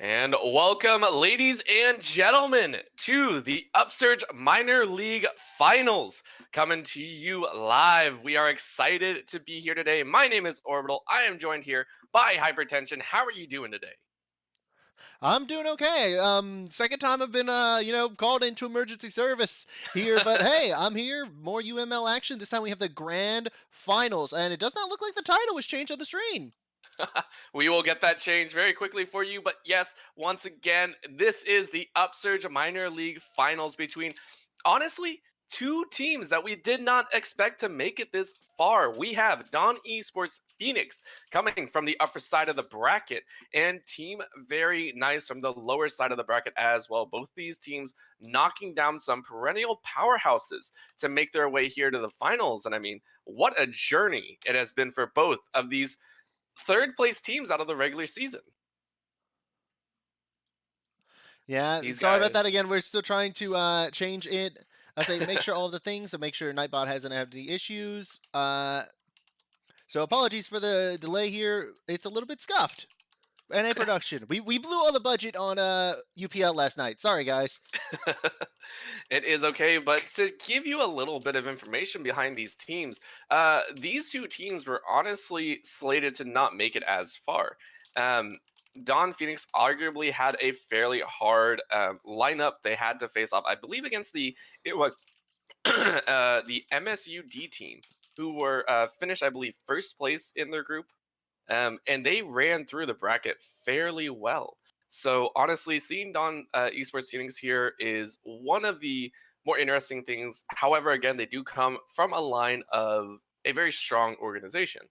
And welcome, ladies and gentlemen, to the Upsurge Minor League Finals. Coming to you live. We are excited to be here today. My name is Orbital. I am joined here by Hypertension. How are you doing today? I'm doing okay. Second time I've been called into emergency service here, but hey, I'm here. More UML action. This time we have the grand finals, and it does not look like the title was changed on the screen. We will get that change very quickly for you. But yes, once again, this is the Upsurge Minor League Finals between, honestly, two teams that we did not expect to make it this far. We have Dawn Esports Phoenix coming from the upper side of the bracket, and Team Very Nice from the lower side of the bracket as well. Both these teams knocking down some perennial powerhouses to make their way here to the finals. And I mean, what a journey it has been for both of these third place teams out of the regular season. Yeah, These sorry about that guys. again. We're still trying to change it. I say make sure all of the things, so make sure Nightbot hasn't had any issues. So apologies for the delay here. It's a little bit scuffed. NA production. We blew all the budget on UPL last night. Sorry guys. It is okay, but to give you a little bit of information behind these teams, these two teams were honestly slated to not make it as far. Um, Don Phoenix arguably had a fairly hard lineup they had to face off. I believe against it was the MSUD team, who were finished, I believe, first place in their group, and they ran through the bracket fairly well. So honestly, seeing Don Esports Phoenix here is one of the more interesting things. However, again, they do come from a line of a very strong organization.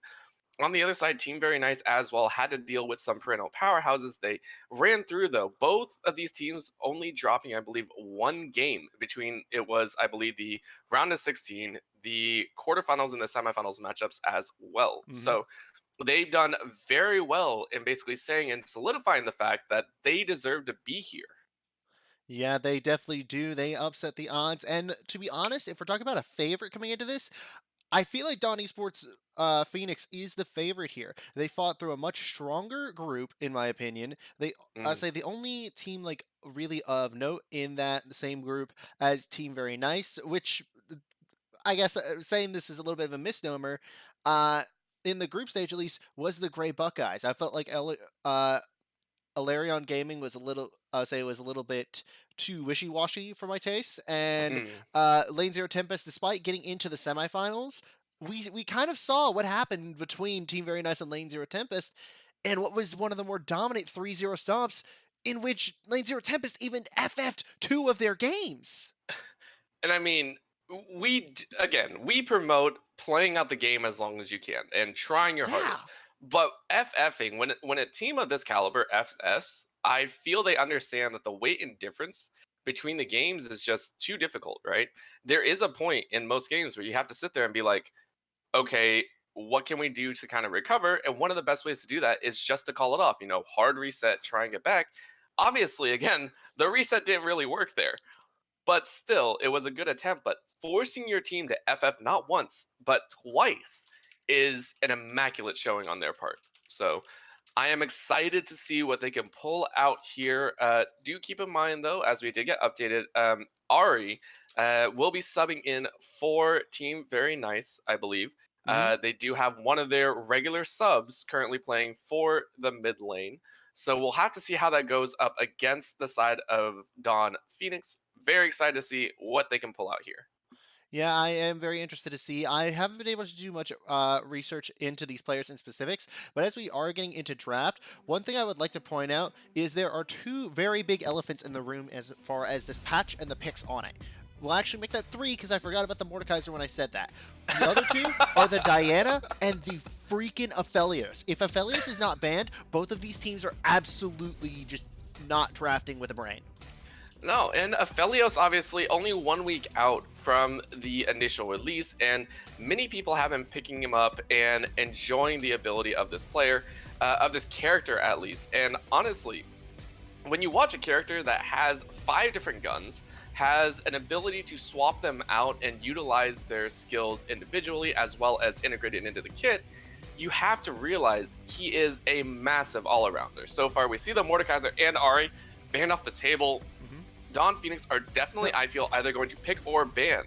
On the other side, Team Very Nice as well had to deal with some perennial powerhouses. They ran through, though, both of these teams only dropping, I believe, one game between it was, I believe, the round of 16, the quarterfinals, and the semifinals matchups as well. Mm-hmm. So they've done very well in basically saying and solidifying the fact that they deserve to be here. Yeah, they definitely do. They upset the odds. And to be honest, if we're talking about a favorite coming into this, I feel like Dawn Esports Phoenix is the favorite here. They fought through a much stronger group, in my opinion. I Mm, say the only team like really of note in that same group as Team Very Nice, which I guess saying this is a little bit of a misnomer. Uh, in the group stage, at least, was the Gray Buckeyes. I felt like Alarion Gaming was a little, I would say, it was a little bit too wishy-washy for my taste. And mhm. Lane Zero Tempest, despite getting into the semifinals, we kind of saw what happened between Team Very Nice and Lane Zero Tempest, and what was one of the more dominant 3-0 stomps, in which Lane Zero Tempest even FF'd two of their games. And I mean, again, we promote playing out the game as long as you can and trying your Yeah. hardest. But FFing, when a team of this caliber FFs, I feel they understand that the weight and difference between the games is just too difficult, right? There is a point in most games where you have to sit there and be like, okay, what can we do to kind of recover? And one of the best ways to do that is just to call it off, hard reset, try and get back. Obviously, again, the reset didn't really work there, but still, it was a good attempt. But forcing your team to FF not once, but twice is an immaculate showing on their part. So I am excited to see what they can pull out here. Do keep in mind, though, as we did get updated, Ari will be subbing in for Team Very Nice, I believe. Hmm. They do have one of their regular subs currently playing for the mid lane. So we'll have to see how that goes up against the side of Dawn Phoenix. Very excited to see what they can pull out here. Yeah, I am very interested to see. I haven't been able to do much research into these players in specifics, but as we are getting into draft, one thing I would like to point out is there are two very big elephants in the room as far as this patch and the picks on it. We'll actually make that three because I forgot about the Mordekaiser when I said that. The other two are the Diana and the freaking Aphelios. If Aphelios is not banned, both of these teams are absolutely just not drafting with a brain. No, and Aphelios obviously only 1 week out from the initial release, and many people have been picking him up and enjoying the ability of this player, of this character at least. And honestly, when you watch a character that has 5 different guns, has an ability to swap them out and utilize their skills individually as well as integrate it into the kit, you have to realize he is a massive all-arounder. So far, we see the Mordekaiser and Ari banned off the table. Hmm. Dawn Phoenix are definitely, I feel, either going to pick or ban.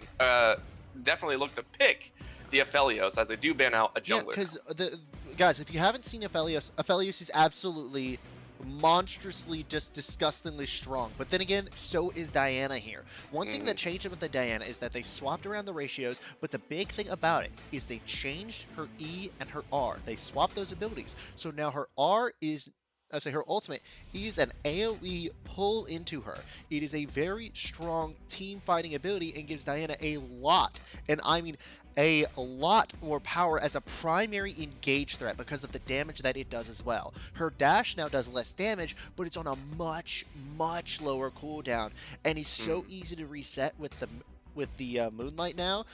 Definitely look to pick the Aphelios as they do ban out a Yeah, jungler. because the guys, if you haven't seen Aphelios, Aphelios is absolutely monstrously, just disgustingly strong. But then again, so is Diana here. One thing that changed with the Diana is that they swapped around the ratios, but the big thing about it is they changed her E and her R. They swapped those abilities. So now her R is, I say her ultimate is an AoE pull into her. It is a very strong team fighting ability and gives Diana a lot, and I mean a lot more power as a primary engage threat because of the damage that it does as well. Her dash now does less damage, but it's on a much, much lower cooldown, and it's so easy to reset with the Moonlight now.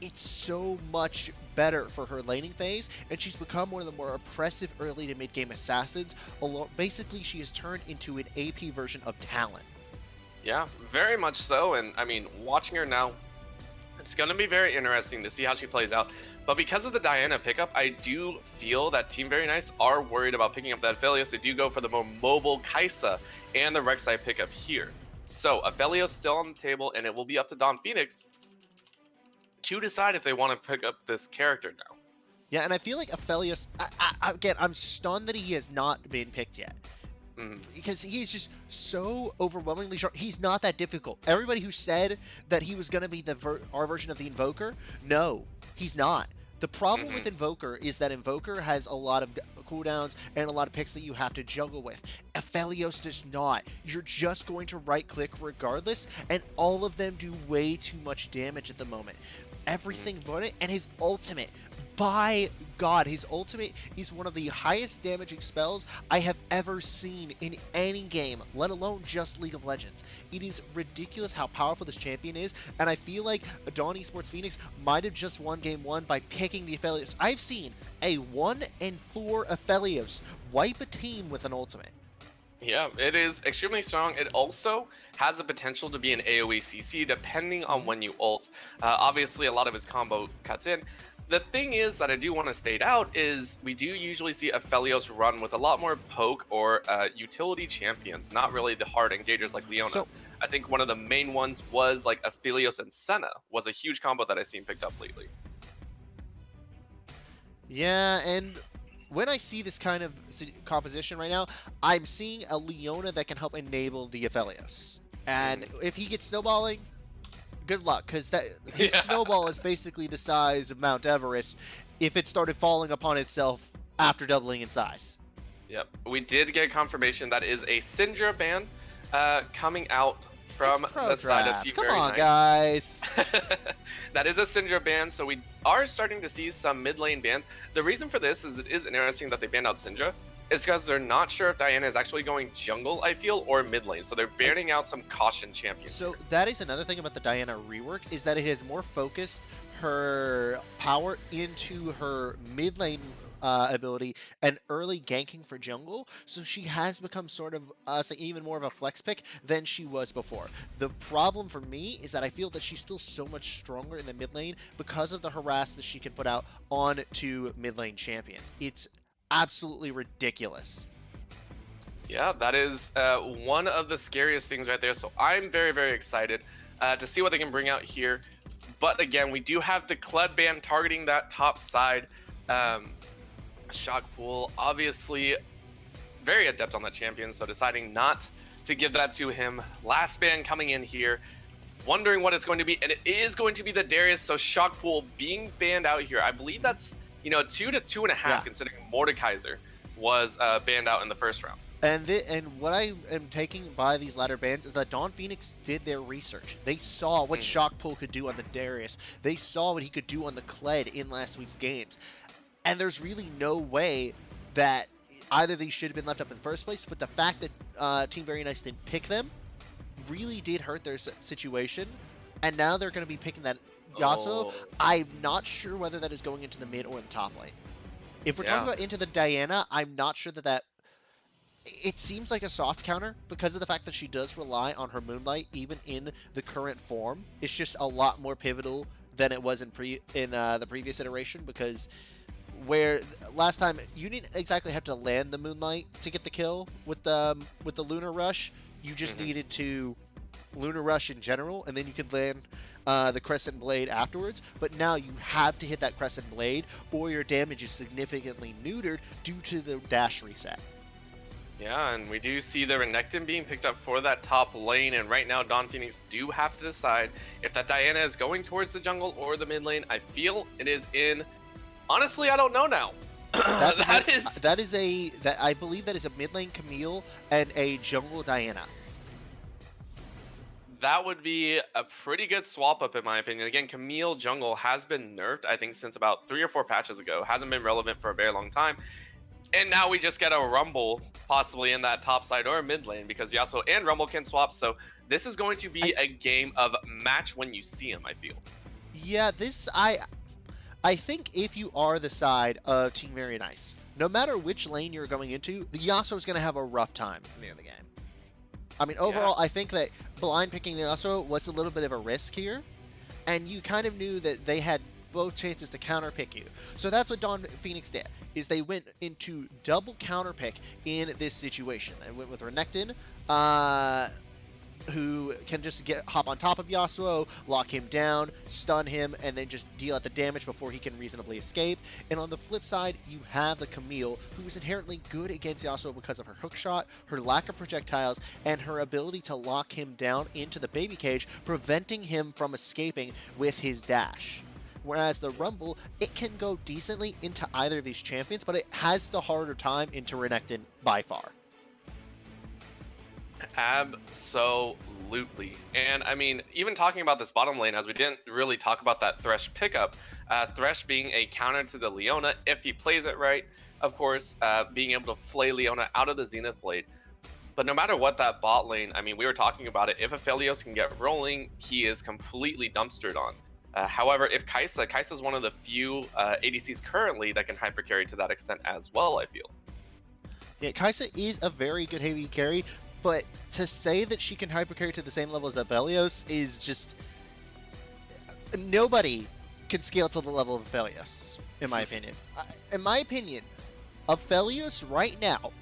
It's so much better for her laning phase, and she's become one of the more oppressive early to mid-game assassins. Basically, she has turned into an AP version of Talon. Yeah, very much so. And I mean, watching her now, it's going to be very interesting to see how she plays out. But because of the Diana pickup, I do feel that Team Very Nice are worried about picking up that Aphelios. They do go for the more mobile Kaisa and the Rek'Sai pickup here. So Aphelios still on the table, and it will be up to Dawn Phoenix to decide if they want to pick up this character now. Yeah, and I feel like Aphelios, again, I'm stunned that he has not been picked yet. Because he's just so overwhelmingly sharp. He's not that difficult. Everybody who said that he was going to be our version of the Invoker, no, he's not. The problem with Invoker is that Invoker has a lot of cooldowns and a lot of picks that you have to juggle with. Aphelios does not. You're just going to right-click regardless, and all of them do way too much damage at the moment. Everything but it, and his ultimate. By God, his ultimate is one of the highest damaging spells I have ever seen in any game, let alone just League of Legends. It is ridiculous how powerful this champion is, and I feel like Dawn Esports Phoenix might have just won Game 1 by picking the Aphelios. I've seen a 1-4 Aphelios wipe a team with an ultimate. Yeah, it is extremely strong. It also has the potential to be an AoE CC depending on when you ult. Obviously, a lot of his combo cuts in. The thing is that I do want to state out is we do usually see Aphelios run with a lot more poke or utility champions, not really the hard engagers like Leona. So, I think one of the main ones was like Aphelios and Senna was a huge combo that I've seen picked up lately. yeah, and when I see this kind of composition right now, I'm seeing a Leona that can help enable the Aphelios. And if he gets snowballing, good luck, because his snowball is basically the size of Mount Everest if it started falling upon itself after doubling in size. Yep, we did get confirmation that is a Syndra ban coming out from the side of Team Come Very on, Nice. guys. That is a Syndra ban, so we are starting to see some mid lane bans. The reason for this is it is interesting that they banned out Syndra. It's because they're not sure if Diana is actually going jungle, I feel, or mid lane. So they're banning out some caution champions. So that is another thing about the Diana rework, is that it has more focused her power into her mid lane ability and early ganking for jungle, so she has become sort of even more of a flex pick than she was before. The problem for me is that I feel that she's still so much stronger in the mid lane because of the harass that she can put out onto mid lane champions. It's absolutely ridiculous. Yeah, that is one of the scariest things right there. So I'm very, very excited to see what they can bring out here. But again, we do have the Kled ban targeting that top side. Shock Pool, obviously very adept on that champion, so deciding not to give that to him. Last ban coming in here, wondering what it's going to be, and it is going to be the Darius. So Shock Pool being banned out here. I believe that's 2 to 2.5, considering Mordekaiser was banned out in the first round. And what I am taking by these latter bans is that Dawn Phoenix did their research. They saw what Shock Pool could do on the Darius. They saw what he could do on the Kled in last week's games. And there's really no way that either these should have been left up in the first place, but the fact that Team Very Nice didn't pick them really did hurt their situation. And now they're going to be picking that Yasuo. I'm not sure whether that is going into the mid or the top lane. If we're talking about into the Diana, I'm not sure that it seems like a soft counter because of the fact that she does rely on her Moonlight even in the current form. It's just a lot more pivotal than it was in the previous iteration, because where last time you didn't exactly have to land the Moonlight to get the kill with the Lunar Rush. You just Mhm. needed to Lunar Rush in general, and then you could land the Crescent Blade afterwards. But now you have to hit that Crescent Blade, or your damage is significantly neutered due to the dash reset. Yeah, and we do see the Renekton being picked up for that top lane, and right now Dawn Phoenix do have to decide if that Diana is going towards the jungle or the mid lane. I feel it is in. Honestly, I don't know now. That's a That is that I believe that is a mid lane Camille and a jungle Diana. that would be a pretty good swap up in my opinion. Again, Camille jungle has been nerfed, I think, since about 3 or 4 patches ago. Hasn't been relevant for a very long time. And now we just get a Rumble possibly in that top side or mid lane because Yasuo and Rumble can swap. So this is going to be a game of match when you see him, I feel. Yeah, this I think if you are the side of Team Very Nice, no matter which lane you're going into, the Yasuo is going to have a rough time near the game. I mean, overall, I think that blind picking the Yasuo was a little bit of a risk here, and you kind of knew that they had both chances to counter pick you. So that's what Dawn Phoenix did, is they went into double counter pick in this situation. They went with Renekton, who can just hop on top of Yasuo, lock him down, stun him, and then just deal out the damage before he can reasonably escape. And on the flip side, you have the Camille, who is inherently good against Yasuo because of her hook shot, her lack of projectiles, and her ability to lock him down into the baby cage, preventing him from escaping with his dash. Whereas the Rumble, it can go decently into either of these champions, but it has the harder time into Renekton by far. Absolutely. And I mean, even talking about this bottom lane, as we didn't really talk about that Thresh pickup, Thresh being a counter to the Leona, if he plays it right, of course, being able to flay Leona out of the Zenith Blade. But no matter what that bot lane, I mean, we were talking about it, if Aphelios can get rolling, he is completely dumpstered on. However, if Kai'Sa is one of the few ADCs currently that can hypercarry to that extent as well, I feel. Yeah, Kai'Sa is a very good heavy carry, but to say that she can hypercarry to the same level as Aphelios is just... Nobody can scale to the level of Aphelios, in my opinion. In my opinion, Aphelios right now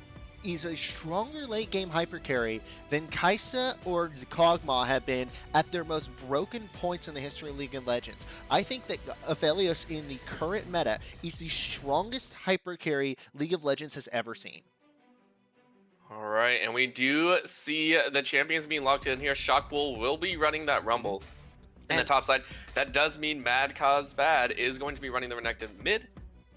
is a stronger late game hypercarry than Kai'Sa or Kog'Maw have been at their most broken points in the history of League of Legends. I think that Aphelios in the current meta is the strongest hypercarry League of Legends has ever seen. All right, and we do see the champions being locked in here. Shockbull will be running that Rumble in the top side. That does mean Mad Cause Bad is going to be running the Renekton mid,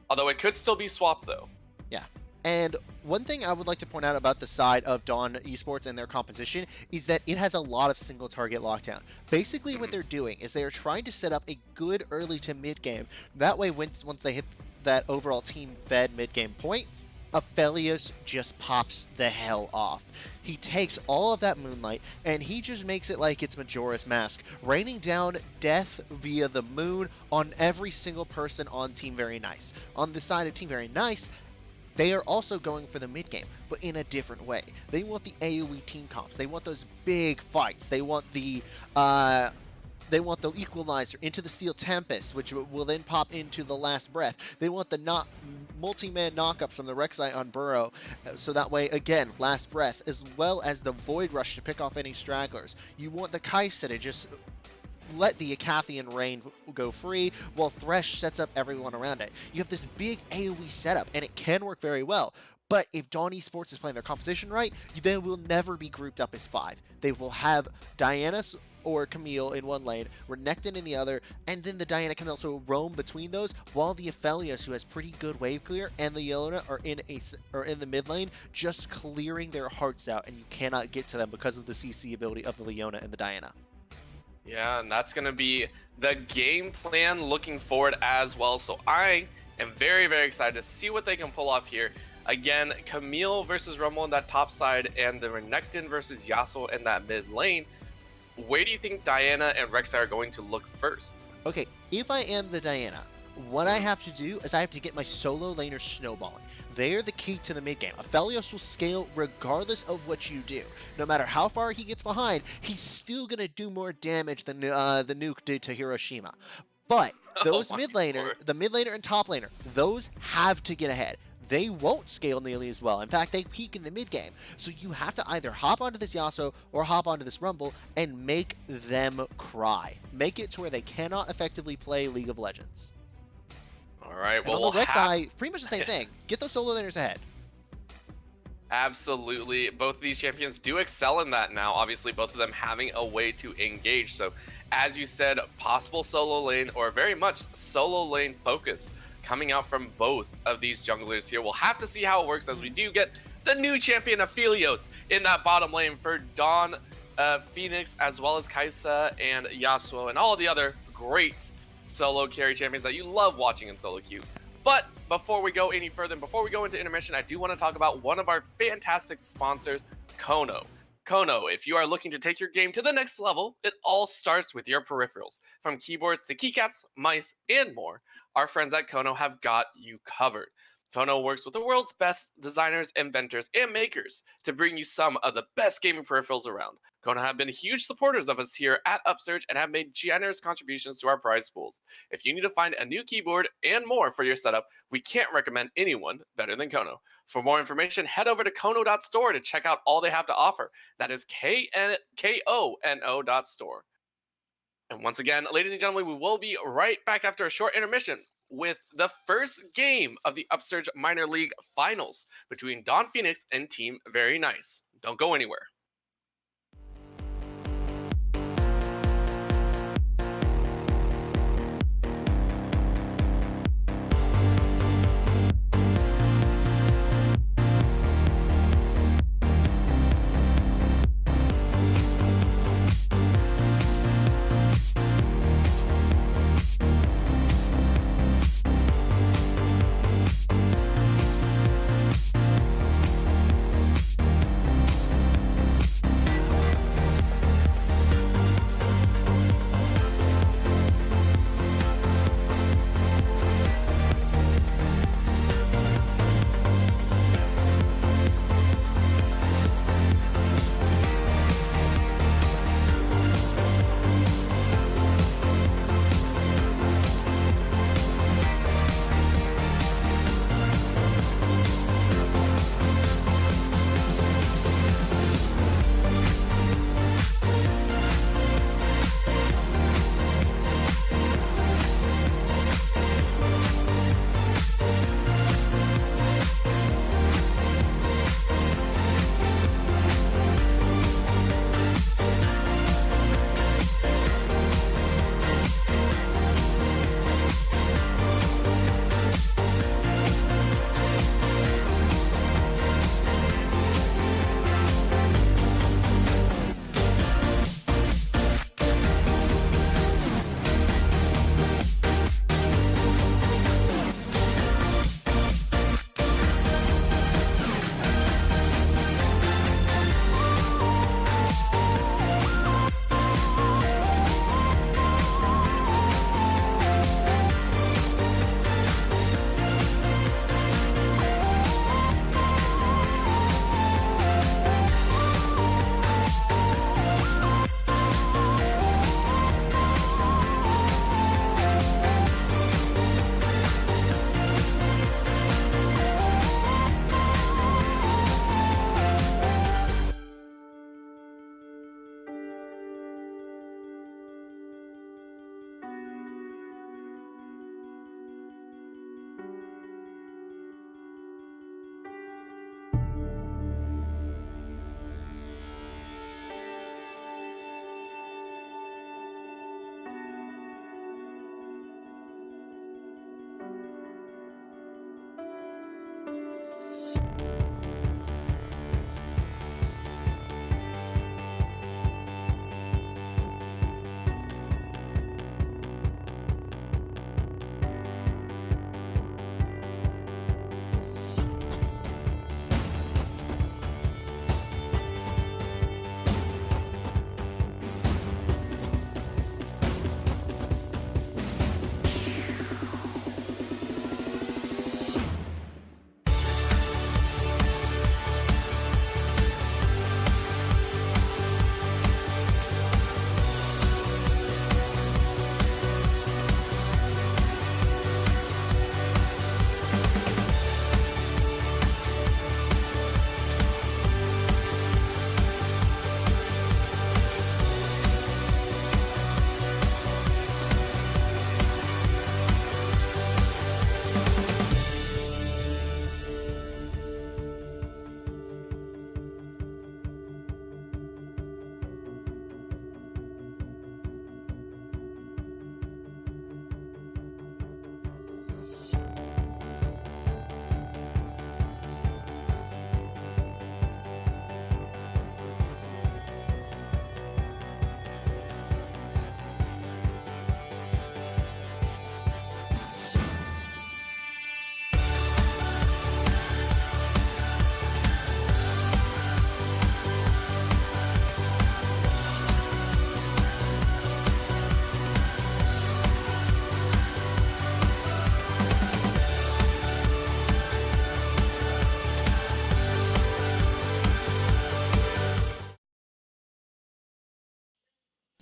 although it could still be swapped though. Yeah. And one thing I would like to point out about the side of Dawn Esports and their composition is that it has a lot of single target lockdown. Basically what they're doing is they are trying to set up a good early to mid game. That way once they hit that overall team fed mid game point, Aphelios just pops the hell off. He takes all of that Moonlight and he just makes it like it's Majora's Mask, raining down death via the moon on every single person on Team Very Nice. On the side of Team Very Nice, they are also going for the mid game, but in a different way. They want the AoE team comps. They want those big fights. They want the Equalizer into the Steel Tempest, which will then pop into the Last Breath. They want the multi-man knockups from the Rek'Sai on Burrow, so that way, again, Last Breath, as well as the Void Rush to pick off any stragglers. You want the Kai'Sa to just let the Acathian Rain go free, while Thresh sets up everyone around it. You have this big AoE setup, and it can work very well. But if Dawn Esports is playing their composition right, they will never be grouped up as 5. They will have Diana or Camille in one lane, Renekton in the other, and then the Diana can also roam between those, while the Aphelios, who has pretty good wave clear, and the Leona are in the mid lane, just clearing their hearts out, and you cannot get to them because of the CC ability of the Leona and the Diana. Yeah, and that's going to be the game plan looking forward as well. So I am very, very excited to see what they can pull off here. Again, Camille versus Rumble in that top side, and the Renekton versus Yasuo in that mid lane. Where do you think Diana and Rek'Sai are going to look first? Okay, if I am the Diana, what I have to do is I have to get my solo laner snowballing. They are the key to the mid game. Aphelios will scale regardless of what you do. No matter how far he gets behind, he's still going to do more damage than the nuke did to Hiroshima. But Oh those my mid laner, lord. the mid laner and top laner, those have to get ahead. They won't scale nearly as well. In fact, they peak in the mid game. So you have to either hop onto this Yasuo or hop onto this Rumble and make them cry. Make it to where they cannot effectively play League of Legends. All right. And Well, on we'll the Rex have side, it's pretty much the same thing. Get those solo laners ahead. absolutely. Both of these champions do excel in that now. Obviously, both of them having a way to engage. So, as you said, possible solo lane or very much solo lane focus coming out from both of these junglers here. We'll have to see how it works as we do get the new champion Aphelios in that bottom lane for Dawn, Phoenix, as well as Kaisa and Yasuo and all the other great solo carry champions that you love watching in solo queue. But before we go any further, and before we go into intermission, I do want to talk about one of our fantastic sponsors, Kono. Kono, if you are looking to take your game to the next level, it all starts with your peripherals. From keyboards to keycaps, mice, and more, our friends at Kono have got you covered. Kono works with the world's best designers, inventors, and makers to bring you some of the best gaming peripherals around. Kono have been huge supporters of us here at Upsurge and have made generous contributions to our prize pools. If you need to find a new keyboard and more for your setup, we can't recommend anyone better than Kono. For more information, head over to kono.store to check out all they have to offer. That is KONO.store. And once again, ladies and gentlemen, we will be right back after a short intermission with the first game of the Upsurge Minor League Finals between Dawn Phoenix and Team Very Nice. Don't go anywhere.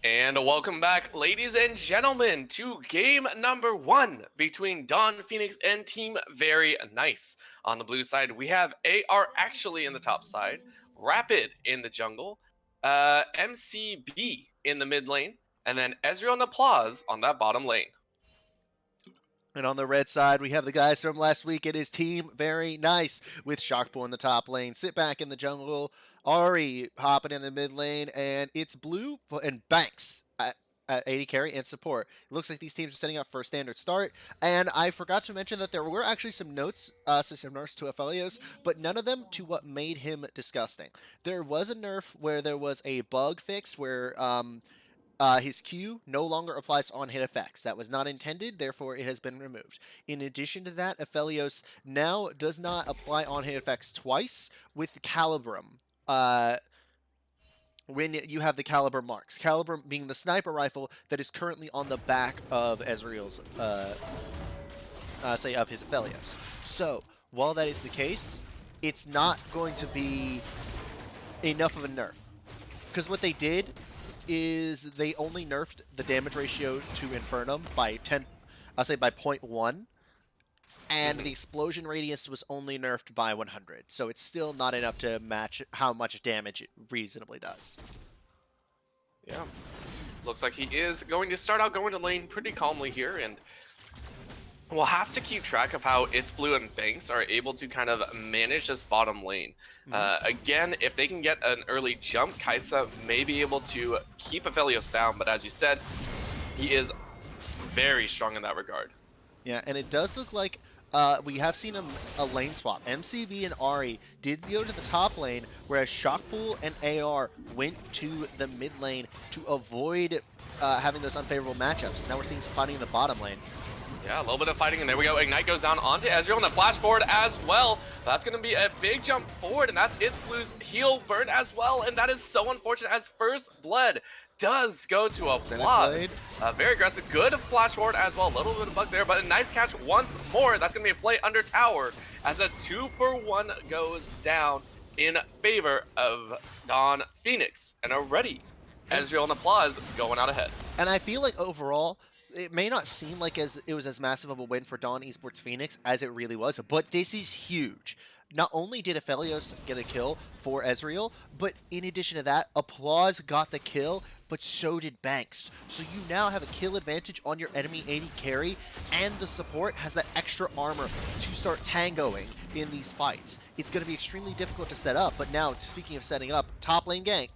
And welcome back, ladies and gentlemen, to game number one between Dawn Phoenix and Team Very Nice. On the blue side, we have AR actually in the top side, Rapid in the jungle, MCB in the mid lane, and then Ezreal and Applause on that bottom lane. And on the red side, we have the guys from last week. It is Team Very Nice with Shockpool in the top lane, Sit Back in the jungle, Ari hopping in the mid lane, and it's Blue and Banks at 80 carry and support. It looks like these teams are setting up for a standard start. And I forgot to mention that there were actually some notes, some nerfs to Aphelios, but none of them to what made him disgusting. There was a nerf where there was a bug fix where his Q no longer applies on hit effects. That was not intended, therefore it has been removed. In addition to that, Aphelios now does not apply on hit effects twice with Calibrum. When you have the Caliber marks. Caliber being the sniper rifle that is currently on the back of Ezreal's, say, of his Aphelios. So, while that is the case, it's not going to be enough of a nerf. Because what they did is they only nerfed the damage ratio to Infernum by 10, I'll say by 0.1, and the explosion radius was only nerfed by 100. So it's still not enough to match how much damage it reasonably does. Yeah, looks like he is going to start out going to lane pretty calmly here, and we'll have to keep track of how It's Blue and Banks are able to kind of manage this bottom lane. Again, if they can get an early jump, Kaisa may be able to keep Aphelios down, but as you said, he is very strong in that regard. Yeah, and it does look like we have seen a lane swap. MCV and Ari did go to the top lane, whereas Shockpool and AR went to the mid lane to avoid having those unfavorable matchups. Now we're seeing some fighting in the bottom lane. Yeah, a little bit of fighting, and there we go. Ignite goes down onto Ezreal, and a flash forward as well. That's going to be a big jump forward, and that's It's Blue's heal burn as well, and that is so unfortunate as First Blood does go to Applause. Very aggressive, good flash forward as well. A little bit of bug there, but a nice catch once more. That's going to be a play under tower as a 2-for-1 goes down in favor of Dawn Phoenix. And already, Ezreal and Applause going out ahead. And I feel like overall, it may not seem like it was as massive of a win for Dawn Esports Phoenix as it really was, but this is huge. Not only did Aphelios get a kill for Ezreal, but in addition to that, Applause got the kill, but so did Banks. So you now have a kill advantage on your enemy 80 carry, and the support has that extra armor to start tangoing in these fights. It's going to be extremely difficult to set up, but now, speaking of setting up, top lane gank.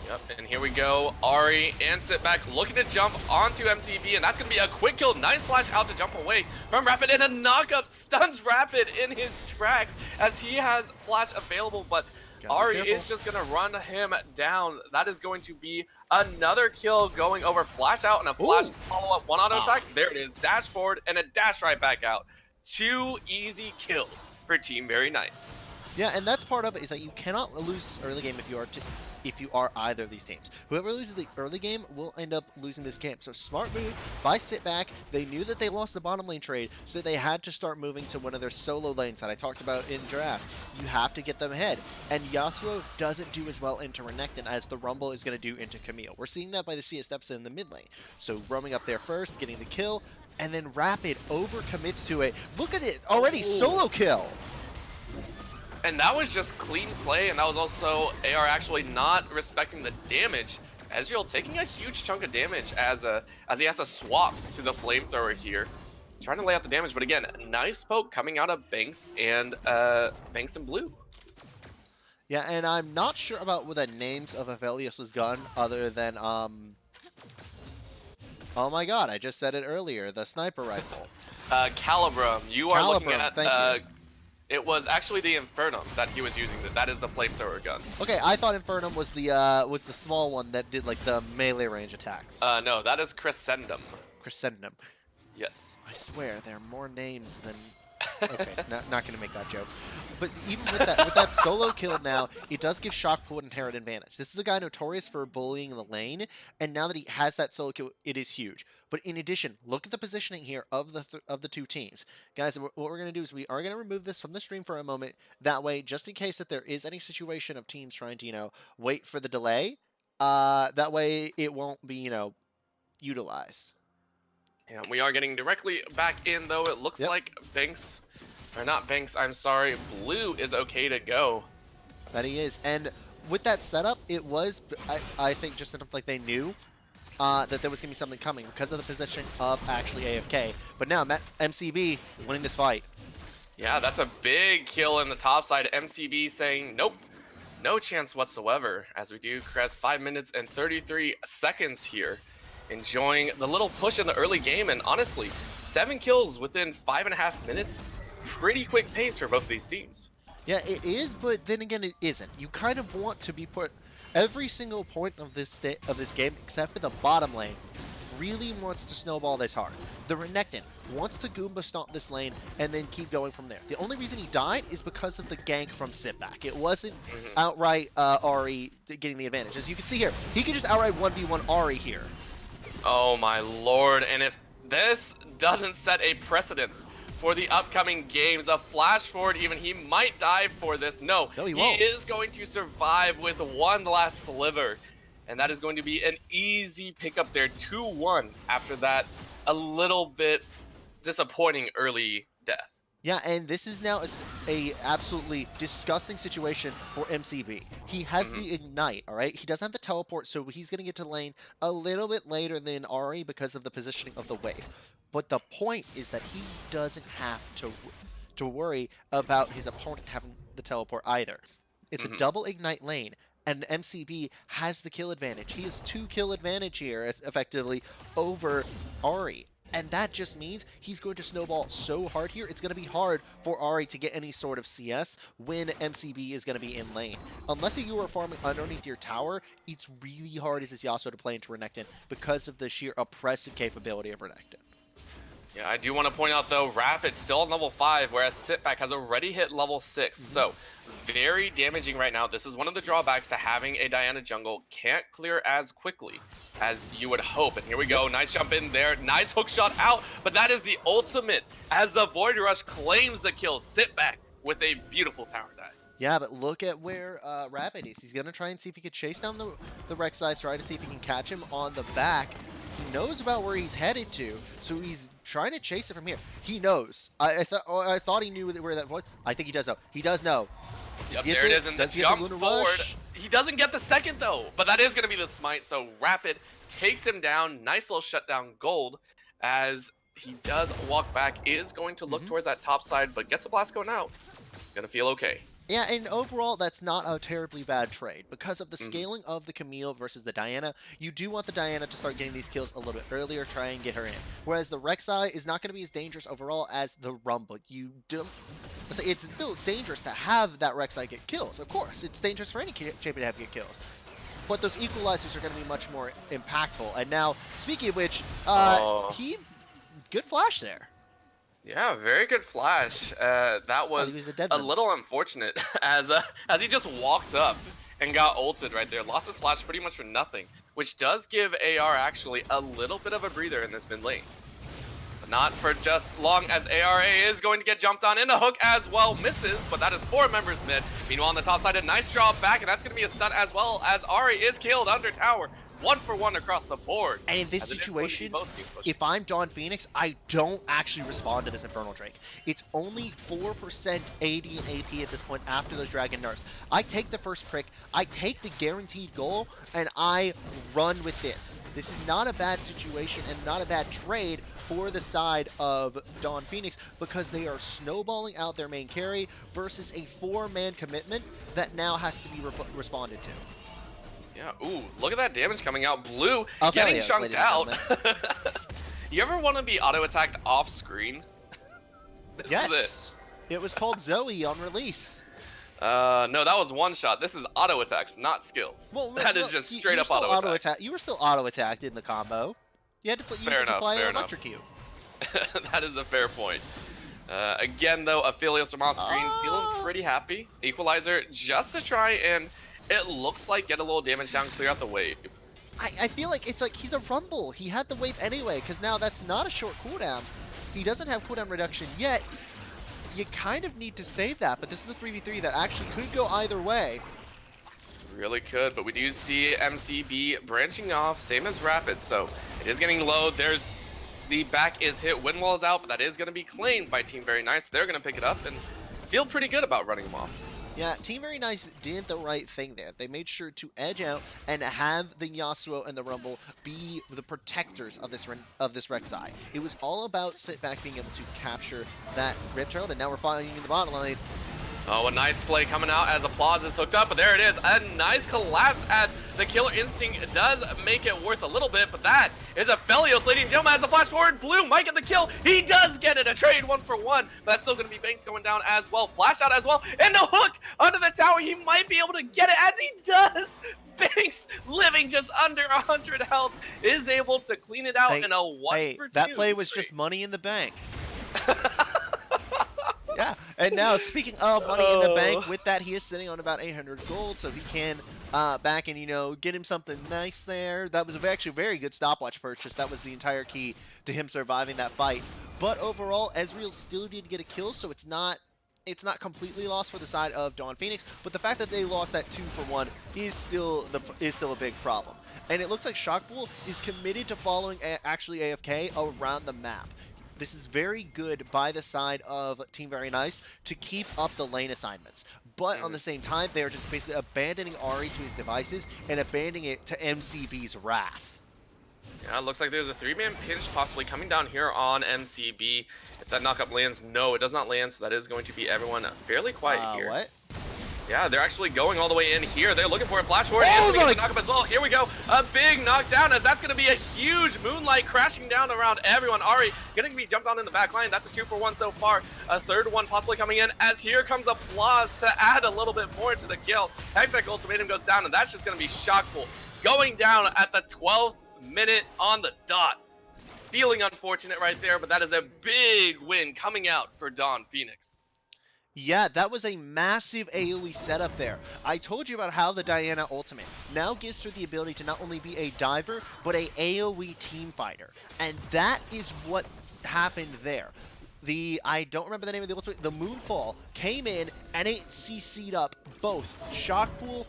Yep, and here we go. Ari and Sit Back looking to jump onto MCV, and that's going to be a quick kill. Nice flash out to jump away from Rapid, and a knockup stuns Rapid in his track as he has flash available, but Ari is just going to run him down. That is going to be another kill going over. Flash out and a flash follow-up. One auto attack. There it is. Dash forward and a dash right back out. 2 easy kills for Team Very Nice. Yeah, and that's part of it, is that you cannot lose this early game if you are either of these teams. Whoever loses the early game will end up losing this game. So smart move by Sit Back. They knew that they lost the bottom lane trade, so they had to start moving to one of their solo lanes that I talked about in draft. You have to get them ahead. And Yasuo doesn't do as well into Renekton as the Rumble is going to do into Camille. We're seeing that by the CS deficit in the mid lane. So roaming up there first, getting the kill, and then Rapid overcommits to it. Look at it, already solo kill. And that was just clean play, and that was also AR actually not respecting the damage. Ezreal taking a huge chunk of damage as he has to swap to the flamethrower here. Trying to lay out the damage, but again, nice poke coming out of Banks and Blue. Yeah, and I'm not sure about what the names of Aphelios' gun other than, oh my god, I just said it earlier, the sniper rifle. Calibrum, you are looking at, thank you. It was actually the Infernum that he was using. That is the flamethrower gun. Okay, I thought Infernum was the small one that did like the melee range attacks. No, that is Crescendum. Crescendum. Yes. I swear there are more names than. Okay, not gonna make that joke. But even with that solo kill now, it does give Shockpool an inherent advantage. This is a guy notorious for bullying the lane, and now that he has that solo kill, it is huge. But in addition, look at the positioning here of the two teams. Guys, what we're going to do is we are going to remove this from the stream for a moment. That way, just in case that there is any situation of teams trying to, wait for the delay, That way it won't be, utilized. Yeah, we are getting directly back in, though. It looks Yep, like Banks, or not Banks, I'm sorry, Blue is okay to go. that he is. And with that setup, it was, I think, just enough like they knew that there was going to be something coming because of the position of actually AFK. But now, MCB winning this fight. Yeah, that's a big kill in the top side. MCB saying, nope, no chance whatsoever, as we do crest 5 minutes and 33 seconds here. Enjoying the little push in the early game, and honestly, 7 kills within 5.5 minutes. Pretty quick pace for both of these teams. Yeah, it is, but then again, it isn't. You kind of want to be put every single point of this game, except for the bottom lane, really wants to snowball this hard. The Renekton wants to Goomba stomp this lane and then keep going from there. The only reason he died is because of the gank from Sitback. It wasn't outright Ahri getting the advantage. As you can see here, he could just outright 1v1 Ahri here. Oh my lord, and if this doesn't set a precedence for the upcoming games, a flash forward even, he might die for this. No, he won't. Is going to survive with one last sliver, and that is going to be an easy pickup there, 2-1 after that a little bit disappointing early death. Yeah, and this is now a absolutely disgusting situation for MCB. He has the Ignite, all right? He doesn't have the teleport, so he's going to get to lane a little bit later than Ahri because of the positioning of the wave. But the point is that he doesn't have to worry about his opponent having the teleport either. It's a double Ignite lane, and MCB has the kill advantage. He has 2 kill advantage here, effectively, over Ahri. And that just means he's going to snowball so hard here, it's going to be hard for Ahri to get any sort of CS when MCB is going to be in lane. Unless you are farming underneath your tower, it's really hard as this Yasuo to play into Renekton because of the sheer oppressive capability of Renekton. Yeah, I do want to point out, though, Rapid still on level 5, whereas Sitback has already hit level 6. So, very damaging right now. This is one of the drawbacks to having a Diana jungle. Can't clear as quickly as you would hope. And here we go. Nice jump in there. Nice hook shot out. But that is the ultimate as the Void Rush claims the kill. Sitback with a beautiful tower dive. Yeah, but look at where Rapid is. He's going to try and see if he can chase down the Rek'Sai, try to see if he can catch him on the back. He knows about where he's headed to, so he's trying to chase it from here. He knows. I thought he knew where that was. I think he does know. He does know. Yep, there it is in the jump forward. Rush. He doesn't get the second, though, but that is going to be the smite, so Rapid takes him down. Nice little shutdown gold as he does walk back, is going to look towards that top side, but gets the blast going out. Gonna feel okay. Yeah, and overall, that's not a terribly bad trade. Because of the scaling of the Camille versus the Diana, you do want the Diana to start getting these kills a little bit earlier, try and get her in. Whereas the Rek'Sai is not going to be as dangerous overall as the Rumble. It's still dangerous to have that Rek'Sai get kills, of course. It's dangerous for any champion to have get kills. But those equalizers are going to be much more impactful. And now, speaking of which, good flash there. Yeah, very good flash. That was a little unfortunate as he just walked up and got ulted right there. Lost his flash pretty much for nothing, which does give AR actually a little bit of a breather in this mid lane. But not for just long, as ARA is going to get jumped on in a hook as well. Misses, but that is 4 members mid. Meanwhile, on the top side, a nice draw back, and that's going to be a stun as well, as Ahri is killed under tower. 1-for-1 across the board. And in this situation, if I'm Dawn Phoenix, I don't actually respond to this Infernal Drake. It's only 4% AD and AP at this point after those Dragon nerfs. I take the first prick, I take the guaranteed goal, and I run with this. This is not a bad situation and not a bad trade for the side of Dawn Phoenix, because they are snowballing out their main carry versus a 4-man commitment that now has to be responded to. Yeah, ooh, look at that damage coming out. Blue getting chunked out. You ever want to be auto-attacked off-screen? Yes. It was called Zoe on release. No, that was one shot. This is auto-attacks, not skills. Well, that is just straight up auto-attack. You were still auto-attacked in the combo. You had to use it to play Electrocute. That is a fair point. Again, though, Aphelios from off-screen, feeling pretty happy. Equalizer just to try and... It looks like get a little damage down, clear out the wave. I feel like it's like he's a Rumble. He had the wave anyway, because now that's not a short cooldown. He doesn't have cooldown reduction yet. You kind of need to save that, but this is a 3v3 that actually could go either way. really could, but we do see MCB branching off, same as Rapid, so it is getting low. There's the back is hit, wind wall is out, but that is going to be claimed by Team Very Nice. They're going to pick it up and feel pretty good about running them off. Yeah, Team Very Nice did the right thing there. They made sure to edge out and have the Yasuo and the Rumble be the protectors of this Rek'Sai. It was all about sit back being able to capture that Rift Herald, and now we're finding in the bottom lane. Oh, a nice play coming out as Applause is hooked up, but there it is. A nice collapse as the Killer Instinct does make it worth a little bit, but that is a Felios, ladies and gentlemen, as the flash forward. Blue might get the kill. He does get it. A trade 1-for-1, but that's still going to be Banks going down as well. Flash out as well, and the hook under the tower. He might be able to get it as he does. Banks, living just under 100 health, is able to clean it out in a 1-for-2. That play was just money in the bank. Yeah, and now speaking of money in the bank, with that he is sitting on about 800 gold, so he can back and, you know, get him something nice there. That was actually a very good stopwatch purchase. That was the entire key to him surviving that fight. But overall, Ezreal still did get a kill, so it's not completely lost for the side of Dawn Phoenix. But the fact that they lost that 2-for-1 is still a big problem. And it looks like Shockpool is committed to following actually AFK around the map. This is very good by the side of Team Very Nice to keep up the lane assignments. But on the same time, they're just basically abandoning Ahri to his devices and abandoning it to MCB's wrath. Yeah, it looks like there's a 3-man pinch possibly coming down here on MCB. If that knockup lands, no, it does not land, so that is going to be everyone fairly quiet here. What? Yeah, they're actually going all the way in here. They're looking for a flash forward. Oh, And knock up as well. Here we go. A big knockdown, as that's going to be a huge moonlight crashing down around everyone. Ahri getting to be jumped on in the back line. That's a 2-for-1 so far. A third one possibly coming in, as here comes Applause to add a little bit more to the kill. Hextech Ultimatum goes down, and that's just going to be Shockful going down at the 12th minute on the dot. Feeling unfortunate right there, but that is a big win coming out for Dawn Phoenix. Yeah, that was a massive AoE setup there. I told you about how the Diana ultimate now gives her the ability to not only be a diver, but a AoE team fighter. And that is what happened there. I don't remember the name of the ultimate, the Moonfall came in and it CC'd up both Shockpool,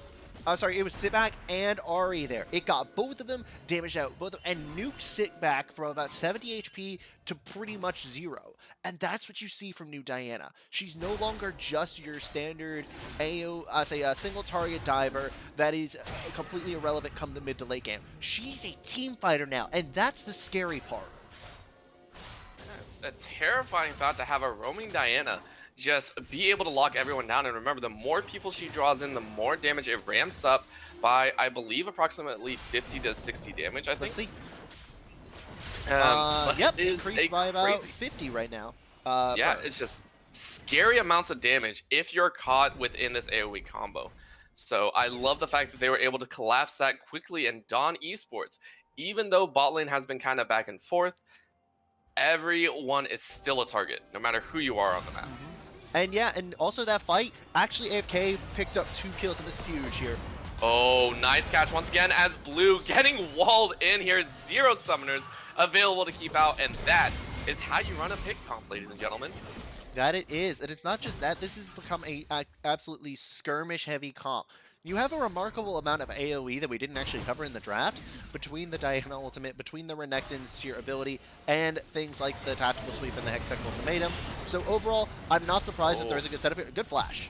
it was Sitback and Ahri there. It got both of them, damaged out both of them, and nuked Sitback from about 70 HP to pretty much 0. And that's what you see from new Diana. She's no longer just your standard single target diver that is completely irrelevant come the mid to late game. She's a team fighter now, and that's the scary part. It's a terrifying thought to have a roaming Diana just be able to lock everyone down. And remember, the more people she draws in, the more damage it ramps up by, I believe, approximately 50 to 60 damage, I think. Let's see. But Yep, it is increased by about crazy. 50 right now. Yeah, it's just scary amounts of damage if you're caught within this AoE combo. So I love the fact that they were able to collapse that quickly, and Dawn Esports, even though bot lane has been kind of back and forth, everyone is still a target, no matter who you are on the map. And yeah, and also that fight, actually AFK picked up 2 kills, and this is huge here. Oh, nice catch once again as Blue getting walled in here. 0 summoners available to keep out, and that is how you run a pick comp, ladies and gentlemen. That it is, and it's not just that, this has become a absolutely skirmish-heavy comp. You have a remarkable amount of AoE that we didn't actually cover in the draft, between the Diana Ultimate, between the Renekton's sheer ability, and things like the Tactical Sweep and the Hextech Ultimatum. So overall, I'm not surprised that there's a good setup here. Good flash.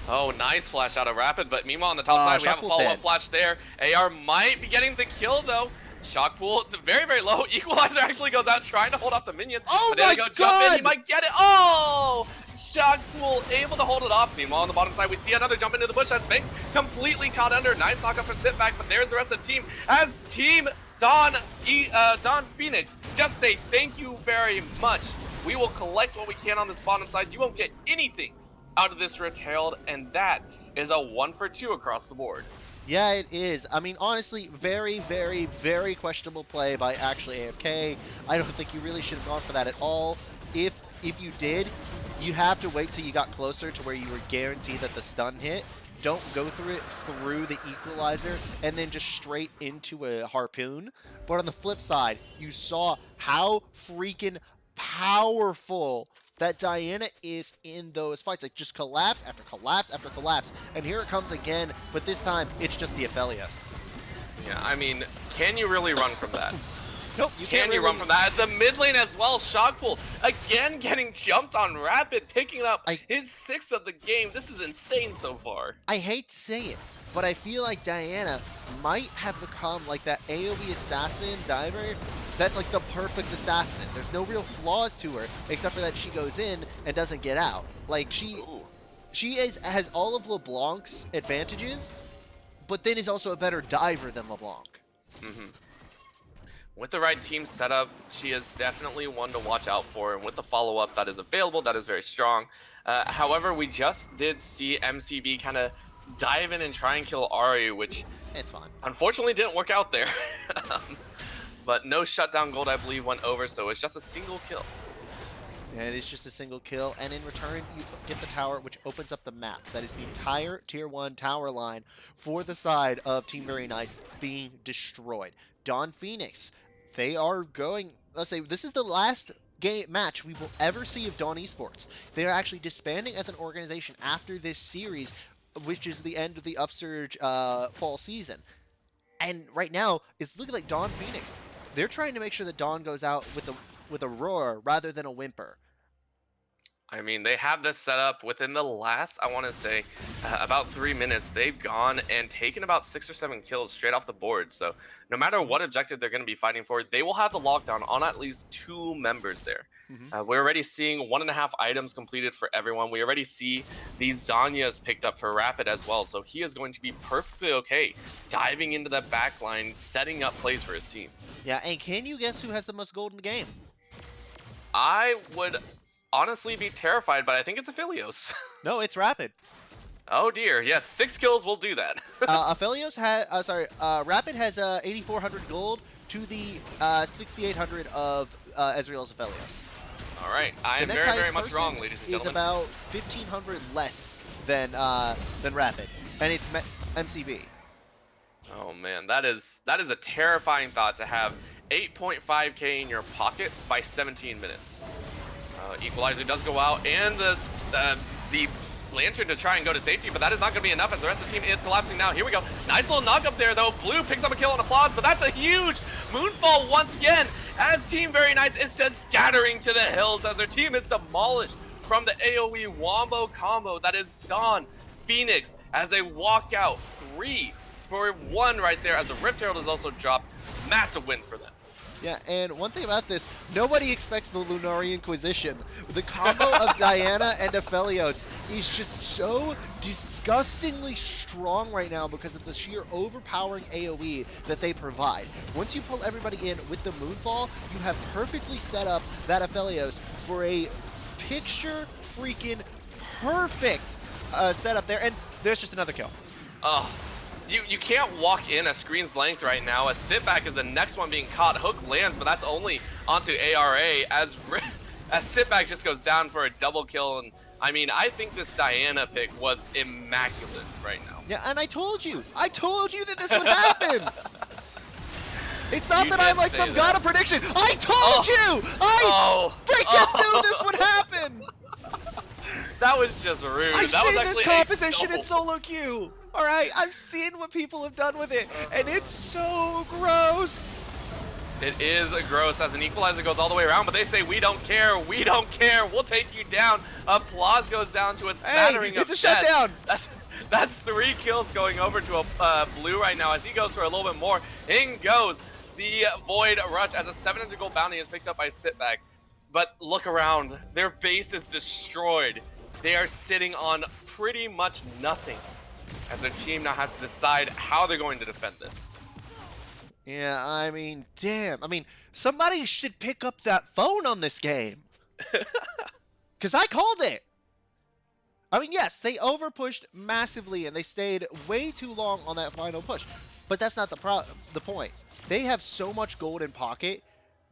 Oh, nice flash out of Rapid, but meanwhile on the top side, we have a follow-up flash there. AR might be getting the kill, though. Shockpool, very, very low. Equalizer actually goes out trying to hold off the minions. Oh but my go god! Jump in, he might get it. Oh! Shockpool able to hold it off. Meanwhile, on the bottom side, we see another jump into the bush as Banks completely caught under. Nice knock up from Sitback, but there's the rest of the team as Team Dawn Phoenix just say thank you very much. We will collect what we can on this bottom side. You won't get anything out of this Rift Herald, and that is a 1-for-2 across the board. Yeah, it is. I mean, honestly, very, very, very questionable play by actually AFK. I don't think you really should have gone for that at all. If you did, you have to wait till you got closer to where you were guaranteed that the stun hit. Don't go through it through the equalizer and then just straight into a harpoon. But on the flip side, you saw how freaking powerful that Diana is in those fights. Like, just collapse after collapse after collapse. And here it comes again, but this time, it's just the Aphelios. Yeah, I mean, can you really run from that? Nope, you can't Can you really... run from that? As the mid lane as well, Shockpool again getting jumped on Rapid, picking up his 6th of the game. This is insane so far. I hate to say it, but I feel like Diana might have become like that AoE assassin diver that's like the perfect assassin. There's no real flaws to her, except for that she goes in and doesn't get out. Like, has all of LeBlanc's advantages, but then is also a better diver than LeBlanc. With the right team setup, she is definitely one to watch out for, and with the follow-up that is available, that is very strong. However, we just did see MCB kind of dive in and try and kill Ari, which it's fine. Unfortunately didn't work out there. But no shutdown gold, I believe, went over, so it's just a single kill. And it's just a single kill, and in return, you get the tower, which opens up the map. That is the entire Tier 1 tower line for the side of Team Very Nice being destroyed. Dawn Phoenix, they are going, let's say, this is the last match we will ever see of Dawn Esports. They are actually disbanding as an organization after this series, which is the end of the Upsurge fall season. And right now, it's looking like Dawn Phoenix. They're trying to make sure that Dawn goes out with a roar rather than a whimper. I mean, they have this set up within the last, I want to say, about 3 minutes. They've gone and taken about 6 or 7 kills straight off the board. So no matter what objective they're going to be fighting for, they will have the lockdown on at least 2 members there. We're already seeing 1.5 items completed for everyone. We already see these Zanyas picked up for Rapid as well. So he is going to be perfectly okay diving into that back line, setting up plays for his team. Yeah, and can you guess who has the most gold in the game? I would honestly be terrified, but I think it's Aphelios. No, it's Rapid. Oh dear, yes, 6 kills will do that. Aphelios has, Rapid has 8,400 gold to the 6,800 of Ezreal's Aphelios. All right, I am very, very much wrong, ladies and gentlemen. Is about 1,500 less than Rapid, and it's MCB. Oh man, that is a terrifying thought to have 8.5k in your pocket by 17 minutes. Equalizer does go out, and the Lantern to try and go to safety, but that is not going to be enough as the rest of the team is collapsing now. Here we go. Nice little knock up there, though. Blue picks up a kill on Applause, but that's a huge moonfall once again as Team Very Nice is sent scattering to the hills as their team is demolished from the AoE Wombo combo. That is Dawn Phoenix as they walk out 3 for 1 right there as the Rift Herald is also dropped. Massive win for them. Yeah, and one thing about this, nobody expects the Lunari Inquisition. The combo of Diana and Aphelios is just so disgustingly strong right now because of the sheer overpowering AoE that they provide. Once you pull everybody in with the Moonfall, you have perfectly set up that Aphelios for a picture freaking perfect setup there, and there's just another kill. Oh. You can't walk in a screen's length right now. A Sitback is the next one being caught. Hook lands, but that's only onto ARA as Sitback just goes down for a double kill. And I mean, I think this Diana pick was immaculate right now. Yeah, and I told you that this would happen. It's not that I'm like some god of prediction. I told you! I freaking knew this would happen! That was just rude. I've that seen was this composition in solo queue. All right, I've seen what people have done with it, and it's so gross. It is gross as an Equalizer goes all the way around, but they say, we don't care, we'll take you down. Applause goes down to a smattering of it's a shutdown. That's 3 kills going over to a Blue right now as he goes for a little bit more. In goes the Void Rush as a 700 gold bounty is picked up by Sitback. But look around, their base is destroyed. They are sitting on pretty much nothing as their team now has to decide how they're going to defend this. Yeah, I mean, damn. I mean, somebody should pick up that phone on this game. Because I called it. I mean, yes, they overpushed massively and they stayed way too long on that final push. But that's not the point. They have so much gold in pocket.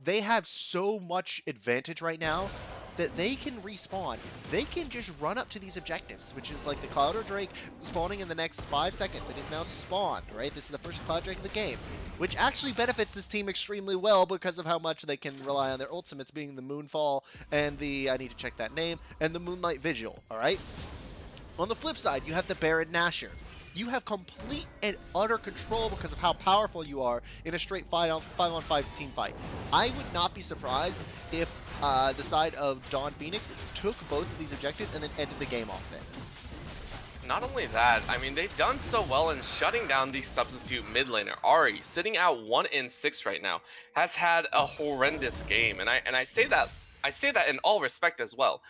They have so much advantage right now that they can respawn. They can just run up to these objectives, which is like the Cloud or Drake spawning in the next 5 seconds. It is now spawned, right? This is the first Cloud Drake of the game, which actually benefits this team extremely well because of how much they can rely on their ultimates being the Moonfall and the, I need to check that name, and the Moonlight Vigil, all right? On the flip side, you have the Baron Nashor. You have complete and utter control because of how powerful you are in a straight 5-on-5 team fight. I would not be surprised if the side of Dawn Phoenix took both of these objectives and then ended the game off it. Not only that, I mean, they've done so well in shutting down the substitute mid laner. Ari, sitting out 1 in 6 right now, has had a horrendous game, and I say that in all respect as well.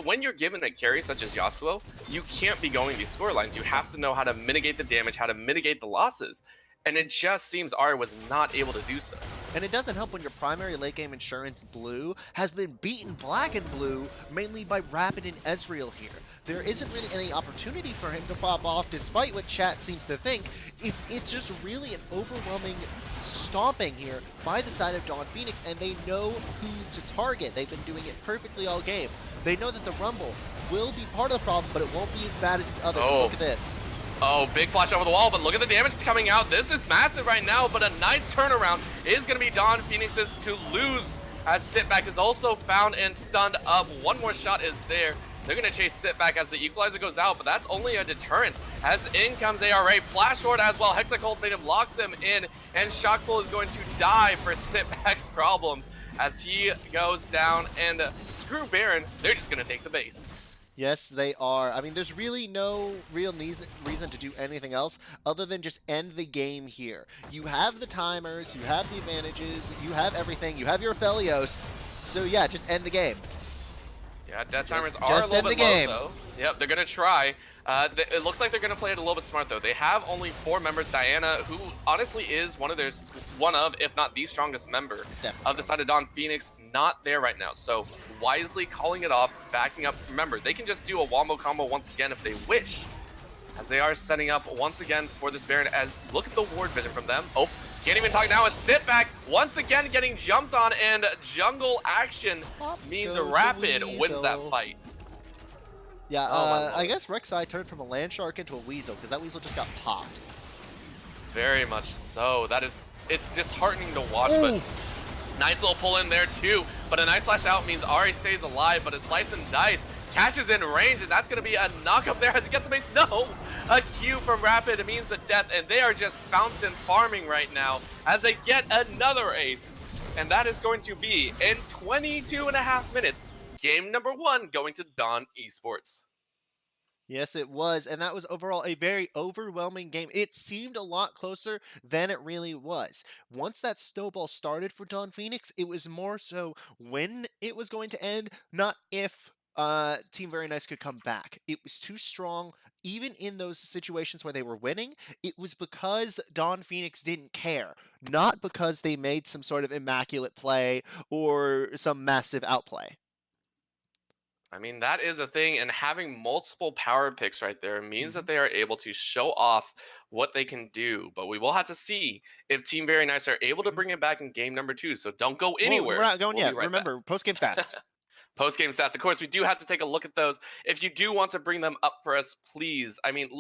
When you're given a carry such as Yasuo, you can't be going these scorelines. You have to know how to mitigate the damage, how to mitigate the losses. And it just seems Ari was not able to do so. And it doesn't help when your primary late game insurance blue has been beaten black and blue mainly by Rapid and Ezreal here. There isn't really any opportunity for him to pop off despite what chat seems to think. It's just really an overwhelming stomping here by the side of Dawn Phoenix, and they know who to target. They've been doing it perfectly all game. They know that the Rumble will be part of the problem, but it won't be as bad as these others. Oh. Look at this. Oh, big flash over the wall, but look at the damage coming out. This is massive right now, but a nice turnaround is going to be Dawn Phoenix's to lose, as Sitback is also found and stunned up. One more shot is there. They're going to chase Sitback as the equalizer goes out, but that's only a deterrent as in comes ARA. Flash Sword as well. Hexacultivative locks him in, and Shockful is going to die for Sitback's problems as he goes down, and screw Baron, they're just going to take the base. Yes, they are. I mean, there's really no real reason to do anything else other than just end the game here. You have the timers, you have the advantages, you have everything, you have your Aphelios. So yeah, just end the game. Yeah, death timers are just a little end bit the game. low, though. Yep, they're going to try. It looks like they're going to play it a little bit smart, though. They have only 4 members. Diana, who honestly is one of, if not the strongest member of the side of Dawn Phoenix, not there right now. So wisely calling it off, backing up. Remember, they can just do a wombo combo once again if they wish, as they are setting up once again for this Baron. As look at the ward vision from them. Oh, can't even talk now. A Sitback once again getting jumped on, and jungle action means Rapid wins that fight. Yeah, I guess Rek'Sai turned from a land shark into a weasel because that weasel just got popped. Very much so. It's disheartening to watch, Ooh. but nice little pull in there too. But a nice flash out means Ari stays alive, but a slice and dice catches in range, and that's going to be a knock up there as he gets a base. No! A Q from Rapid, it means the death, and they are just fountain farming right now as they get another ace. And that is going to be in 22.5 minutes. Game number 1 going to Dawn Esports. Yes, it was, and that was overall a very overwhelming game. It seemed a lot closer than it really was. Once that snowball started for Dawn Phoenix, it was more so when it was going to end, not if Team Very Nice could come back. It was too strong, even in those situations where they were winning. It was because Dawn Phoenix didn't care, not because they made some sort of immaculate play or some massive outplay. I mean, that is a thing, and having multiple power picks right there means that they are able to show off what they can do. But we will have to see if Team Very Nice are able to bring it back in game number 2. So don't go anywhere. We're not going We'll yet. be right Remember, post-game stats. Post-game stats. Of course, we do have to take a look at those. If you do want to bring them up for us, please. I mean,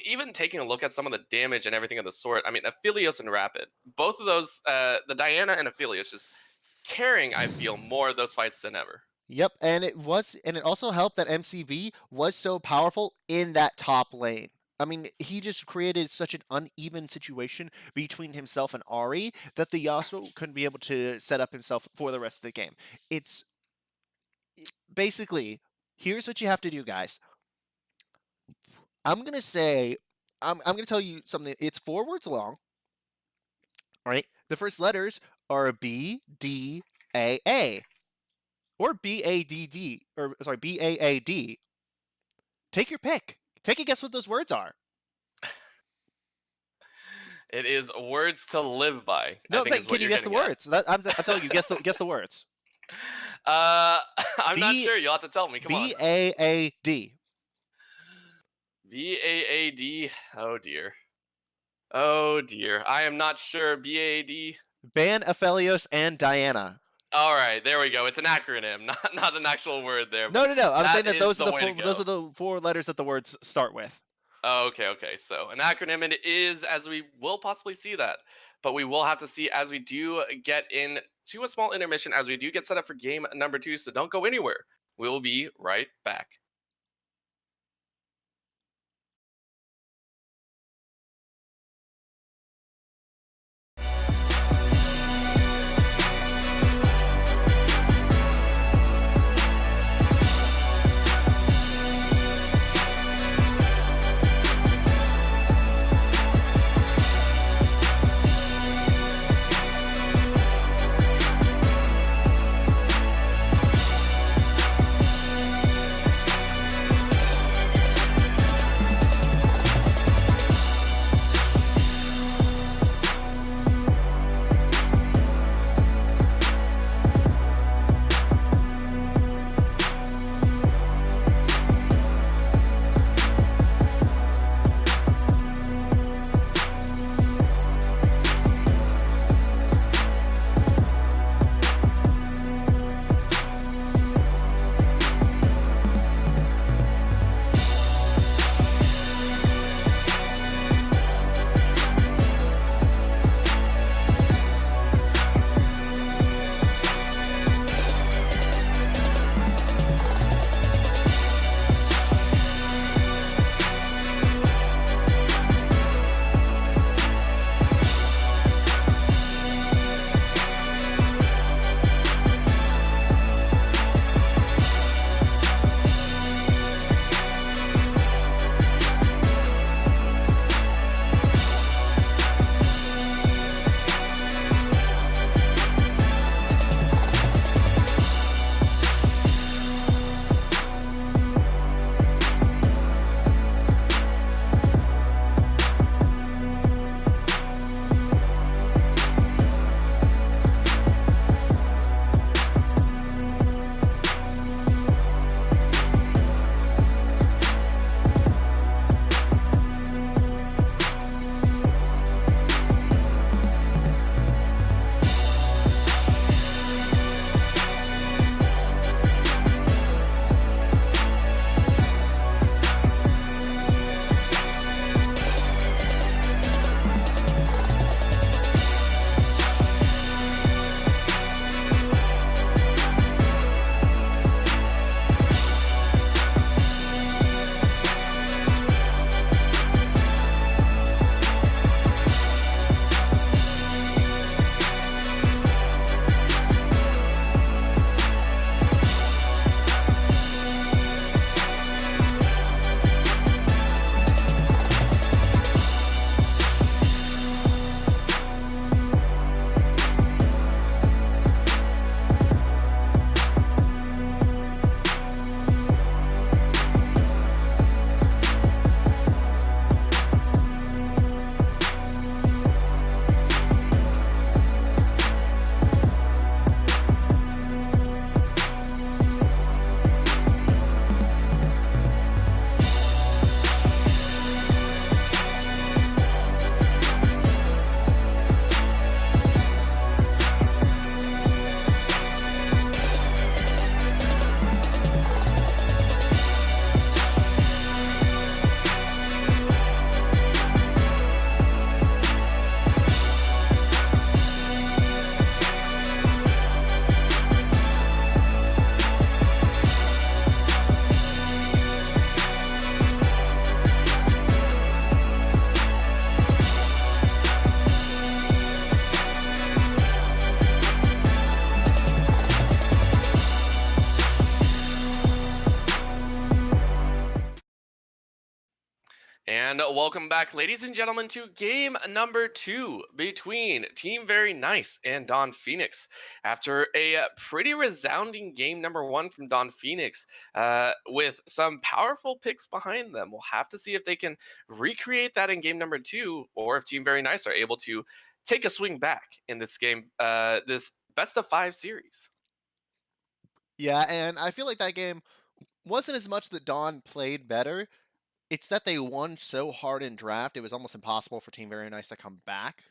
even taking a look at some of the damage and everything of the sort. I mean, Aphelios and Rapid. Both of those, the Diana and Aphelios, just carrying, I feel, more of those fights than ever. Yep, and it also helped that MCV was so powerful in that top lane. I mean, he just created such an uneven situation between himself and Ari that the Yasuo couldn't be able to set up himself for the rest of the game. It's basically, here's what you have to do, guys. I'm gonna tell you something. It's 4 words long. All right, the first letters are B, D, A, A. Or B-A-D-D, or sorry, B-A-A-D. Take your pick. Take a guess what those words are. It is words to live by. No, can you guess the words? I'm telling you, guess the words. I'm not sure. You'll have to tell me. Come on. B-A-A-D. B-A-A-D. Oh dear. Oh dear. I am not sure. B-A-A-D. Ban Aphelios and Diana. All right, there we go. It's an acronym, not an actual word there, but No, no, no. I'm saying that that is those are the way to those go. are the four letters that the words start with. Oh, okay, okay. So an acronym it is, as we will possibly see that, but we will have to see as we do get into a small intermission, as we do get set up for game number two. So don't go anywhere. We will be right back. And welcome back, ladies and gentlemen, to game number two between Team Very Nice and Don Phoenix. After a pretty resounding game number one from Don Phoenix, with some powerful picks behind them, we'll have to see if they can recreate that in game number two, or if Team Very Nice are able to take a swing back in this game, this best of five series. Yeah, and I feel like that game wasn't as much that Dawn played better. It's that they won so hard in draft, it was almost impossible for Team Very Nice to come back.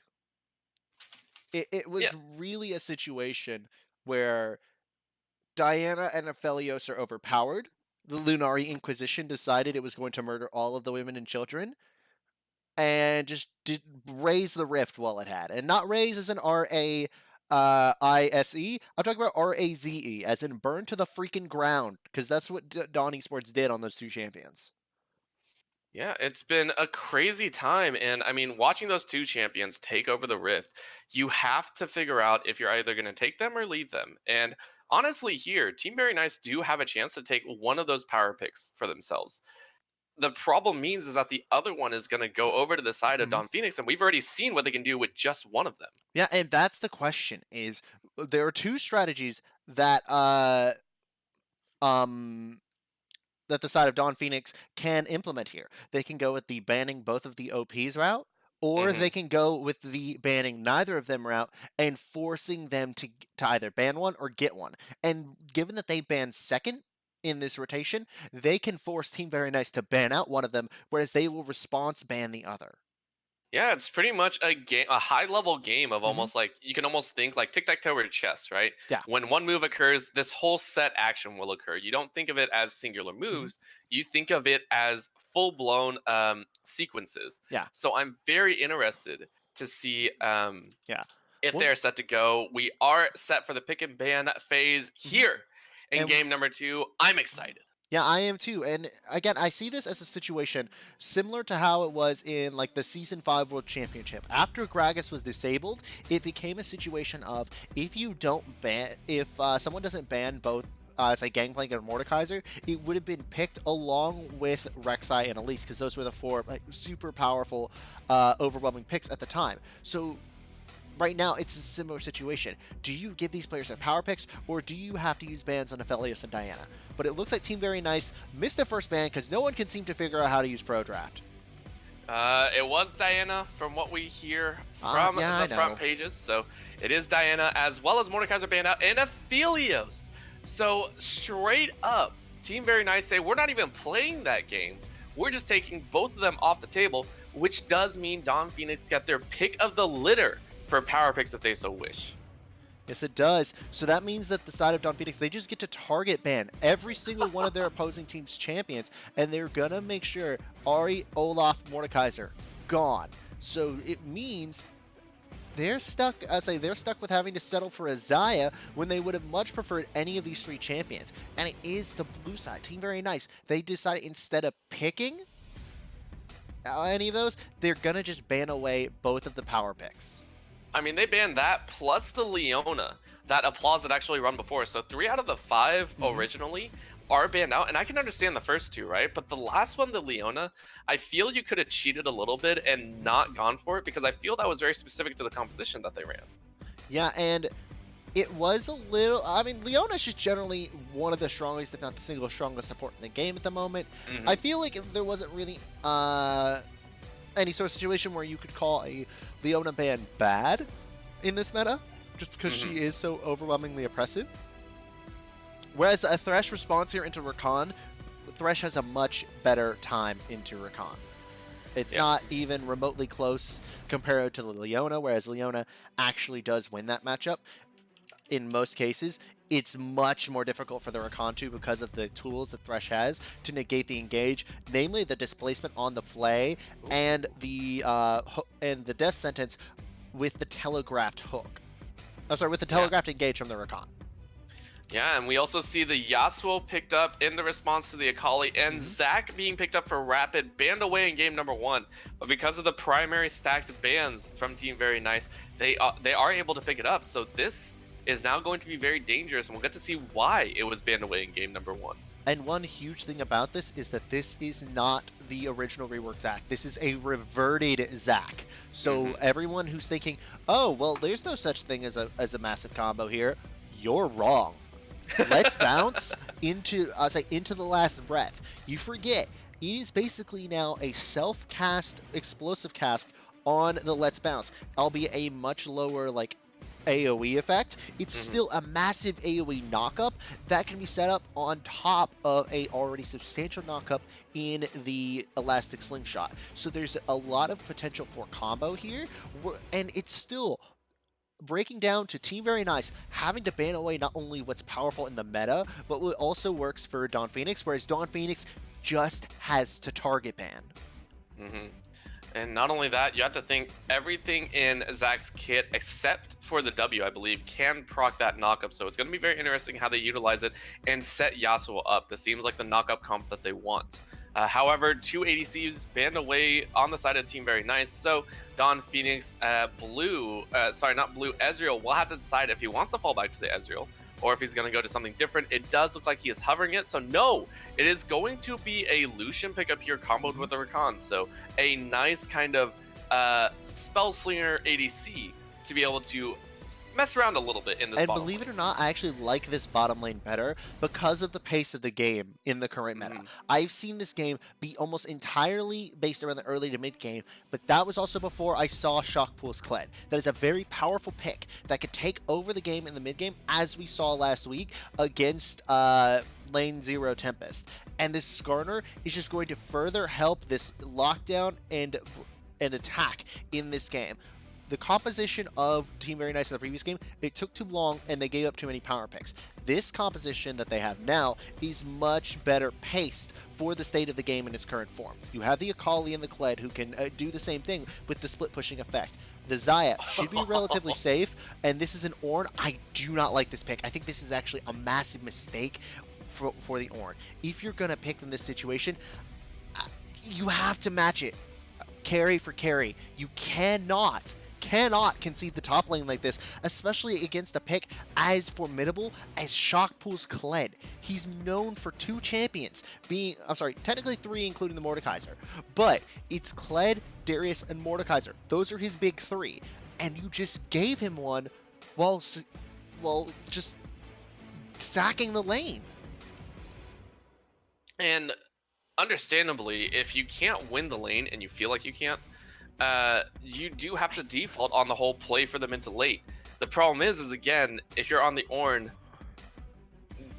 It Yeah, was really a situation where Diana and Aphelios are overpowered. The Lunari Inquisition decided it was going to murder all of the women and children, and just did raise the rift while it had, and not raise as in RAISE. I'm talking about RAZE, as in burn to the freaking ground, because that's what Dawn Esports did on those two champions. Yeah, it's been a crazy time. And I mean, watching those two champions take over the Rift, you have to figure out if you're either going to take them or leave them. And honestly, here, Team Very Nice do have a chance to take one of those power picks for themselves. The problem means is that the other one is going to go over to the side of Mhm. Don Phoenix, and we've already seen what they can do with just one of them. Yeah, and that's the question: is there are two strategies that um that the side of Dawn Phoenix can implement here. They can go with the banning both of the OPs route, or Hmm. they can go with the banning neither of them route and forcing them to either ban one or get one. And given that they ban second in this rotation, they can force Team Very Nice to ban out one of them, whereas they will response ban the other. Yeah, it's pretty much a game, a high level game of Hmm. almost like you can almost think like tic tac toe or chess, right? Yeah. When one move occurs, this whole set action will occur. You don't think of it as singular Hmm. moves; you think of it as full blown sequences. Yeah. So I'm very interested to see Yeah. if One. they're set to go. We are set for the pick and ban phase Mhm. here in And game number 2. I'm excited. yeah, I am too. And again, I see this as a situation similar to how it was in like the Season 5 World Championship. After Gragas was disabled, it became a situation of if you don't ban, if someone doesn't ban both. Say Gangplank and Mordekaiser, it would have been picked along with Rek'Sai and Elise because those were the four like super powerful, overwhelming picks at the time. So right now it's a similar situation. Do you give these players their power picks, or do you have to use bans on Aphelios and Diana? But it looks like Team Very Nice missed their first ban because no one can seem to figure out how to use Pro Draft. It was Diana from what we hear Ah, from yeah, I the front know. pages. So it is Diana as well as Mordekaiser banned out and Aphelios. So straight up, Team Very Nice say we're not even playing that game. We're just taking both of them off the table, which does mean Don Phoenix get their pick of the litter for power picks if they so wish. Yes, it does. So that means that the side of Dawn Phoenix, they just get to target ban every single one of their opposing team's champions, and they're gonna make sure Ari, Olaf, Mordekaiser, gone. So it means they're stuck. I say they're stuck with having to settle for a Zaya when they would have much preferred any of these three champions. And it is the blue side, Team Very Nice. They decided instead of picking any of those, they're gonna just ban away both of the power picks. I mean, they banned that plus the Leona, that applause that actually run before. So 3 out of the 5 Mhm. originally are banned out, and I can understand the first 2, right? But the last one, the Leona, I feel you could have cheated a little bit and not gone for it because I feel that was very specific to the composition that they ran. Yeah, and it was a little. I mean, Leona's just generally one of the strongest, if not the single strongest support in the game at the moment. I Hmm. feel like there wasn't really any sort of situation where you could call a Leona ban bad in this meta, just because Hmm. she is so overwhelmingly oppressive. Whereas a Thresh response here into Rakan, Thresh has a much better time into Rakan. It's Yeah. not even remotely close compared to the Leona, whereas Leona actually does win that matchup in most cases. It's much more difficult for the Rakantu because of the tools that Thresh has to negate the engage, namely the displacement on the Flay and the death sentence with the telegraphed hook. Oh, sorry, with the Yeah. telegraphed engage from the Rakan. Yeah, and we also see the Yasuo picked up in the response to the Akali, and Mhm. Zac being picked up for Rapid, banned away in game number 1. But because of the primary stacked bans from Team Very Nice, they are able to pick it up. So this is now going to be very dangerous, and we'll get to see why it was banned away in game number 1. And one huge thing about this is that this is not the original reworked Zac. This is a reverted Zac. So Mhm. everyone who's thinking, "Oh, well, there's no such thing as a massive combo here," you're wrong. Let's bounce into the last breath. You forget it is basically now a self-cast explosive cast on the Let's Bounce, albeit a much lower like AoE effect. It's Mhm. still a massive AoE knockup that can be set up on top of a already substantial knockup in the Elastic Slingshot. So there's a lot of potential for combo here, and it's still breaking down to Team Very Nice having to ban away not only what's powerful in the meta, but what also works for Don Phoenix, whereas Don Phoenix just has to target ban. Hmm. And not only that, you have to think everything in Zach's kit, except for the W, I believe, can proc that knockup. So it's going to be very interesting how they utilize it and set Yasuo up. This seems like the knockup comp that they want. However, two ADCs banned away on the side of Team Very Nice. So Don Phoenix, Blue, sorry, not Blue, Ezreal will have to decide if he wants to fall back to the Ezreal or if he's going to go to something different. It does look like he is hovering it. So no, it is going to be a Lucian pickup here comboed with a Rakan. So a nice kind of spell slinger ADC to be able to mess around a little bit in this And bottom believe lane. it or not, I actually like this bottom lane better because of the pace of the game in the current meta. I've seen this game be almost entirely based around the early to mid game, but that was also before I saw Shockpool's Kled. That is a very powerful pick that could take over the game in the mid game, as we saw last week against Lane 0 Tempest. And this Skarner is just going to further help this lockdown and attack in this game. The composition of Team Very Nice in the previous game, it took too long and they gave up too many power picks. This composition that they have now is much better paced for the state of the game in its current form. You have the Akali and the Kled who can do the same thing with the split pushing effect. The Xayah should be relatively safe, and this is an Ornn. I do not like this pick. I think this is actually a massive mistake for the Ornn. If you're going to pick in this situation, you have to match it carry for carry. You cannot concede the top lane like this, especially against a pick as formidable as Shockpool's Kled. He's known for two champions, technically three including the Mordekaiser, but it's Kled, Darius, and Mordekaiser. Those are his big three, and you just gave him one while just sacking the lane. And understandably, if you can't win the lane and you feel like you can't, you do have to default on the whole play for them into late. The problem is again, if you're on the Ornn,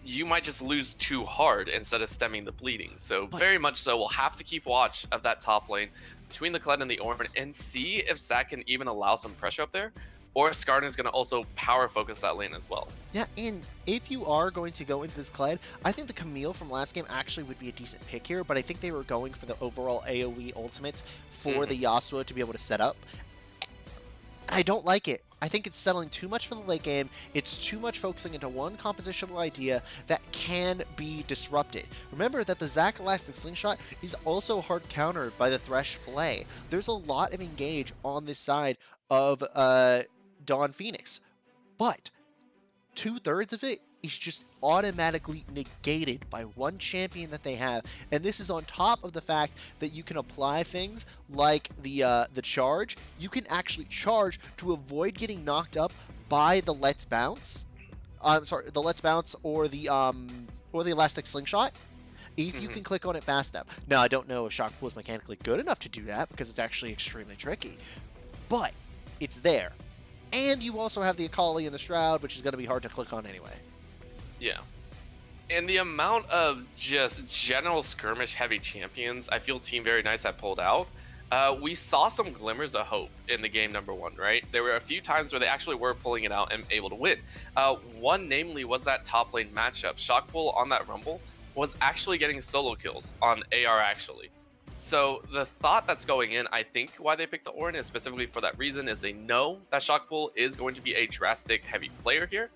you might just lose too hard instead of stemming the bleeding. So very much so, we'll have to keep watch of that top lane between the Kled and the Ornn and see if Zach can even allow some pressure up there, or Skarner is going to also power focus that lane as well. Yeah, and if you are going to go into this Kled, I think the Camille from last game actually would be a decent pick here, but I think they were going for the overall AoE ultimates for the Yasuo to be able to set up. I don't like it. I think it's settling too much for the late game. It's too much focusing into one compositional idea that can be disrupted. Remember that the Zac Elastic Slingshot is also hard countered by the Thresh Flay. There's a lot of engage on this side of Don Phoenix, but 2/3 of it is just automatically negated by one champion that they have, and this is on top of the fact that you can apply things like the charge. You can actually charge to avoid getting knocked up by the Let's Bounce. The Let's Bounce or the Elastic Slingshot. If you can click on it fast enough. Now, I don't know if Shockpool is mechanically good enough to do that because it's actually extremely tricky, but it's there. And you also have the Akali and the Shroud, which is going to be hard to click on anyway. Yeah. And the amount of just general skirmish heavy champions I feel Team Very Nice have pulled out, we saw some glimmers of hope in the game number one, right? There were a few times where they actually were pulling it out and able to win. One namely was that top lane matchup. Shockpool on that Rumble was actually getting solo kills on AR actually. So the thought that's going in, I think why they picked the Ornn is specifically for that reason, is they know that Shockpool is going to be a drastic heavy player here.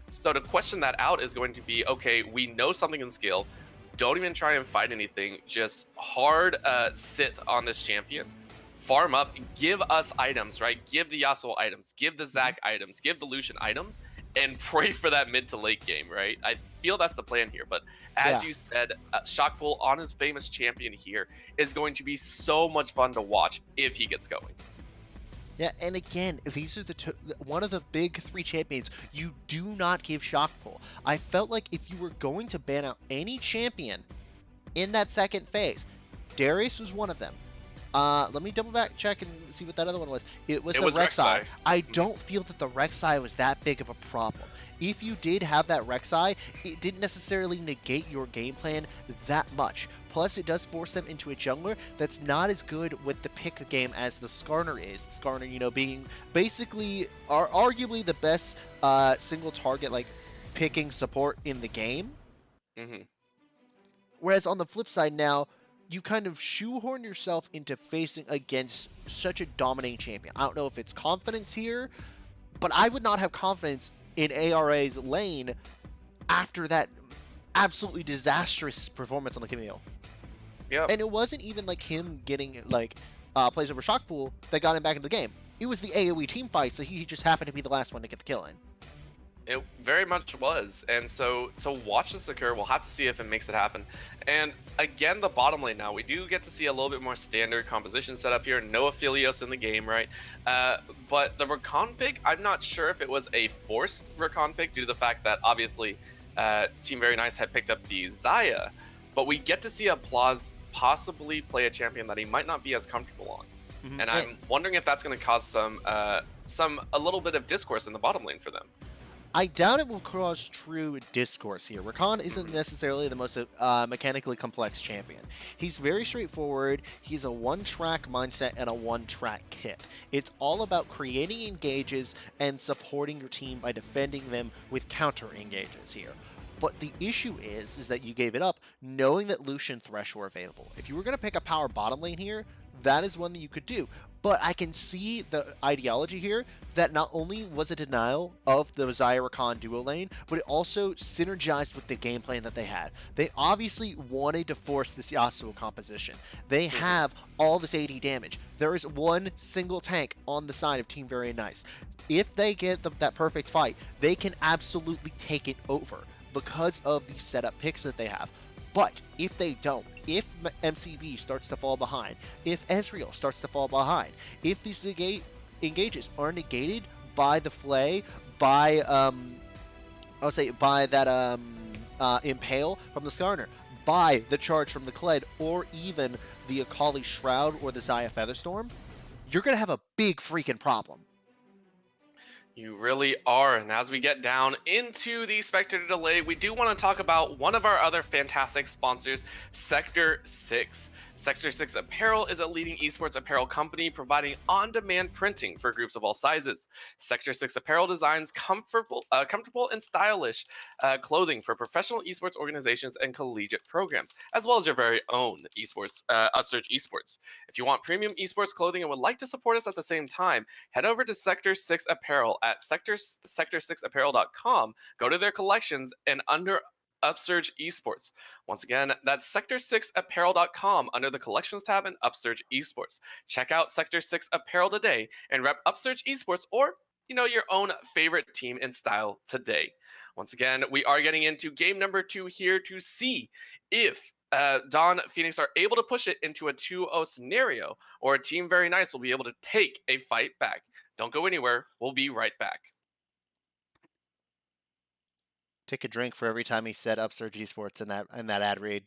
So to question that out is going to be, okay, we know something can scale. Don't even try and fight anything. Just hard sit on this champion. Farm up, give us items, right? Give the Yasuo items, give the Zac items, give the Lucian items, and pray for that mid to late game, right? I feel that's the plan here. But as you said, Shockpool on his famous champion here is going to be so much fun to watch if he gets going. Yeah, and again, these are one of the big three champions you do not give Shockpool. I felt like if you were going to ban out any champion in that second phase, Darius was one of them. Let me double back check and see what that other one was. It was the Rek'Sai. I don't feel that the Rek'Sai was that big of a problem. If you did have that Rek'Sai, it didn't necessarily negate your game plan that much. Plus, it does force them into a jungler that's not as good with the pick game as the Skarner is. The Skarner, you know, being basically arguably the best single target like picking support in the game. Hmm. Whereas on the flip side now, you kind of shoehorn yourself into facing against such a dominating champion. I don't know if it's confidence here, but I would not have confidence in ARA's lane after that absolutely disastrous performance on the Camille. Yep. And it wasn't even like him getting like plays over shock pool that got him back into the game. It was the AoE team fights that he just happened to be the last one to get the kill in. It very much was, and so to watch this occur, we'll have to see if it makes it happen. And again, the bottom lane now, we do get to see a little bit more standard composition set up here. No Aphelios in the game, right? But the Rakan pick, I'm not sure if it was a forced Rakan pick due to the fact that obviously Team Very Nice had picked up the Xayah, but we get to see Applause possibly play a champion that he might not be as comfortable on. Mm-hmm. And I'm wondering if that's going to cause a little bit of discourse in the bottom lane for them. I doubt it will cause true discourse here. Rakan isn't necessarily the most mechanically complex champion. He's very straightforward. He's a one-track mindset and a one-track kit. It's all about creating engages and supporting your team by defending them with counter engages here. But the issue is that you gave it up knowing that Lucian Thresh were available. If you were going to pick a power bottom lane here, that is one that you could do. But I can see the ideology here that not only was a denial of the Xayah Rakan duo lane, but it also synergized with the game plan that they had. They obviously wanted to force this Yasuo composition. They have all this AD damage. There is one single tank on the side of Team Very Nice. If they get that perfect fight, they can absolutely take it over because of the setup picks that they have. But if they don't, if MCB starts to fall behind, if Ezreal starts to fall behind, if these engages are negated by the Flay, by I'll say by that Impale from the Skarner, by the charge from the Kled, or even the Akali Shroud or the Xayah Featherstorm, you're gonna have a big freaking problem. You really are. And as we get down into the spectator delay, we do want to talk about one of our other fantastic sponsors, Sector 6. Sector 6 Apparel is a leading esports apparel company providing on-demand printing for groups of all sizes. Sector 6 Apparel designs comfortable and stylish clothing for professional esports organizations and collegiate programs, as well as your very own esports, Upsurge Esports. If you want premium esports clothing and would like to support us at the same time, head over to Sector 6 Apparel at sector6apparel.com. Go to their collections and under Upsurge Esports. Once again, that's sector6apparel.com under the collections tab and Upsurge Esports. Check out Sector 6 Apparel today and rep Upsurge Esports or your own favorite team in style today. Once again, we are getting into game number 2 here to see if Dawn Phoenix are able to push it into a 2-0 scenario, or Team Very Nice will be able to take a fight back. Don't go anywhere. We'll be right back. Take a drink for every time he said Upsurge Esports in that ad read.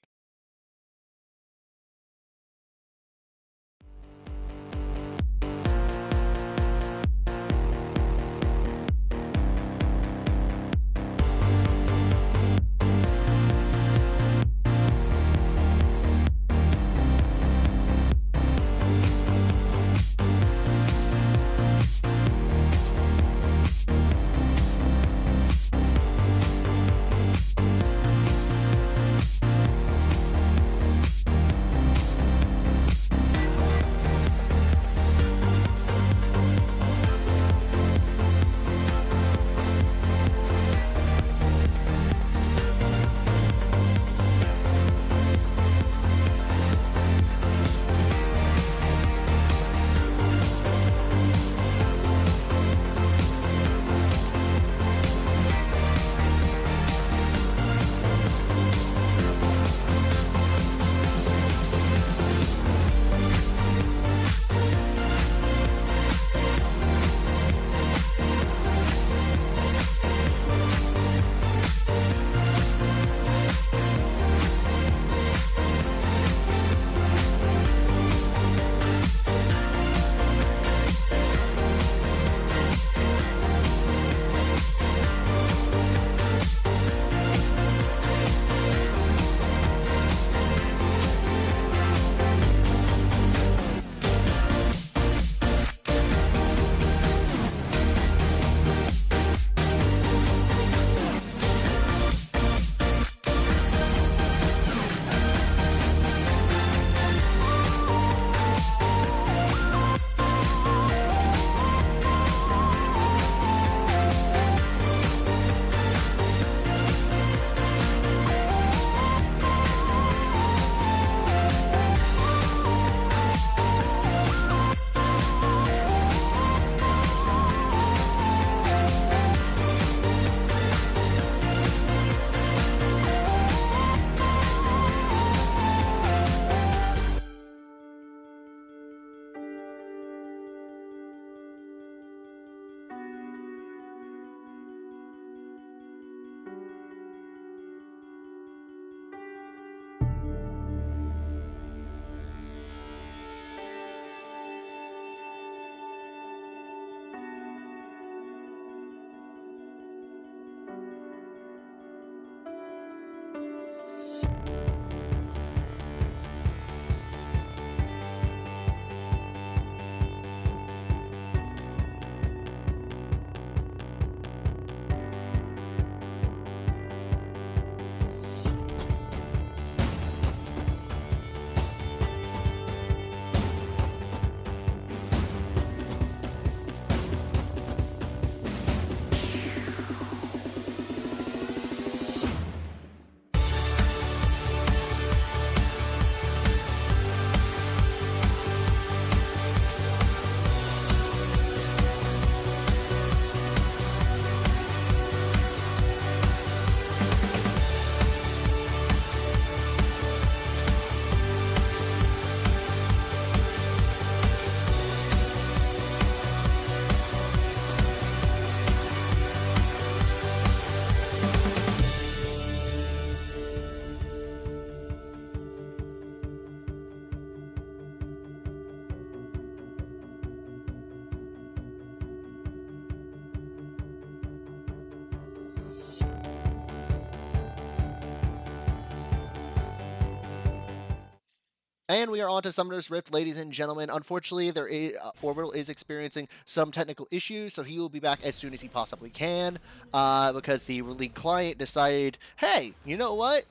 And we are on to Summoner's Rift, ladies and gentlemen. Unfortunately, Orbital is experiencing some technical issues, so he will be back as soon as he possibly can, because the league client decided, hey, you know what?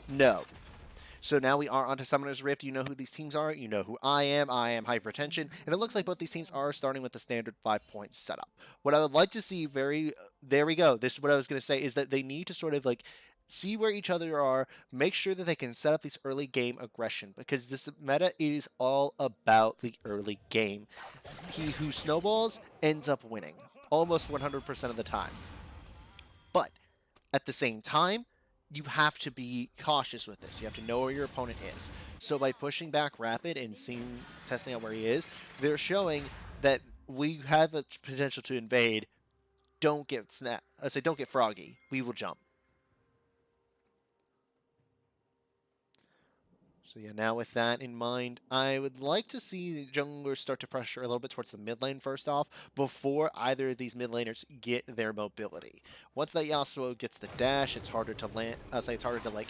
No. So now we are on to Summoner's Rift. You know who these teams are. You know who I am. I am Hypertension. And it looks like both these teams are starting with the standard 5-point setup. What I would like to see there we go. This is what I was going to say, is that they need to sort of like see where each other are, make sure that they can set up these early game aggression, because this meta is all about the early game. He who snowballs ends up winning almost 100% of the time. But at the same time, you have to be cautious with this. You have to know where your opponent is. So by pushing back Rapid and testing out where he is, they're showing that we have a potential to invade. Don't get don't get froggy. We will jump. So yeah, now with that in mind, I would like to see the junglers start to pressure a little bit towards the mid lane first off, before either of these mid laners get their mobility. Once that Yasuo gets the dash, it's harder to land. It's harder to like,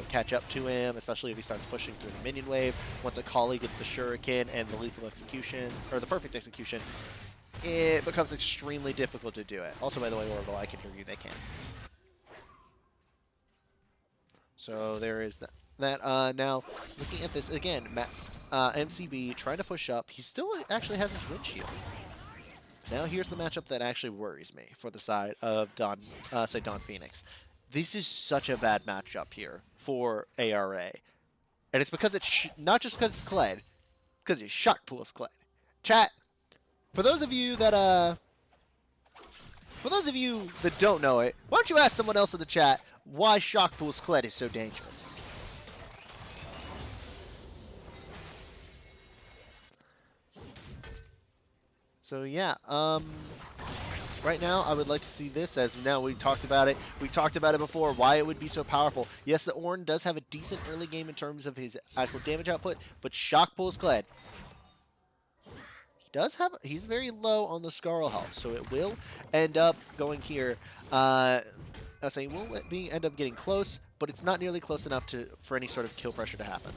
catch up to him, especially if he starts pushing through the minion wave. Once Akali gets the shuriken and the lethal execution, or the perfect execution, it becomes extremely difficult to do it. Also, by the way, Orbital, I can hear you. They can. So there is that. Now, looking at this again, MCB trying to push up. He still actually has his windshield. Now here's the matchup that actually worries me for the side of Dawn Phoenix. This is such a bad matchup here for ARA, and it's because it's not just because it's Kled, because his shock pool is Kled. Chat, for those of you that don't know it, why don't you ask someone else in the chat why shock pool's Kled is so dangerous? So yeah, right now I would like to see this, as now we talked about it. We talked about it before, why it would be so powerful. Yes, the Ornn does have a decent early game in terms of his actual damage output, but shock pulls Kled. He's very low on the Scarl health, so it will end up going here. I say it will end up getting close, but it's not nearly close enough for any sort of kill pressure to happen.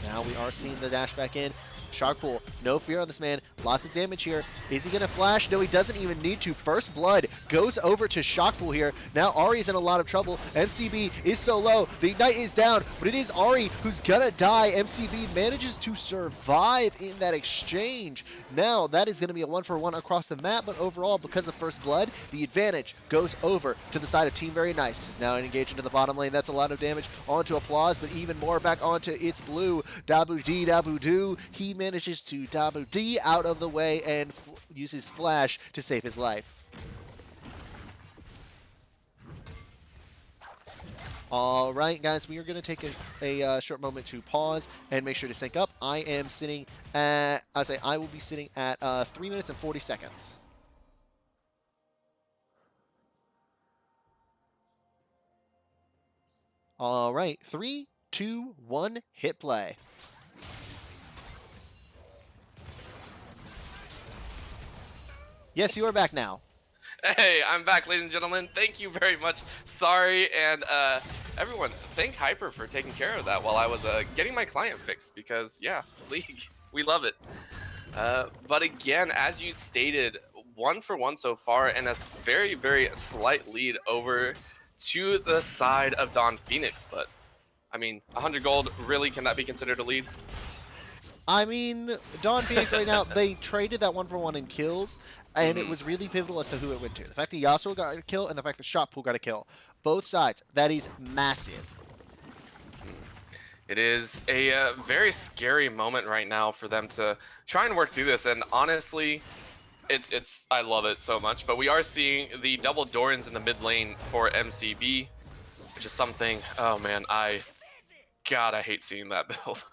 Now we are seeing the dash back in. Shark Pool, no fear on this man. Lots of damage here. Is he going to flash? No, he doesn't even need to. First Blood goes over to Shock Pool here. Now Ahri's in a lot of trouble. MCB is so low. The Ignite is down, but it is Ahri who's going to die. MCB manages to survive in that exchange. Now that is going to be a 1-for-1 across the map, but overall, because of First Blood, the advantage goes over to the side of Team Very Nice. Is now engaged into the bottom lane. That's a lot of damage onto Applause, but even more back onto It's Blue. Dabu D, Dabu Do. He manages to Dabu D out of the way and uses Flash to save his life. All right, guys, we are going to take a short moment to pause and make sure to sync up. I am sitting at, I will be sitting at 3 minutes and 40 seconds. All right, 3, 2, 1, hit play. Yes, you are back now. Hey, I'm back, ladies and gentlemen. Thank you very much. Sorry, and everyone, thank Hyper for taking care of that while I was getting my client fixed, because, yeah, League, we love it. But again, as you stated, 1-for-1 so far, and a very, very slight lead over to the side of Dawn Phoenix. But, I mean, 100 gold, really, can that be considered a lead? I mean, Dawn Phoenix right now, they traded that 1-for-1 in kills, and it was really pivotal as to who it went to. The fact that Yasuo got a kill and the fact that Shot Pool got a kill. Both sides. That is massive. It is a very scary moment right now for them to try and work through this, and honestly, I love it so much. But we are seeing the double Dorans in the mid lane for MCB, which is something, oh man, God, I hate seeing that build.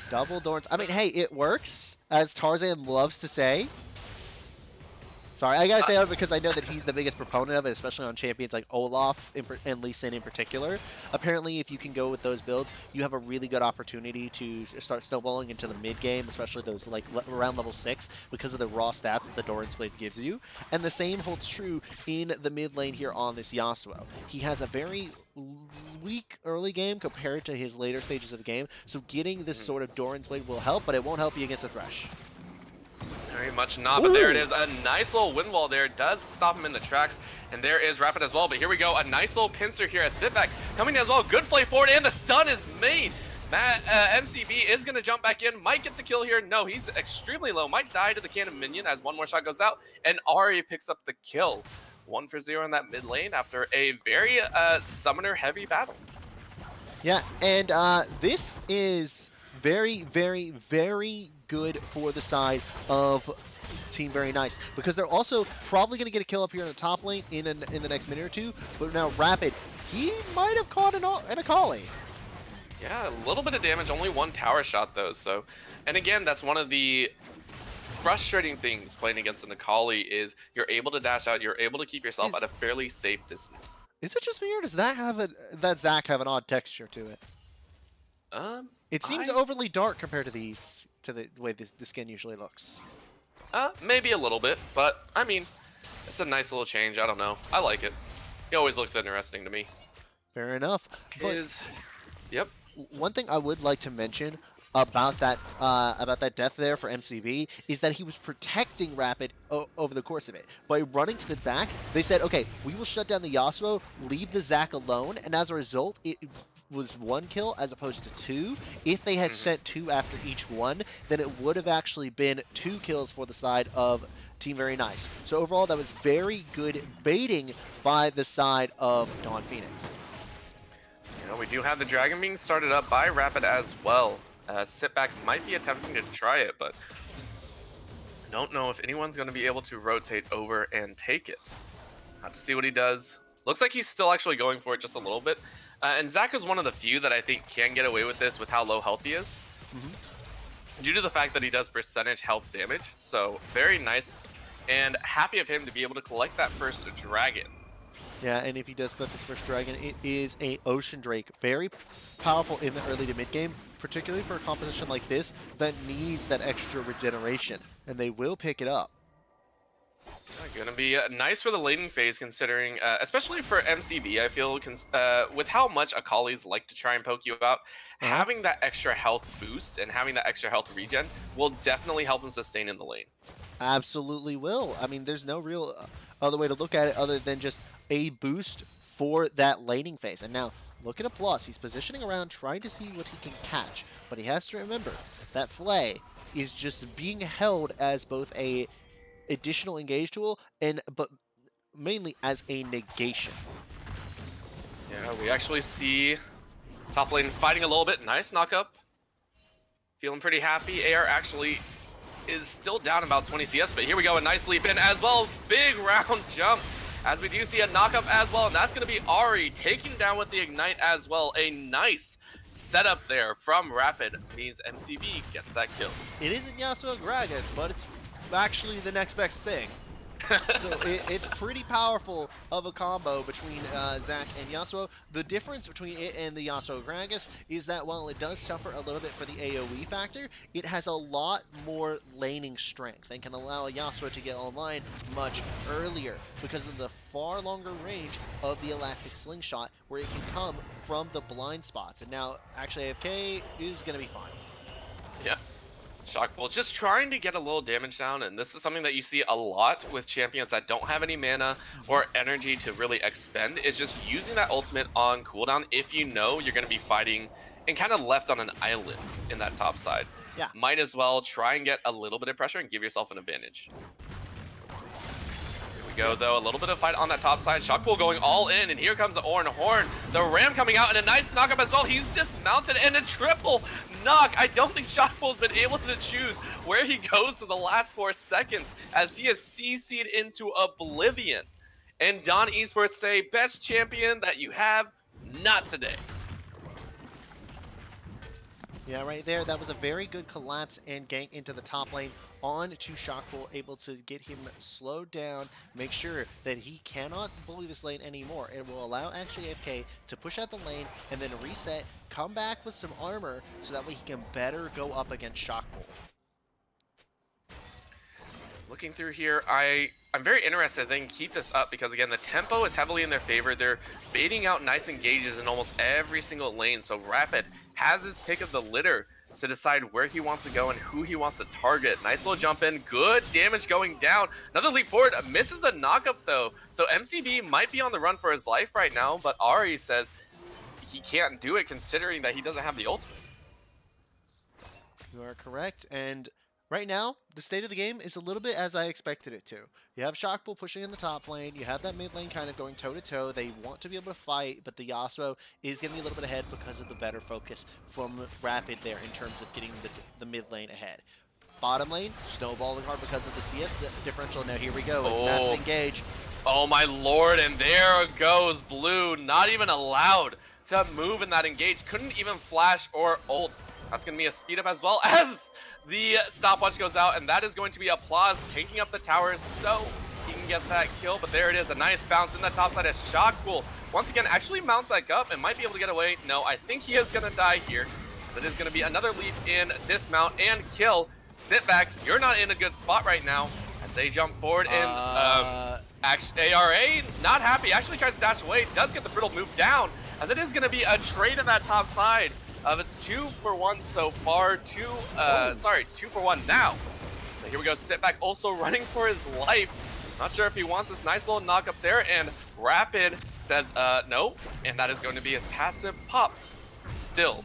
Double Dorans. I mean, hey, it works, as Tarzan loves to say. Sorry, I gotta say that because I know that he's the biggest proponent of it, especially on champions like Olaf and Lee Sin in particular. Apparently, if you can go with those builds, you have a really good opportunity to start snowballing into the mid game, especially those like around level 6, because of the raw stats that the Doran's Blade gives you. And the same holds true in the mid lane here on this Yasuo. He has a very weak early game compared to his later stages of the game. So getting this Mhm. sort of Doran's Blade will help, but it won't help you against the Thresh. Very much not, but there it Ooh. is. A nice little wind wall there. Does stop him in the tracks. And there is Rapid as well. But here we go. A nice little pincer here as Sitback coming as well. Good play forward, and the stun is made. That MCB is going to jump back in. Might get the kill here. No, he's extremely low. Might die to the cannon minion as one more shot goes out. And Ari picks up the kill. 1 for 0 in that mid lane after a very summoner-heavy battle. Yeah, and this is very, very, very good for the side of Team Very Nice, because they're also probably going to get a kill up here in the top lane in the next minute or two. But now Rapid, he might have caught an Akali. Yeah, a little bit of damage, only one tower shot though. So, and again, that's one of the frustrating things playing against an Akali is you're able to dash out, you're able to keep yourself at a fairly safe distance. Is it just me, or does that have that Zac have an odd texture to it? It seems overly dark compared to the way the skin usually looks. Maybe a little bit, but I mean, it's a nice little change. I don't know. I like it. He always looks interesting to me. Fair enough. But Yep. one thing I would like to mention about that death there for MCV is that he was protecting Rapid over the course of it. By running to the back, they said, okay, we will shut down the Yasuo, leave the Zac alone, and as a result, it was 1 kill as opposed to 2. If they had sent 2 after each one, then it would have actually been 2 kills for the side of Team Very Nice. So overall, that was very good baiting by the side of Dawn Phoenix. You know, we do have the Dragon being started up by Rapid as well. Sitback might be attempting to try it, but don't know if anyone's going to be able to rotate over and take it. Have to see what he does. Looks like he's still actually going for it just a little bit. And Zac is one of the few that I think can get away with this with how low health he is. Due to the fact that he does percentage health damage. So very nice and happy of him to be able to collect that first dragon. Yeah, and if he does collect this first dragon, it is a Ocean Drake. Very powerful in the early to mid game, particularly for a composition like this that needs that extra regeneration, and they will pick it up. Going to be nice for the laning phase, considering, especially for MCB, I feel, with how much Akalis like to try and poke you out, having that extra health boost and having that extra health regen will definitely help him sustain in the lane. Absolutely will. I mean, there's no real other way to look at it other than just a boost for that laning phase. And now, look at a plus. He's positioning around, trying to see what he can catch. But he has to remember that Flay is just being held as both a additional engage tool but mainly as a negation. Yeah, we actually see top lane fighting a little bit. Nice knock up. Feeling pretty happy. AR actually is still down about 20 CS, but here we go, a nice leap in as well. Big round jump as we do see a knock up as well, and that's going to be Ari taking down with the ignite as well. A nice setup there from Rapid means MCB gets that kill. It isn't Yasuo Gragas, but it's actually the next best thing. So it's pretty powerful of a combo between Zac and Yasuo. The difference between it and the Yasuo Gragas is that while it does suffer a little bit for the AoE factor, it has a lot more laning strength and can allow a Yasuo to get online much earlier because of the far longer range of the Elastic Slingshot, where it can come from the blind spots. And now, actually, AFK is going to be fine. Yeah. Shockbolt just trying to get a little damage down, and this is something that you see a lot with champions that don't have any mana or energy to really expend, is just using that ultimate on cooldown if you know you're going to be fighting and kind of left on an island in that top side. Yeah. Might as well try and get a little bit of pressure and give yourself an advantage. Here we go, though. A little bit of fight on that top side. Shockbolt going all in, and here comes the Orin Horn. The Ram coming out, and a nice knockup as well. He's dismounted, and a triple knock. I don't think Shockbolt's been able to choose where he goes for the last 4 seconds as he is CC'd into oblivion. And Don Esports say, best champion that you have, not today. Yeah, right there. That was a very good collapse and gank into the top lane on to Shockbolt, able to get him slowed down, make sure that he cannot bully this lane anymore. It will allow actually AFK to push out the lane and then reset, come back with some armor so that way he can better go up against Shockbolt. looking through here, I'm very interested. They can keep this up because again, the tempo is heavily in their favor. They're baiting out nice engages in almost every single lane. So Rapid has his pick of the litter to decide where he wants to go and who he wants to target. Nice little jump in, good damage going down. Another leap forward, misses the knockup though. So MCB might be on the run for his life right now, but Ari says he can't do it considering that he doesn't have the ultimate. You are correct, and right now, the state of the game is a little bit as I expected it to. You have Shockbull pushing in the top lane, you have that mid lane kind of going toe-to-toe, they want to be able to fight, but the Yasuo is getting a little bit ahead because of the better focus from Rapid there in terms of getting the mid lane ahead. Bottom lane, snowballing hard because of the CS differential. Now here we go, massive engage. Oh my lord, and there goes Blue, not even allowed to move in that engage, couldn't even flash or ult. That's going to be a speed up as well as the stopwatch goes out, and that is going to be Applause taking up the towers so he can get that kill. But there it is, a nice bounce in the top side as Shockpool once again actually mounts back up and might be able to get away. No, I think he is going to die here. That is going to be another leap in, dismount, and kill. Sit back, you're not in a good spot right now as they jump forward and actually ARA not happy, actually tries to dash away, does get the brittle move down as it is going to be a trade in that top side. Of a 2-for-1 so far, 2 for 1 now. So here we go, Sit back also running for his life. Not sure if he wants this nice little knock up there, and Rapid says no, and that is going to be his passive popped. Still,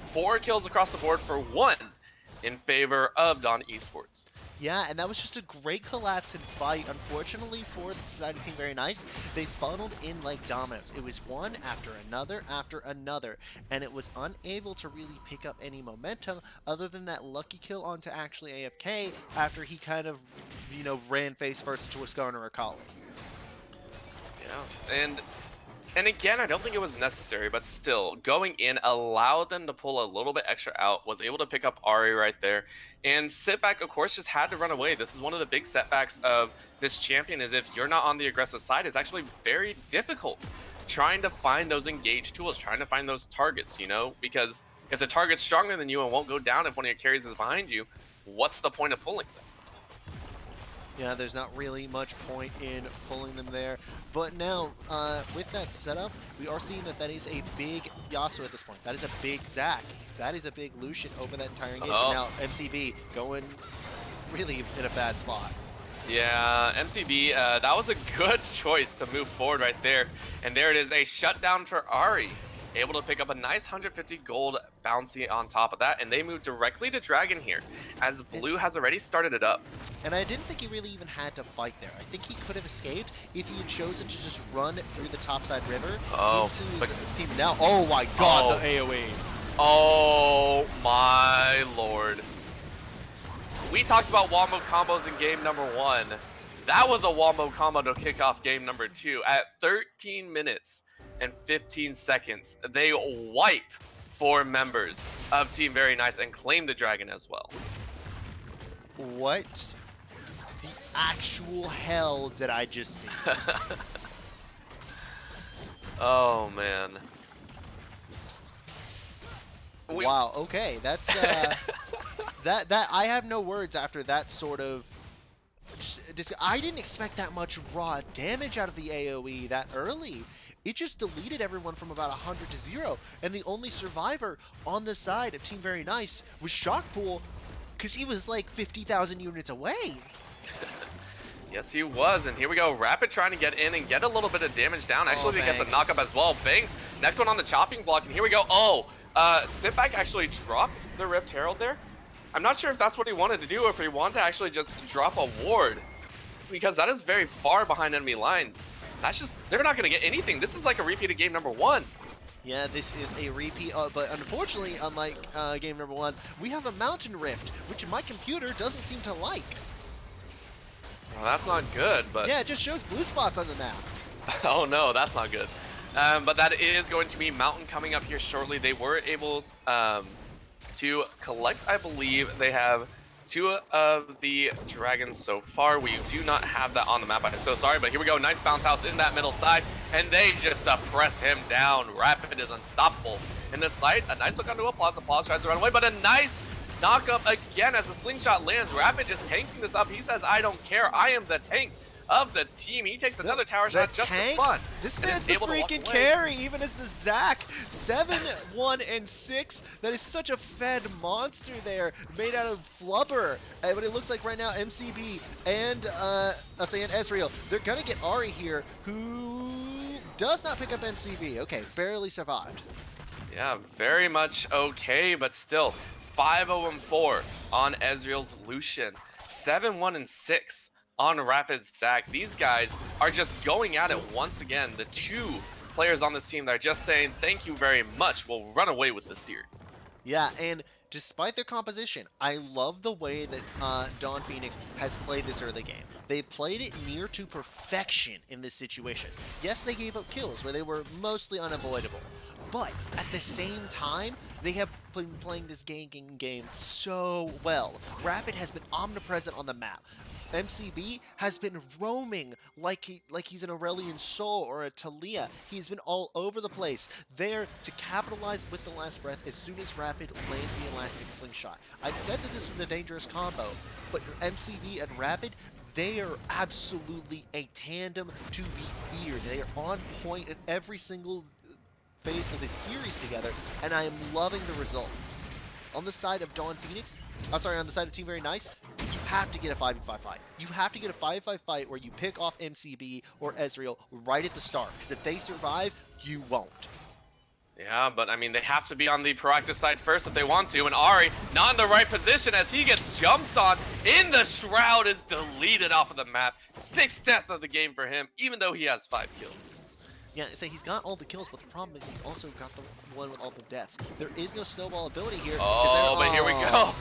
4 kills across the board for 1 in favor of Dawn Esports. Yeah, and that was just a great collapse and fight. Unfortunately for the Society team, very nice. They funneled in like dominoes. It was one after another, and it was unable to really pick up any momentum other than that lucky kill onto actually AFK after he kind of, you know, ran face first into a Skarner or a Colin. Yeah, and again, I don't think it was necessary, but still, going in allowed them to pull a little bit extra out, was able to pick up Ari right there, and Sitback, of course, just had to run away. This is one of the big setbacks of this champion, is if you're not on the aggressive side, it's actually very difficult trying to find those engaged tools, trying to find those targets, you know, because if the target's stronger than you and won't go down if one of your carries is behind you, what's the point of pulling them? Yeah, there's not really much point in pulling them there. But now, with that setup, we are seeing that is a big Yasuo at this point. That is a big Zac. That is a big Lucian over that entire game. Now, MCB going really in a bad spot. Yeah, MCB, that was a good choice to move forward right there. And there it is, a shutdown for Ari. Able to pick up a nice 150 gold bounty on top of that, and they move directly to Dragon here, as Blue has already started it up. And I didn't think he really even had to fight there. I think he could have escaped if he had chosen to just run through the topside river into the team. Now, oh my god, the AoE. Oh my lord. We talked about wombo combos in game number 1. That was a wombo combo to kick off game number 2 at 13 minutes. And 15 seconds. They wipe 4 members of Team Very Nice and claim the dragon as well. What the actual hell did I just see? Oh man. Wow, okay. That's that I have no words after that sort of I didn't expect that much raw damage out of the AoE that early. It just deleted everyone from about 100 to 0, and the only survivor on the side of Team Very Nice was Shockpool, because he was like 50,000 units away. Yes, he was, and here we go. Rapid trying to get in and get a little bit of damage down. Actually, they get the knockup as well. Bangs, next one on the chopping block, and here we go. Sitback actually dropped the Rift Herald there. I'm not sure if that's what he wanted to do, or if he wanted to actually just drop a ward, because that is very far behind enemy lines. That's just, they're not going to get anything. This is like a repeat of game number 1. Yeah, this is a repeat, but unfortunately, unlike game number 1, we have a mountain rift, which my computer doesn't seem to like. Well, that's not good, but... Yeah, it just shows blue spots on the map. Oh no, that's not good. But that is going to be mountain coming up here shortly. They were able to collect, I believe, they have 2 of the dragons so far. We do not have that on the map. I'm so sorry, but here we go. Nice bounce house in that middle side, and they just suppress him down. Rapid is unstoppable in this fight. A nice look onto Applause. Applause tries to run away, but a nice Knock up again as the slingshot lands. Rapid just tanking this up. He says, I don't care. I am the tank of the team. He takes another tower shot just for fun. This and man's is the able to walk freaking away. carry, even as the Zac 7, 1, and 6. That is such a fed monster there, made out of flubber. But it looks like right now MCB and Ezreal, they're gonna get Ari here, who does not pick up MCB. Okay, barely survived. Yeah, very much okay, but still 5-0-4 on Ezreal's Lucian, 7-1-6 on Rapid Zac. These guys are just going at it once again. The two players on this team that are just saying thank you very much will run away with the series. Yeah, and despite their composition, I love the way that Dawn Phoenix has played this early game. They played it near to perfection in this situation. Yes, they gave up kills where they were mostly unavoidable, but at the same time, they have been playing this game so well. Rapid has been omnipresent on the map. MCB has been roaming like he's an Aurelion Sol or a Talia. He's been all over the place, there to capitalize with the last breath as soon as Rapid lands the Elastic Slingshot. I said that this was a dangerous combo, but MCB and Rapid, they are absolutely a tandem to be feared. They are on point at every single phase of this series together, and I am loving the results. On the side of Dawn Phoenix, I'm sorry, on the side of Team Very Nice, you have to get a 5v5 fight. You have to get a 5v5 fight where you pick off MCB or Ezreal right at the start, because if they survive, you won't. Yeah, but I mean, they have to be on the proactive side first if they want to, and Ari not in the right position as he gets jumped on in the Shroud, is deleted off of the map. 6th death of the game for him, even though he has 5 kills. Yeah, so he's got all the kills, but the problem is he's also got the one with all the deaths. There is no snowball ability here. Oh, but here we go.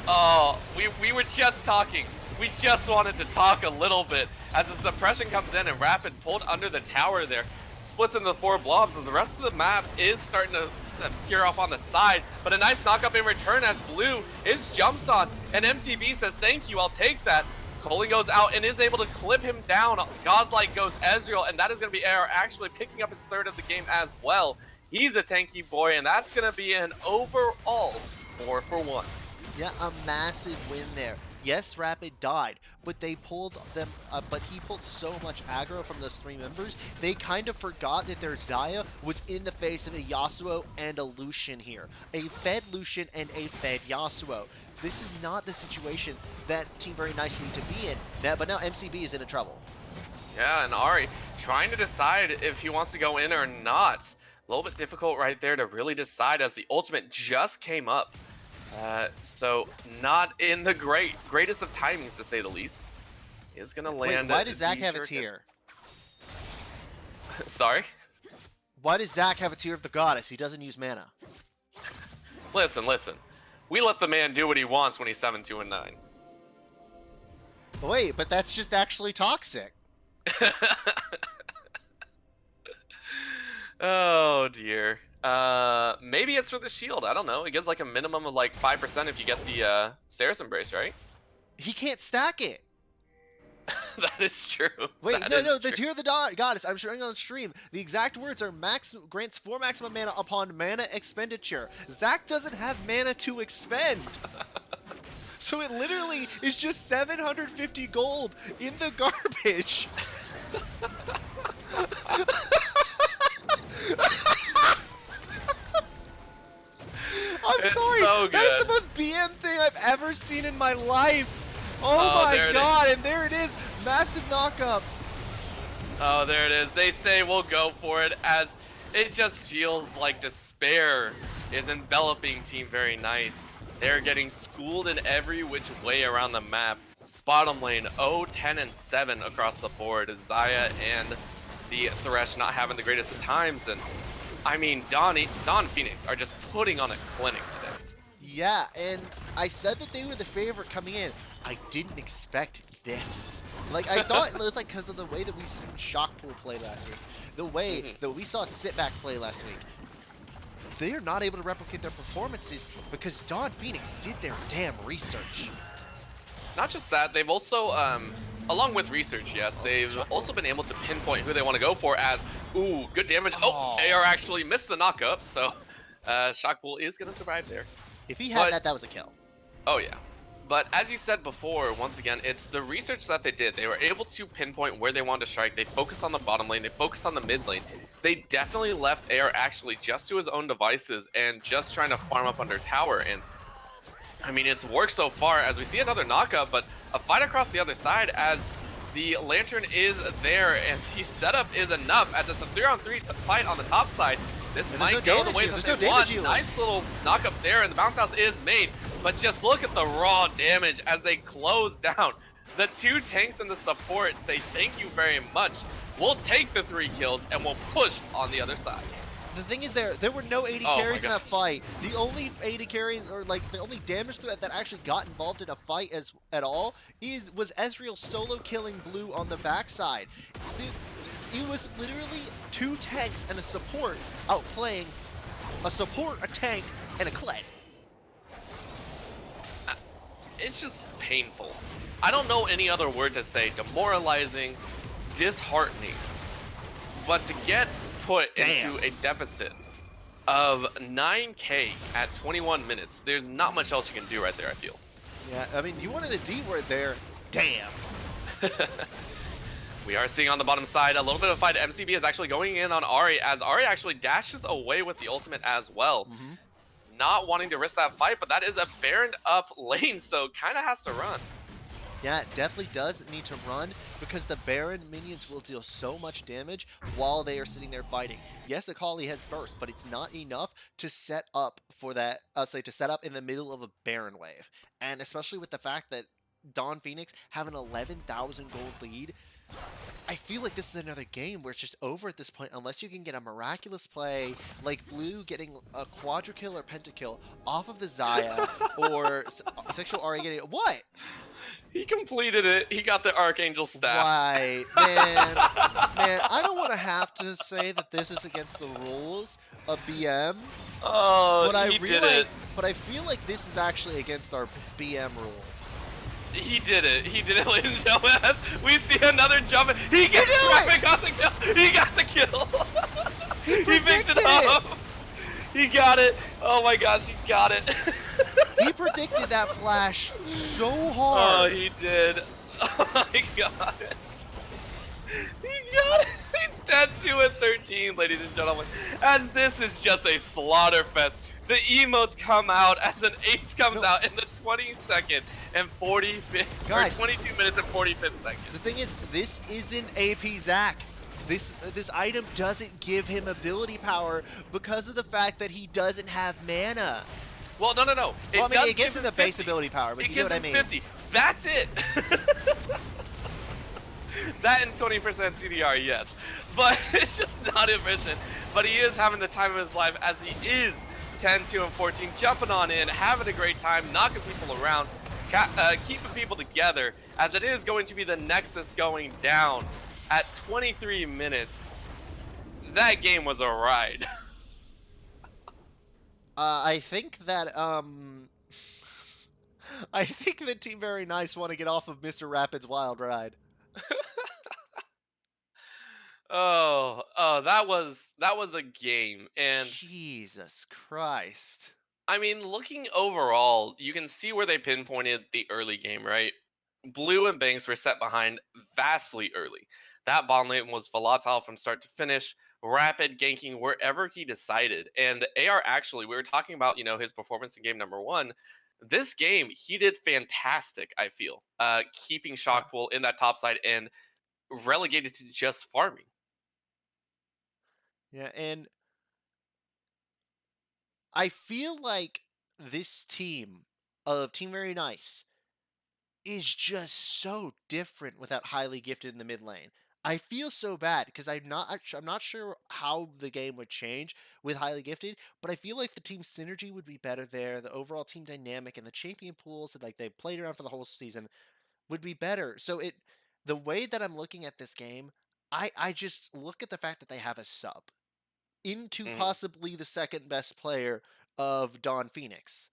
Oh, we were just talking. We just wanted to talk a little bit as the suppression comes in and Rapid pulled under the tower there. Splits into 4 blobs as the rest of the map is starting to obscure off on the side, but a nice knockup in return as Blue is jumped on, and MCB says, thank you, I'll take that. Coley goes out and is able to clip him down. Godlike goes Ezreal, and that is going to be AR actually picking up his 3rd of the game as well. He's a tanky boy, and that's going to be an overall 4-for-1. Yeah, a massive win there. Yes, Rapid died, but they pulled them. But he pulled so much aggro from those 3 members, they kind of forgot that their Xayah was in the face of a Yasuo and a Lucian here. A fed Lucian and a fed Yasuo. This is not the situation that Team Very Nice need to be in. But now MCB is in trouble. Yeah, and Ari trying to decide if he wants to go in or not. A little bit difficult right there to really decide as the ultimate just came up. So not in the greatest of timings, to say the least. Is gonna land. Wait, why does Zac have a tier? Sorry? Why does Zac have a tier of the goddess? He doesn't use mana. Listen. We let the man do what he wants when he's 7-2-9. Wait, but that's just actually toxic. Oh dear. Maybe it's for the shield. I don't know. It gives like a minimum of like 5% if you get the Saracen Embrace, right? He can't stack it. That is true. Wait, That no, is the true. tier of the goddess. I'm showing on stream. The exact words are grants 4 maximum mana upon mana expenditure. Zac doesn't have mana to expend. So it literally is just 750 gold in the garbage. I'm It's sorry. so That is good. the most BM thing I've ever seen in my life. Oh, Oh, my there it god, and there it is. Massive knockups. Oh, there it is. They say we'll go for it as it just feels like despair is enveloping Team Very Nice. They're getting schooled in every which way around the map. Bottom lane 0, 10, and 7 across the board. Xayah and the Thresh not having the greatest of times. And I mean, Dawn Phoenix are just putting on a clinic today. Yeah, and I said that they were the favorite coming in. I didn't expect this. Like, I thought it was like because of the way that we seen Shockpool play last week, the way that we saw Sitback play last week. They are not able to replicate their performances because Dawn Phoenix did their damn research. Not just that, they've also, along with research, yes, they've also been able to pinpoint who they want to go for as, ooh, good damage. Oh, AR actually missed the knockup, so Shockpool is going to survive there. If he had But- that was a kill. Oh yeah. But as you said before, once again, it's the research that they did. They were able to pinpoint where they wanted to strike. They focused on the bottom lane. They focused on the mid lane. They definitely left AR actually just to his own devices and just trying to farm up under tower. And I mean, it's worked so far as we see another knockup, but a fight across the other side as the Lantern is there and the setup is enough as it's a 3-on-3 fight on the top side. This And might go the way that they want. Nice little knockup there, and the bounce house is made. But just look at the raw damage as they close down. The two tanks and the support say thank you very much. We'll take the 3 kills and we'll push on the other side. The thing is, there were no AD carries in that fight. The only AD carry, or like the only damage threat that actually got involved in a fight at all was Ezreal solo killing Blue on the backside. It was literally 2 tanks and a support outplaying a support, a tank, and a Kled. It's just painful. I don't know any other word to say. Demoralizing, disheartening. But to get put into a deficit of 9K at 21 minutes, there's not much else you can do right there, I feel. Yeah, I mean, you wanted a D word there. Damn. We are seeing on the bottom side a little bit of a fight. MCB is actually going in on Ahri as Ahri actually dashes away with the ultimate as well. Not wanting to risk that fight, but that is a Baron up lane, so kind of has to run. Yeah, it definitely does need to run because the Baron minions will deal so much damage while they are sitting there fighting. Yes, Akali has burst, but it's not enough to set up for that, to set up in the middle of a Baron wave. And especially with the fact that Dawn Phoenix have an 11,000 gold lead, I feel like this is another game where it's just over at this point unless you can get a miraculous play like Blue getting a quadra-kill or pentakill off of the Xayah or Sexual Ari getting... What? He completed it. He got the Archangel staff. Right, man. Man, I don't want to have to say that this is against the rules of BM. Oh, he did it. But I feel like this is actually against our BM rules. He did it. He did it, ladies and gentlemen. As we see another jump. He gets traffic on the kill. He got the kill. He picked it up. He got it. Oh my gosh, he got it. He predicted that flash so hard. Oh, he did. Oh my god. He got it. He's dead 2 and 13, ladies and gentlemen. As this is just a slaughter fest. The emotes come out as an ace comes out in the 22nd and 45th, or 22 minutes and 45th seconds. The thing is, this isn't AP Zac. This item doesn't give him ability power because of the fact that he doesn't have mana. Well, no. Well, I mean, it gives him the base ability power, but you know what I mean. 50. That's it. That and 20% CDR, yes. But it's just not efficient. But he is having the time of his life as he is 10, 2, and 14, jumping on in, having a great time, knocking people around, keeping people together, as it is going to be the Nexus going down at 23 minutes. That game was a ride. I think that I think that Team Very Nice want to get off of Mr. Rapid's wild ride. that was a game, and Jesus Christ. I mean, looking overall, you can see where they pinpointed the early game, right? Blue and Banks were set behind vastly early. That bottom lane was volatile from start to finish, rapid ganking wherever he decided. And AR actually, we were talking about, his performance in game number 1. This game, he did fantastic, I feel. Keeping Shockpool in that top side and relegated to just farming. Yeah, and I feel like this team of Team Very Nice is just so different without Highly Gifted in the mid lane. I feel so bad because I'm not sure how the game would change with Highly Gifted, but I feel like the team synergy would be better there. The overall team dynamic and the champion pools that they played around for the whole season would be better. So the way that I'm looking at this game, I just look at the fact that they have a sub into possibly the second best player of Dawn Phoenix.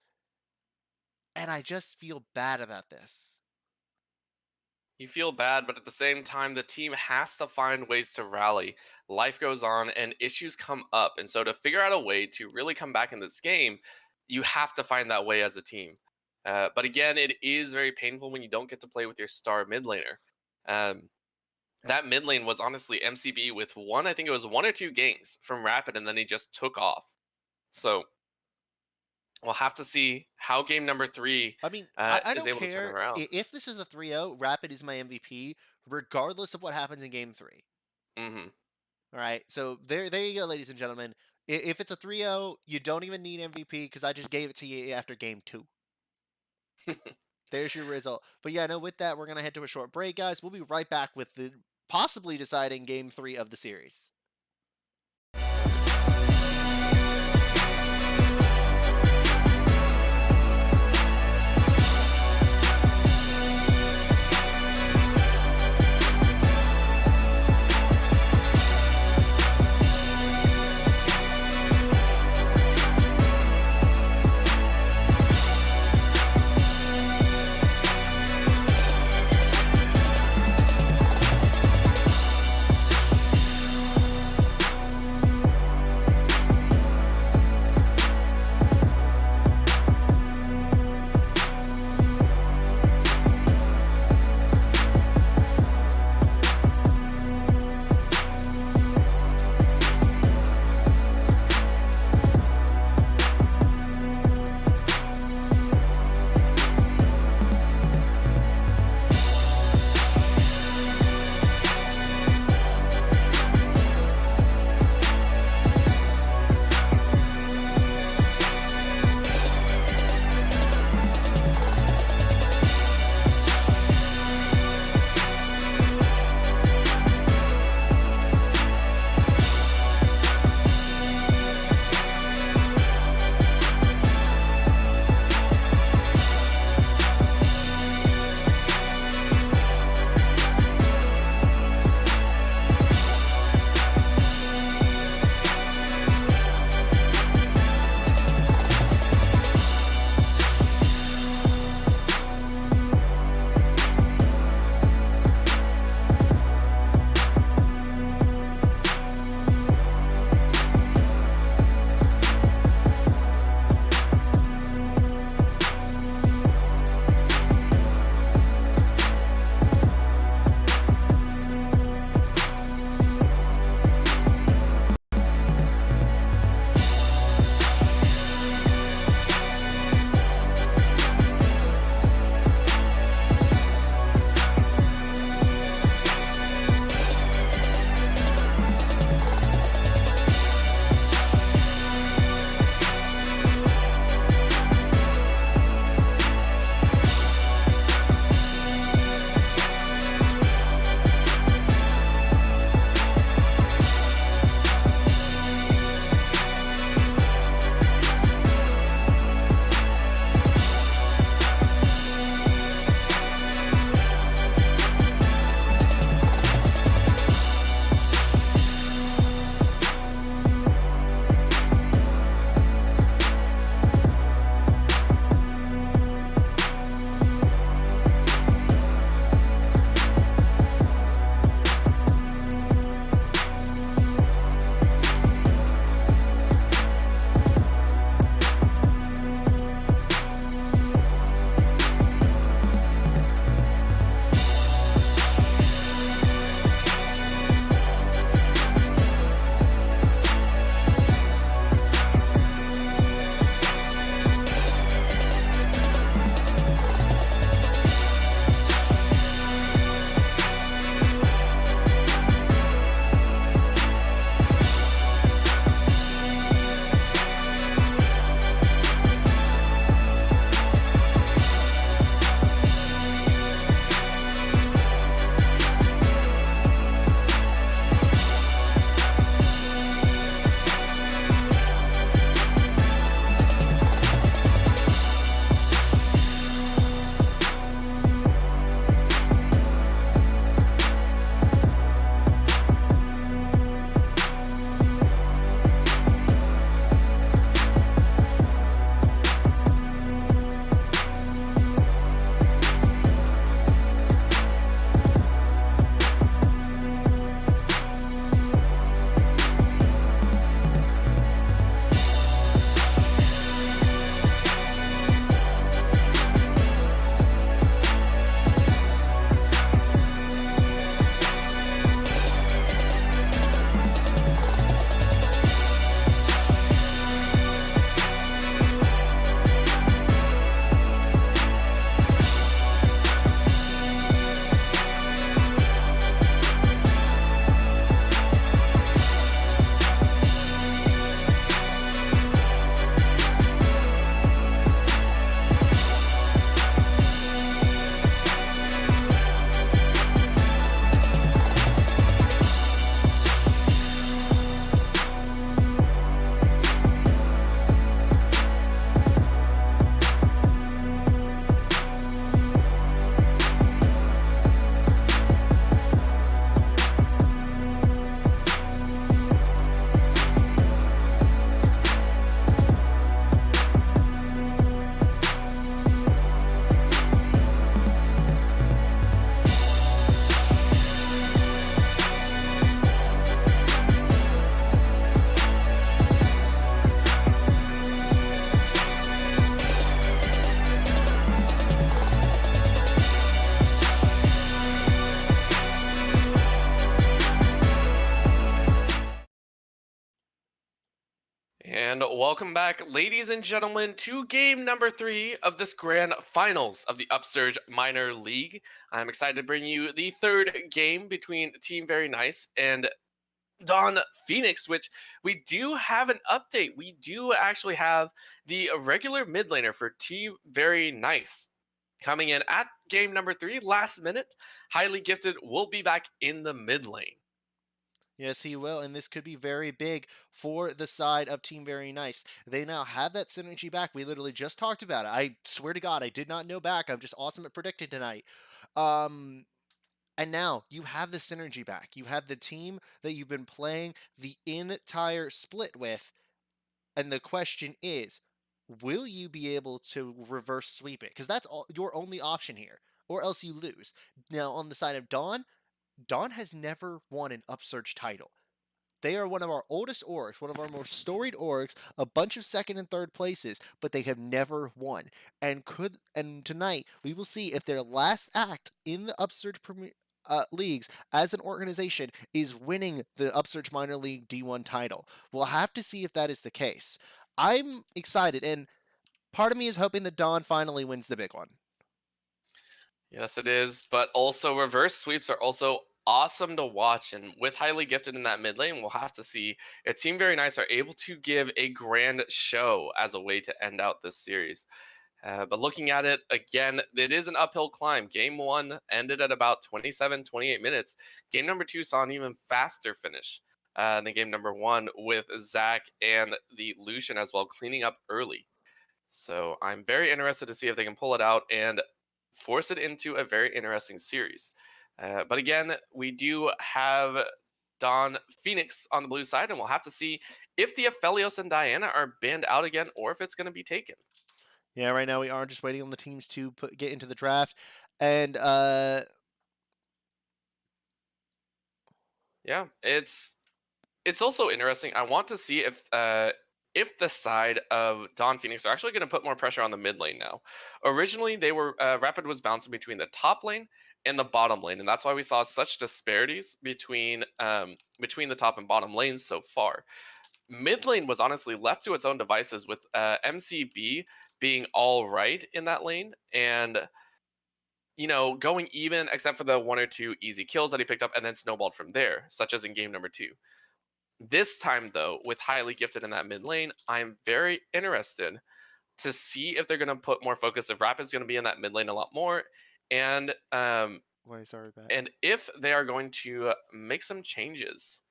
And I just feel bad about this. You feel bad, but at the same time, the team has to find ways to rally. Life goes on and issues come up. And so to figure out a way to really come back in this game, you have to find that way as a team. But again, it is very painful when you don't get to play with your star mid laner. Um, that mid lane was honestly MCB with one, I think it was 1 or 2 ganks from Rapid, and then he just took off. So we'll have to see how game number 3 I mean, I is don't able to turn care around. if this is a 3-0. Rapid is my MVP, regardless of what happens in game 3. Hmm. All right, so there you go, ladies and gentlemen. If it's a 3-0, you don't even need MVP because I just gave it to you after game 2. There's your result. But yeah, no, with that, we're going to head to a short break, guys. We'll be right back with the possibly deciding game 3 of the series. And welcome back, ladies and gentlemen, to game number 3 of this grand finals of the Upsurge Minor League. I'm excited to bring you the third game between Team Very Nice and Dawn Phoenix, which we do have an update. We do actually have the regular mid laner for Team Very Nice coming in at game number 3, last minute. Highly Gifted will be back in the mid lane. Yes, he will, and this could be very big for the side of Team Very Nice. They now have that synergy back. We literally just talked about it. I swear to God, I did not know back. I'm just awesome at predicting tonight. Um, and now you have the synergy back. You have the team that you've been playing the entire split with, and the question is, will you be able to reverse sweep it? Because that's all, your only option here, or else you lose. Now, on the side of Dawn, Dawn has never won an Upsurge title. They are one of our oldest orgs, one of our most storied orgs, a bunch of second and third places, but they have never won. And tonight we will see if their last act in the Upsurge leagues as an organization is winning the Upsurge Minor League D1 title. We'll have to see if that is the case. I'm excited, and part of me is hoping that Dawn finally wins the big one. Yes, it is. But also, reverse sweeps are also awesome to watch. And with Highly Gifted in that mid lane, we'll have to see if Team Very Nice are able to give a grand show as a way to end out this series. But looking at it again, it is an uphill climb. Game 1 ended at about 27, 28 minutes. Game number 2 saw an even faster finish than game number 1, with Zach and the Lucian as well cleaning up early. So I'm very interested to see if they can pull it out and force it into a very interesting series. But again, we do have Dawn Phoenix on the blue side, and we'll have to see if the Aphelios and Diana are banned out again or if it's going to be taken. Yeah, right now we are just waiting on the teams to get into the draft, and Yeah, it's also interesting. I want to see if the side of Dawn Phoenix are actually going to put more pressure on the mid lane now. Originally, they were Rapid was bouncing between the top lane and the bottom lane, and that's why we saw such disparities between the top and bottom lanes so far. Mid lane was honestly left to its own devices, with MCB being all right in that lane, and going even except for the 1 or 2 easy kills that he picked up and then snowballed from there, such as in game number 2. This time, though, with Highly Gifted in that mid lane, I'm very interested to see if they're going to put more focus. If Rapid's going to be in that mid lane a lot more, and why sorry about and if they are going to make some changes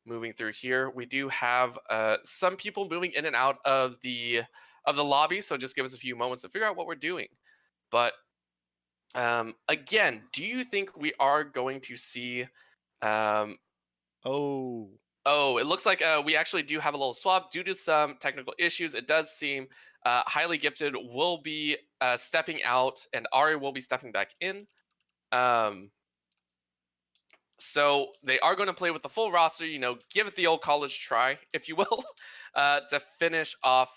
moving through here. We do have some people moving in and out of the lobby, so just give us a few moments to figure out what we're doing. But again, do you think we are going to see? Oh, Oh, it looks like we actually do have a little swap due to some technical issues. It does seem Highly Gifted will be stepping out, and Ari will be stepping back in. So they are going to play with the full roster, give it the old college try, if you will, to finish off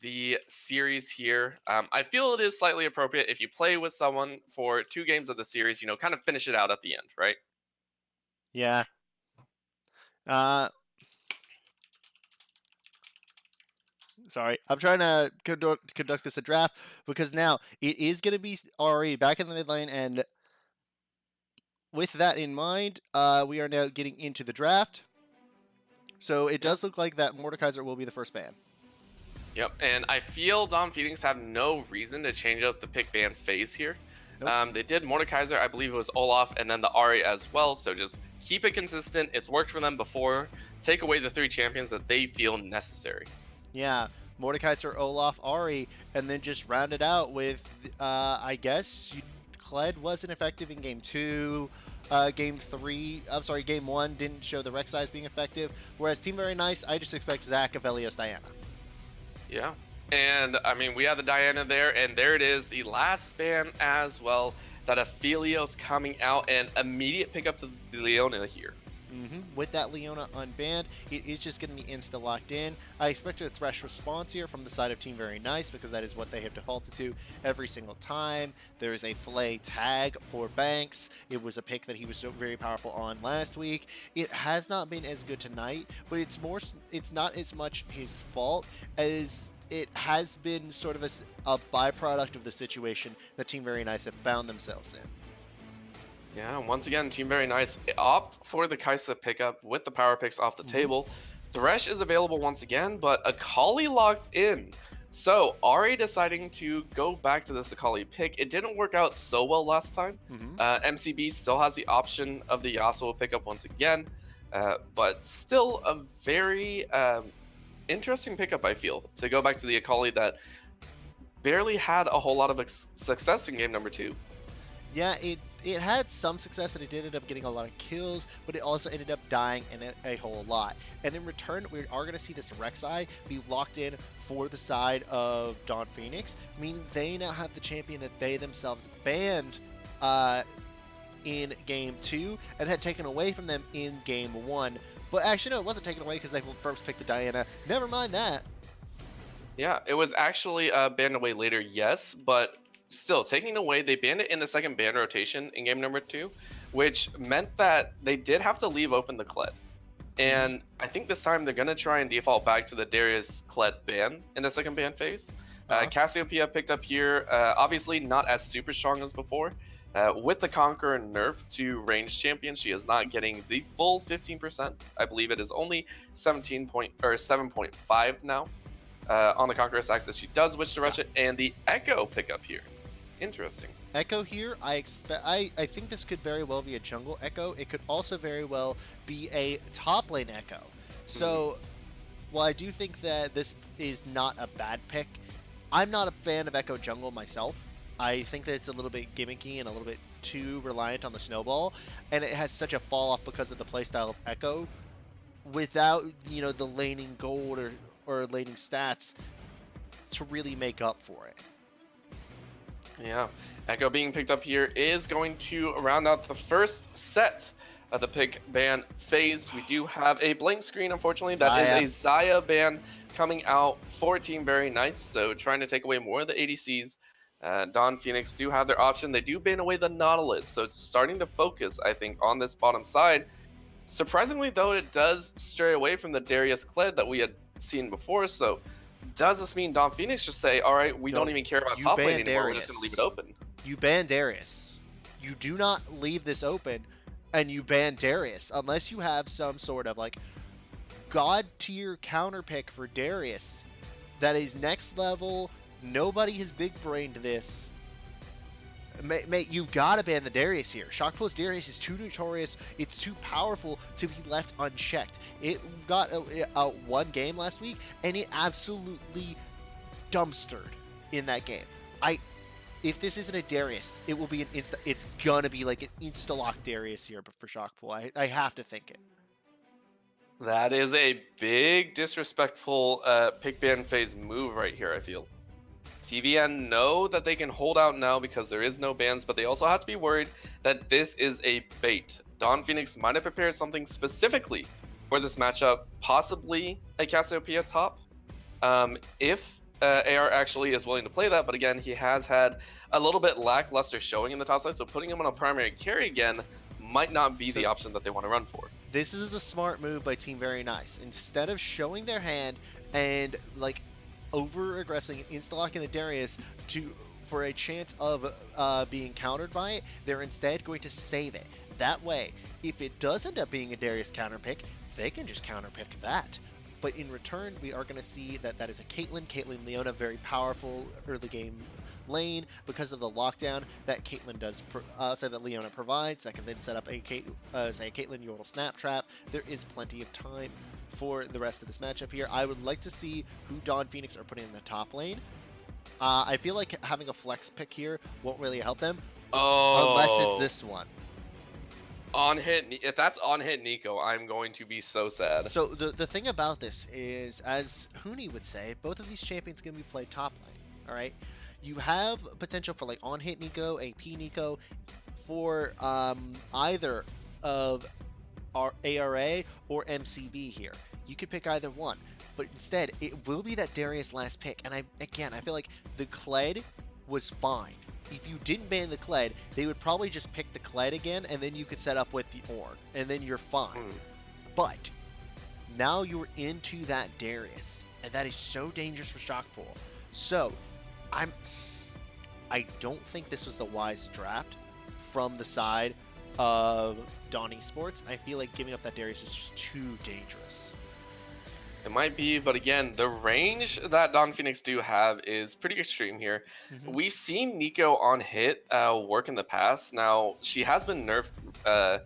the series here. I feel it is slightly appropriate if you play with someone for 2 games of the series, kind of finish it out at the end, right? yeah. Sorry, I'm trying to conduct this a draft because now it is going to be Ari back in the mid lane, and with that in mind, we are now getting into the draft. So it does look like that Mordekaiser will be the first ban. Yep, and I feel Dom Phoenix have no reason to change up the pick ban phase here. Nope. They did Mordekaiser, I believe it was Olaf, and then the Ari as well, so just keep it consistent. It's worked for them before. Take away the 3 champions that they feel necessary. Yeah, Mordekaiser, Olaf, Ari, and then just round it out with, I guess, Kled wasn't effective in game 2. Game 3, I'm sorry, game 1 didn't show the Rek'Sai's being effective. Whereas Team Very Nice, I just expect Zach, Aphelios, Diana. Yeah, and I mean, we have the Diana there, and there it is, the last ban as well. That Aphelios coming out and immediate pick up the Leona here. With that Leona unbanned, it is just going to be insta-locked in. I expect a Thresh response here from the side of Team Very Nice because that is what they have defaulted to every single time. There is a Flay tag for Banks. It was a pick that he was so very powerful on last week. It has not been as good tonight, but it's not as much his fault as it has been sort of a byproduct of the situation that Team Very Nice have found themselves in. Yeah, once again, Team Very Nice opt for the Kaisa pickup with the power picks off the table. Thresh is available once again, but Akali locked in. So Ari deciding to go back to this Akali pick. It didn't work out so well last time. MCB still has the option of the Yasuo pickup once again, but still a very interesting pickup, I feel, to go back to the Akali that barely had a whole lot of success in game number 2. Yeah, it had some success and it did end up getting a lot of kills, but it also ended up dying in a whole lot. And in return, we are going to see this Rek'Sai be locked in for the side of Dawn Phoenix, meaning they now have the champion that they themselves banned in Game 2 and had taken away from them in Game 1. But actually, no, it wasn't taken away because they first picked the Diana. Never mind that. Yeah, it was actually banned away later, yes, but still, taking away, they banned it in the second ban rotation in game number 2, which meant that they did have to leave open the Kled. And I think this time they're going to try and default back to the Darius Kled ban in the second ban phase. Cassiopeia picked up here, obviously not as super strong as before. With the Conqueror nerf to ranged champion, she is not getting the full 15%. I believe it is only 7.5 now on the Conqueror stacks as she does wish to rush it. And the Echo pickup here. Interesting. Echo here, I think this could very well be a jungle Echo. It could also very well be a top lane Echo. So, while I do think that this is not a bad pick, I'm not a fan of Echo jungle myself. I think that it's a little bit gimmicky and a little bit too reliant on the snowball, and it has such a fall off because of the playstyle of Echo without, the laning gold or laning stats to really make up for it. Yeah, Echo being picked up here is going to round out the first set of the pick ban phase. We do have a blank screen, unfortunately. That is a Xayah ban coming out for Team Very Nice, so trying to take away more of the ADCs. Dawn Phoenix do have their option. They do ban away the Nautilus, so it's starting to focus, I think, on this bottom side. Surprisingly, though, it does stray away from the Darius Kled that we had seen before, so does this mean Dawn Phoenix just say, all right, we don't even care about top lane anymore, we're just going to leave it open? You ban Darius. You do not leave this open, and you ban Darius, unless you have some sort of, god tier counter pick for Darius that is next level. Nobody has big brained this. Mate, you gotta ban the Darius here. Shockful's Darius is too notorious. It's too powerful to be left unchecked. It got a one game last week, and it absolutely dumpstered in that game. If this isn't a Darius, it will be an insta. It's gonna be like an insta lock Darius here, but for Shockful, I have to think it. That is a big disrespectful pick ban phase move right here, I feel. TVN know that they can hold out now because there is no bans, but they also have to be worried that this is a bait. Dawn Phoenix might have prepared something specifically for this matchup, possibly a Cassiopeia top, if AR actually is willing to play that. But again, he has had a little bit lackluster showing in the top side, so putting him on a primary carry again might not be the option that they want to run for. This is the smart move by Team Very Nice. Instead of showing their hand and over aggressing and insta-locking the Darius for a chance of being countered by it, they're instead going to save it. That way, if it does end up being a Darius counter pick, they can just counter pick that. But in return, we are going to see that is a Caitlyn Leona, very powerful early game lane because of the lockdown that Caitlyn does, that Leona provides. That can then set up a Caitlyn Yordle snap trap. There is plenty of time for the rest of this matchup here. I would like to see who Dawn Phoenix are putting in the top lane. I feel like having a flex pick here won't really help them. Unless it's this one. If that's on hit Nico, I'm going to be so sad. So the thing about this is, as Huni would say, both of these champions can be played top lane. All right, you have potential for on hit Nico, AP Nico, for either of ARA or MCB here. You could pick either one, but instead it will be that Darius last pick. And I feel like the Kled was fine. If you didn't ban the Kled, they would probably just pick the Kled again, and then you could set up with the Ornn, and then you're fine. But now you're into that Darius, and that is so dangerous for Shockpool. So I don't think this was the wise draft from the side of Dawn Esports. I feel like giving up that Darius is just too dangerous. It might be, but again, the range that Dawn Phoenix do have is pretty extreme here. We've seen Nico on hit work in the past. Now, she has been nerfed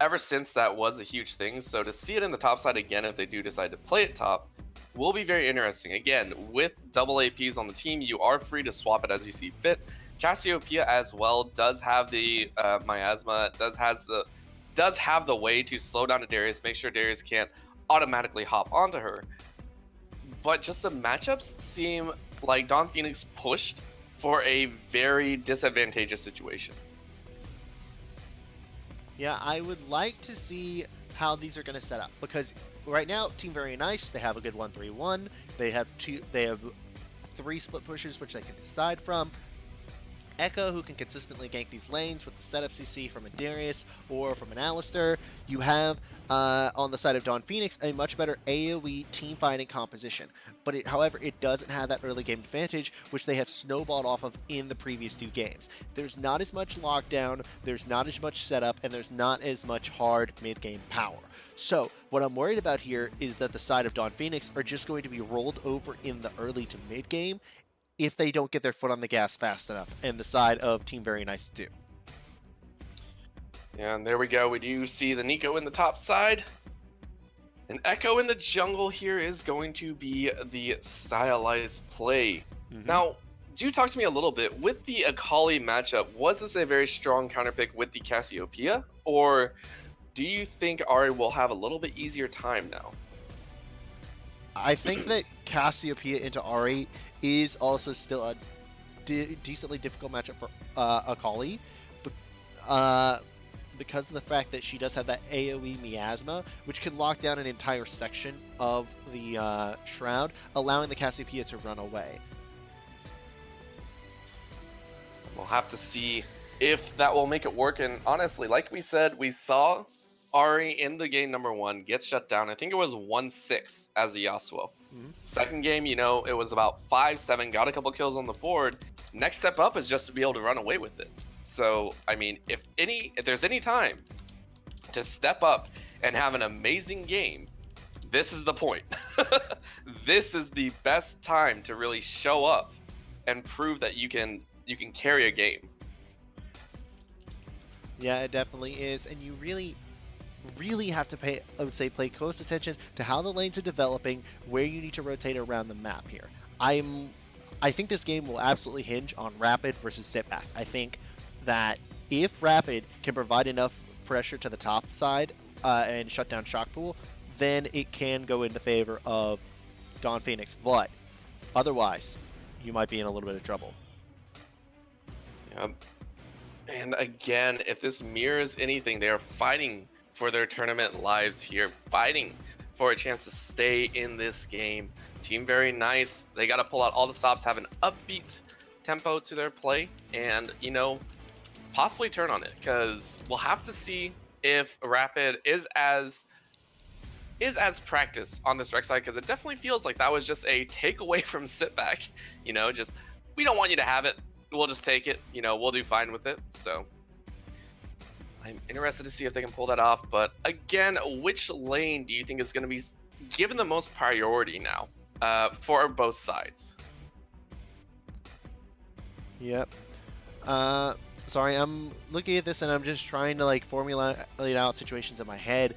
ever since that was a huge thing. So to see it in the top side again, if they do decide to play it top, will be very interesting. Again, with double APs on the team, you are free to swap it as you see fit. Cassiopeia as well does have the miasma, does have the way to slow down a Darius, make sure Darius can't automatically hop onto her. But just the matchups seem like Dawn Phoenix pushed for a very disadvantageous situation. Yeah, I would like to see how these are going to set up, because right now Team Very Nice, they have a good 1-3-1. They have 3 split pushers which they can decide from. Echo, who can consistently gank these lanes with the setup CC from a Darius or from an Alistar. You have, on the side of Dawn Phoenix, a much better AoE team fighting composition. But however, it doesn't have that early game advantage, which they have snowballed off of in the previous 2 games. There's not as much lockdown, there's not as much setup, and there's not as much hard mid-game power. So, what I'm worried about here is that the side of Dawn Phoenix are just going to be rolled over in the early to mid-game if they don't get their foot on the gas fast enough, and the side of Team Very Nice do. Yeah, and there we go. We do see the Nico in the top side. An Echo in the jungle here is going to be the stylized play. Now, do talk to me a little bit. With the Akali matchup, was this a very strong counterpick with the Cassiopeia? Or do you think Ahri will have a little bit easier time now? I think that Cassiopeia into Ahri is also still a decently difficult matchup for Akali, because of the fact that she does have that AoE miasma, which can lock down an entire section of the Shroud, allowing the Cassiopeia to run away. We'll have to see if that will make it work. And honestly, like we said, we saw Ahri in the game number 1 get shut down. I think it was 1-6 as a Yasuo. Second game, you know, it was about 5-7, got a couple kills on the board. Next step up is just to be able to run away with it. So, I mean, if there's any time to step up and have an amazing game, this is the point. This is the best time to really show up and prove that you can carry a game. Yeah, it definitely is, and you really have to pay, I would say, play close attention to how the lanes are developing, where you need to rotate around the map here. I think this game will absolutely hinge on Rapid versus Sitback. I think that if Rapid can provide enough pressure to the top side and shut down Shockpool, then it can go in the favor of Dawn Phoenix. But otherwise, you might be in a little bit of trouble. Yep. And again, if this mirrors anything, they are fighting for their tournament lives here, fighting for a chance to stay in this game. Team Very Nice, they got to pull out all the stops, have an upbeat tempo to their play, and, you know, possibly turn on it, because we'll have to see if Rapid is as practiced on this Rex side, because it definitely feels like that was just a takeaway from Sitback. You know, just, we don't want you to have it, we'll just take it, you know, we'll do fine with it. So I'm interested to see if they can pull that off. But again, which lane do you think is going to be given the most priority now for both sides? Yep. Sorry, I'm looking at this and I'm just trying to like formulate out situations in my head.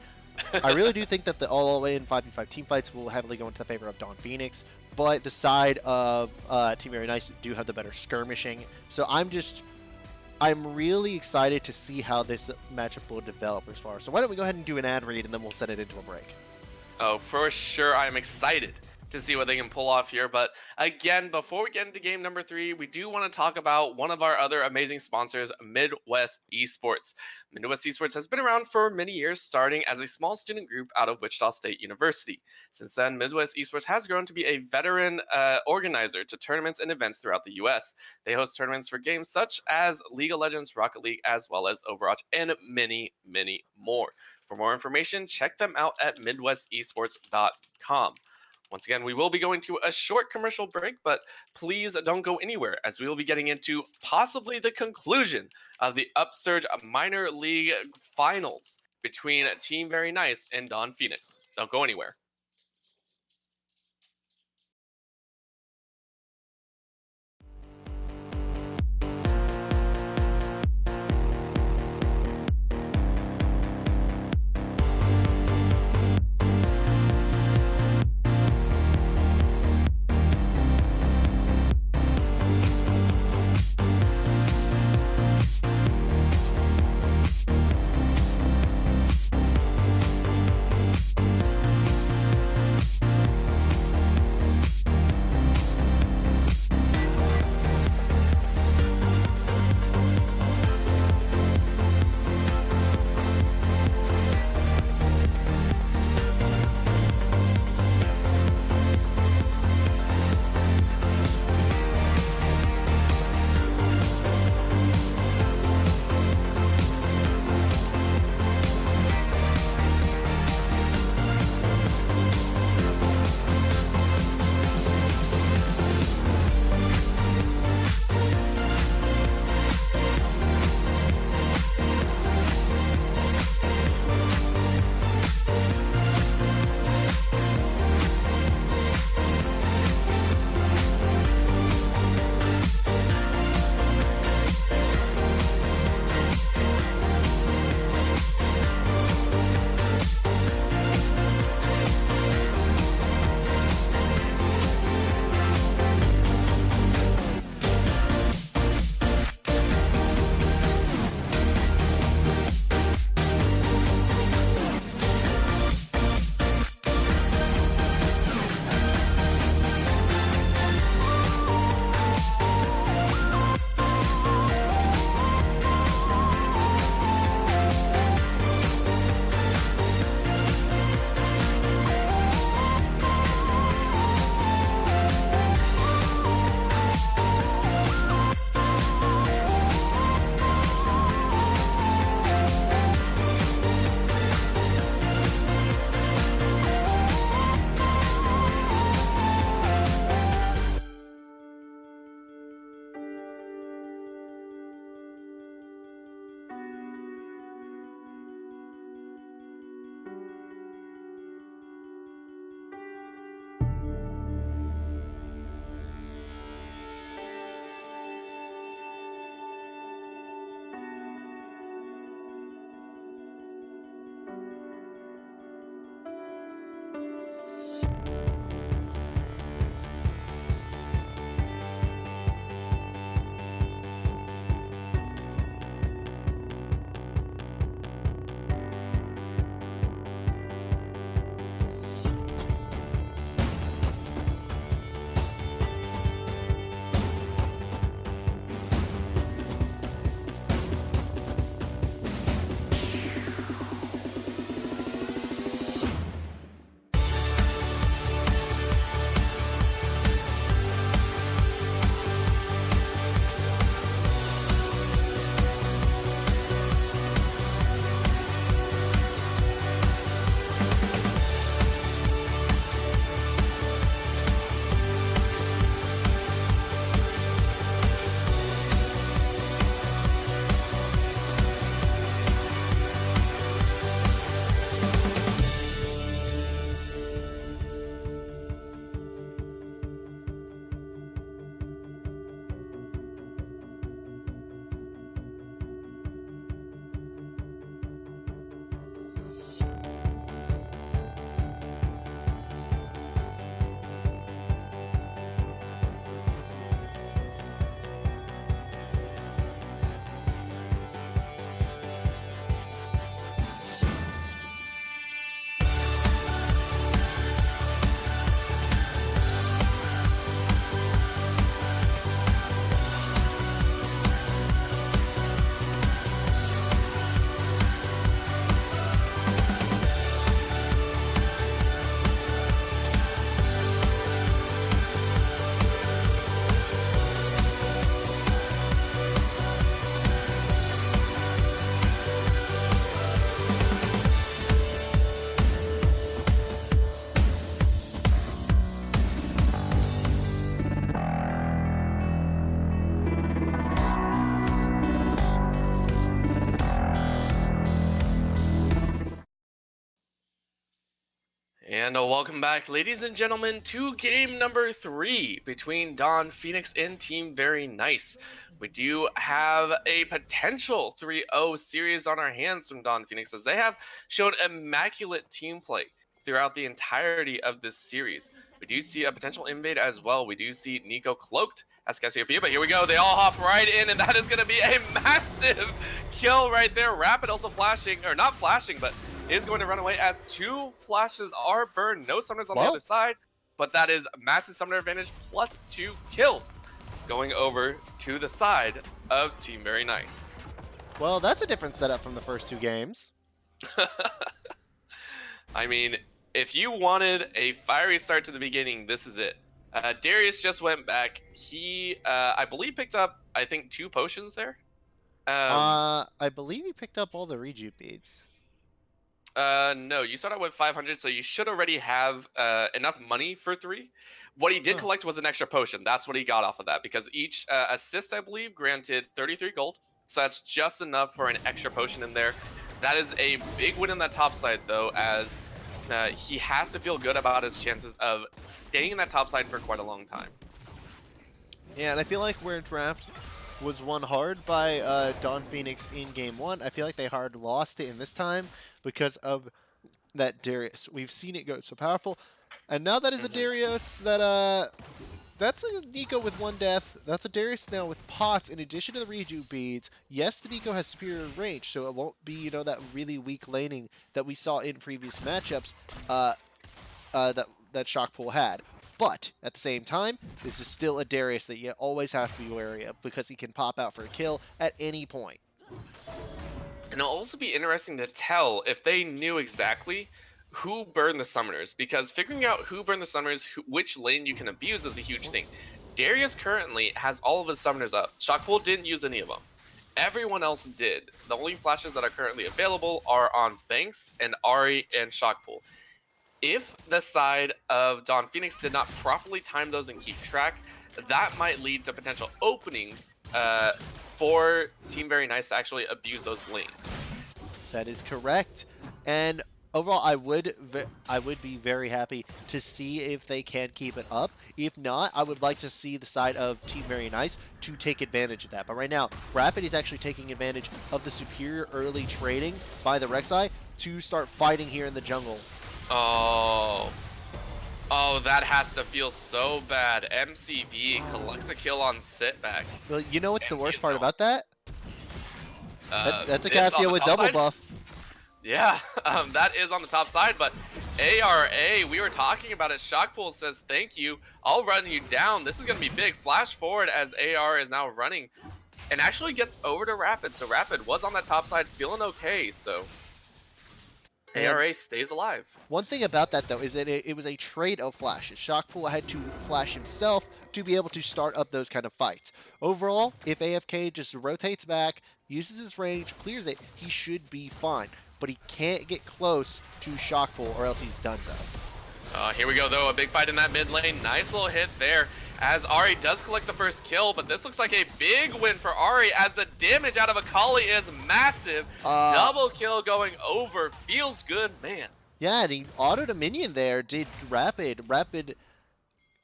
I really do think that the all-the-way in 5v5 team fights will heavily go into the favor of Dawn Phoenix, but the side of Team Very Nice do have the better skirmishing. So I'm really excited to see how this matchup will develop as far. So why don't we go ahead and do an ad read and then we'll set it into a break. Oh, for sure. I'm excited to see what they can pull off here. But again, before we get into game number 3, we do want to talk about one of our other amazing sponsors, Midwest Esports. Midwest Esports has been around for many years, starting as a small student group out of Wichita State University. Since then, Midwest Esports has grown to be a veteran organizer to tournaments and events throughout the US. They host tournaments for games such as League of Legends, Rocket League, as well as Overwatch, and many, many more. For more information, check them out at MidwestEsports.com. Once again, we will be going to a short commercial break, but please don't go anywhere as we will be getting into possibly the conclusion of the Upsurge Minor League Finals between Team Very Nice and Don Phoenix. Don't go anywhere. And welcome back, ladies and gentlemen, to game number 3 between Don Phoenix and Team Very Nice. We do have a potential 3-0 series on our hands from Don Phoenix, as they have shown immaculate team play throughout the entirety of this series. We do see a potential invade as well. We do see Nico cloaked as Cassiopeia, but here we go. They all hop right in, and that is going to be a massive kill right there. Rapid also flashing, or not flashing, but is going to run away as 2 flashes are burned. No summoners on the other side, but that is massive summoner advantage plus 2 kills going over to the side of Team Very Nice. Well, that's a different setup from the first 2 games. I mean, if you wanted a fiery start to the beginning, this is it. Darius just went back. He, I believe, picked up, I think, 2 potions there. I believe he picked up all the rejuve beads. No, you started with 500, so you should already have enough money for 3. What he did collect was an extra potion. That's what he got off of that, because each assist, I believe, granted 33 gold. So that's just enough for an extra potion in there. That is a big win in that top side, though, as he has to feel good about his chances of staying in that top side for quite a long time. Yeah, and I feel like where draft was won hard by Don Phoenix in game 1, I feel like they hard lost it in this time because of that Darius. We've seen it go so powerful, and now that is a Darius that that's a Nico with 1 death. That's a Darius now with pots in addition to the rejuve beads. Yes, the Nico has superior range, so it won't be, you know, that really weak laning that we saw in previous matchups that Shockpool had. But at the same time, this is still a Darius that you always have to be wary of because he can pop out for a kill at any point. And it'll also be interesting to tell if they knew exactly who burned the summoners, because figuring out who burned the summoners, which lane you can abuse, is a huge thing. Darius currently has all of his summoners up. Shockpool didn't use any of them. Everyone else did. The only flashes that are currently available are on Banks and Ahri and Shockpool. If the side of Don Phoenix did not properly time those and keep track, that might lead to potential openings for Team Very Nice to actually abuse those lanes. That is correct. And overall, I would be very happy to see if they can keep it up. If not, I would like to see the side of Team Very Nice to take advantage of that. But right now, Rapid is actually taking advantage of the superior early trading by the Rek'Sai to start fighting here in the jungle. Oh, that has to feel so bad. MCV collects a kill on Sitback. Well, you know what's the worst part about that? That's a This Cassia on the with top double side? buff. Yeah, that is on the top side, but ARA, we were talking about it. Shockpool says, thank you. I'll run you down. This is going to be big. Flash forward as AR is now running and actually gets over to Rapid. So Rapid was on that top side feeling okay, so And ARA stays alive. one thing about that, though, is that it was a trade of flashes. Shockpool had to flash himself to be able to start up those kind of fights. Overall, if AFK just rotates back, uses his range, clears it, he should be fine. But he can't get close to Shockpool or else he's done so. Here we go, though. A big fight in that mid lane. Nice little hit there as Ahri does collect the first kill, but this looks like a big win for Ahri as the damage out of Akali is massive. Double kill going over. Feels good, man. Yeah, and he autoed a minion there, did Rapid. Rapid,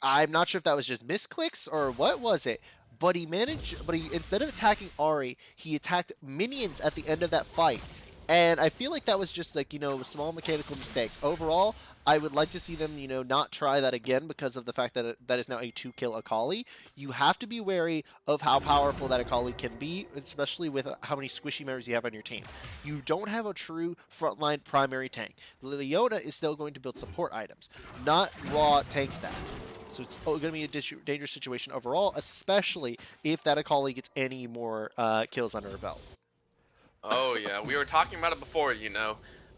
I'm not sure if that was just misclicks or what was it, but he instead of attacking Ahri, he attacked minions at the end of that fight. And I feel like that was just like, you know, small mechanical mistakes. Overall, I would like to see them, you know, not try that again because of the fact that that is now a 2-kill Akali. You have to be wary of how powerful that Akali can be, especially with how many squishy members you have on your team. You don't have a true frontline primary tank. Leona is still going to build support items, not raw tank stats. So it's going to be a dangerous situation overall, especially if that Akali gets any more kills under her belt. Oh, yeah. We were talking about it before, you know.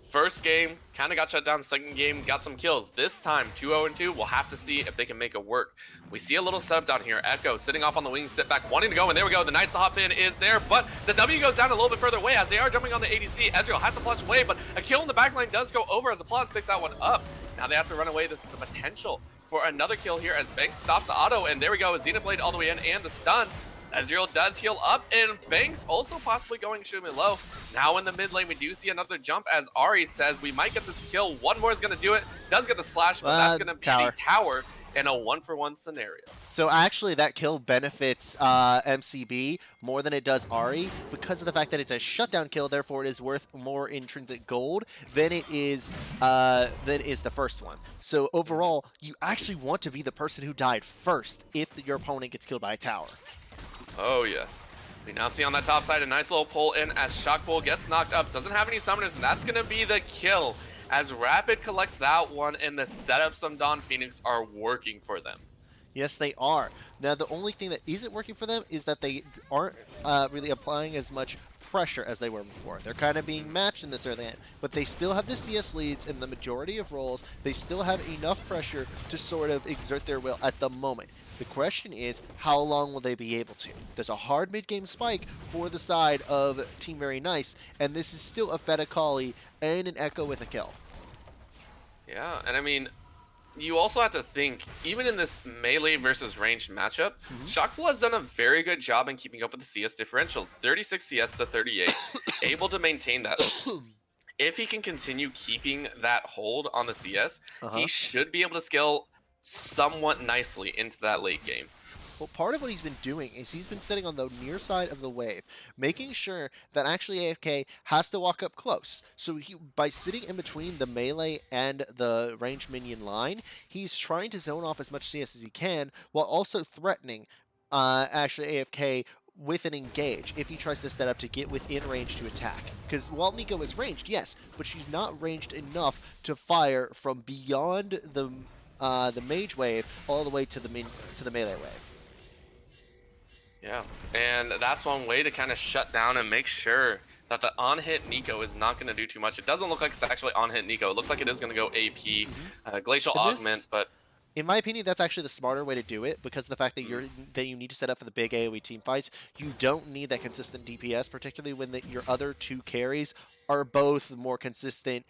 First game, kind of got shut down. Second game, got some kills. This time, 2-0-2, we'll have to see if they can make it work. We see a little setup down here. Echo sitting off on the wings, sit back, wanting to go, and there we go. The Knights to hop in is there, but the W goes down a little bit further away as they are jumping on the ADC. Ezreal has to flush away, but a kill in the backline does go over as Applause picks that one up. Now they have to run away. This is the potential for another kill here as Banks stops the auto, and there we go. Xenoblade all the way in and the stun. Ezreal does heal up, and Banks also possibly going extremely low. Now in the mid lane, we do see another jump as Ari says we might get this kill. One more is going to do it. Does get the slash, but that's going to be Tower. the tower in a 1-for-1 scenario. So actually, that kill benefits MCB more than it does Ari because of the fact that it's a shutdown kill. Therefore, it is worth more intrinsic gold than it is the first one. So overall, you actually want to be the person who died first if your opponent gets killed by a tower. Oh, yes. We now see on that top side a nice little pull in as Shockbull gets knocked up. Doesn't have any summoners, and that's going to be the kill as Rapid collects that one, and the setups on Dawn Phoenix are working for them. Yes, they are. Now, the only thing that isn't working for them is that they aren't really applying as much pressure as they were before. They're kind of being matched in this early end, but they still have the CS leads in the majority of roles. They still have enough pressure to sort of exert their will at the moment. The question is, how long will they be able to? There's a hard mid-game spike for the side of Team Very Nice, and this is still a Feta Kali and an Echo with a kill. Yeah, and I mean, you also have to think, even in this melee versus ranged matchup, Shockbull has done a very good job in keeping up with the CS differentials. 36 CS to 38, able to maintain that. If he can continue keeping that hold on the CS, he should be able to scale somewhat nicely into that late game. Well, part of what he's been doing is he's been sitting on the near side of the wave, making sure that actually AFK has to walk up close. So by sitting in between the melee and the ranged minion line, he's trying to zone off as much CS as he can, while also threatening actually AFK with an engage if he tries to set up to get within range to attack. Because while Nico is ranged, yes, but she's not ranged enough to fire from beyond the mage wave all the way to the melee wave. Yeah, and that's one way to kind of shut down and make sure that the on-hit Nico is not going to do too much. It doesn't look like it's actually on-hit Nico. It looks like it is going to go AP, Glacial Augment, but in my opinion, that's actually the smarter way to do it because of the fact that you need to set up for the big AoE team fights. You don't need that consistent DPS, particularly when your other two carries are both more consistent,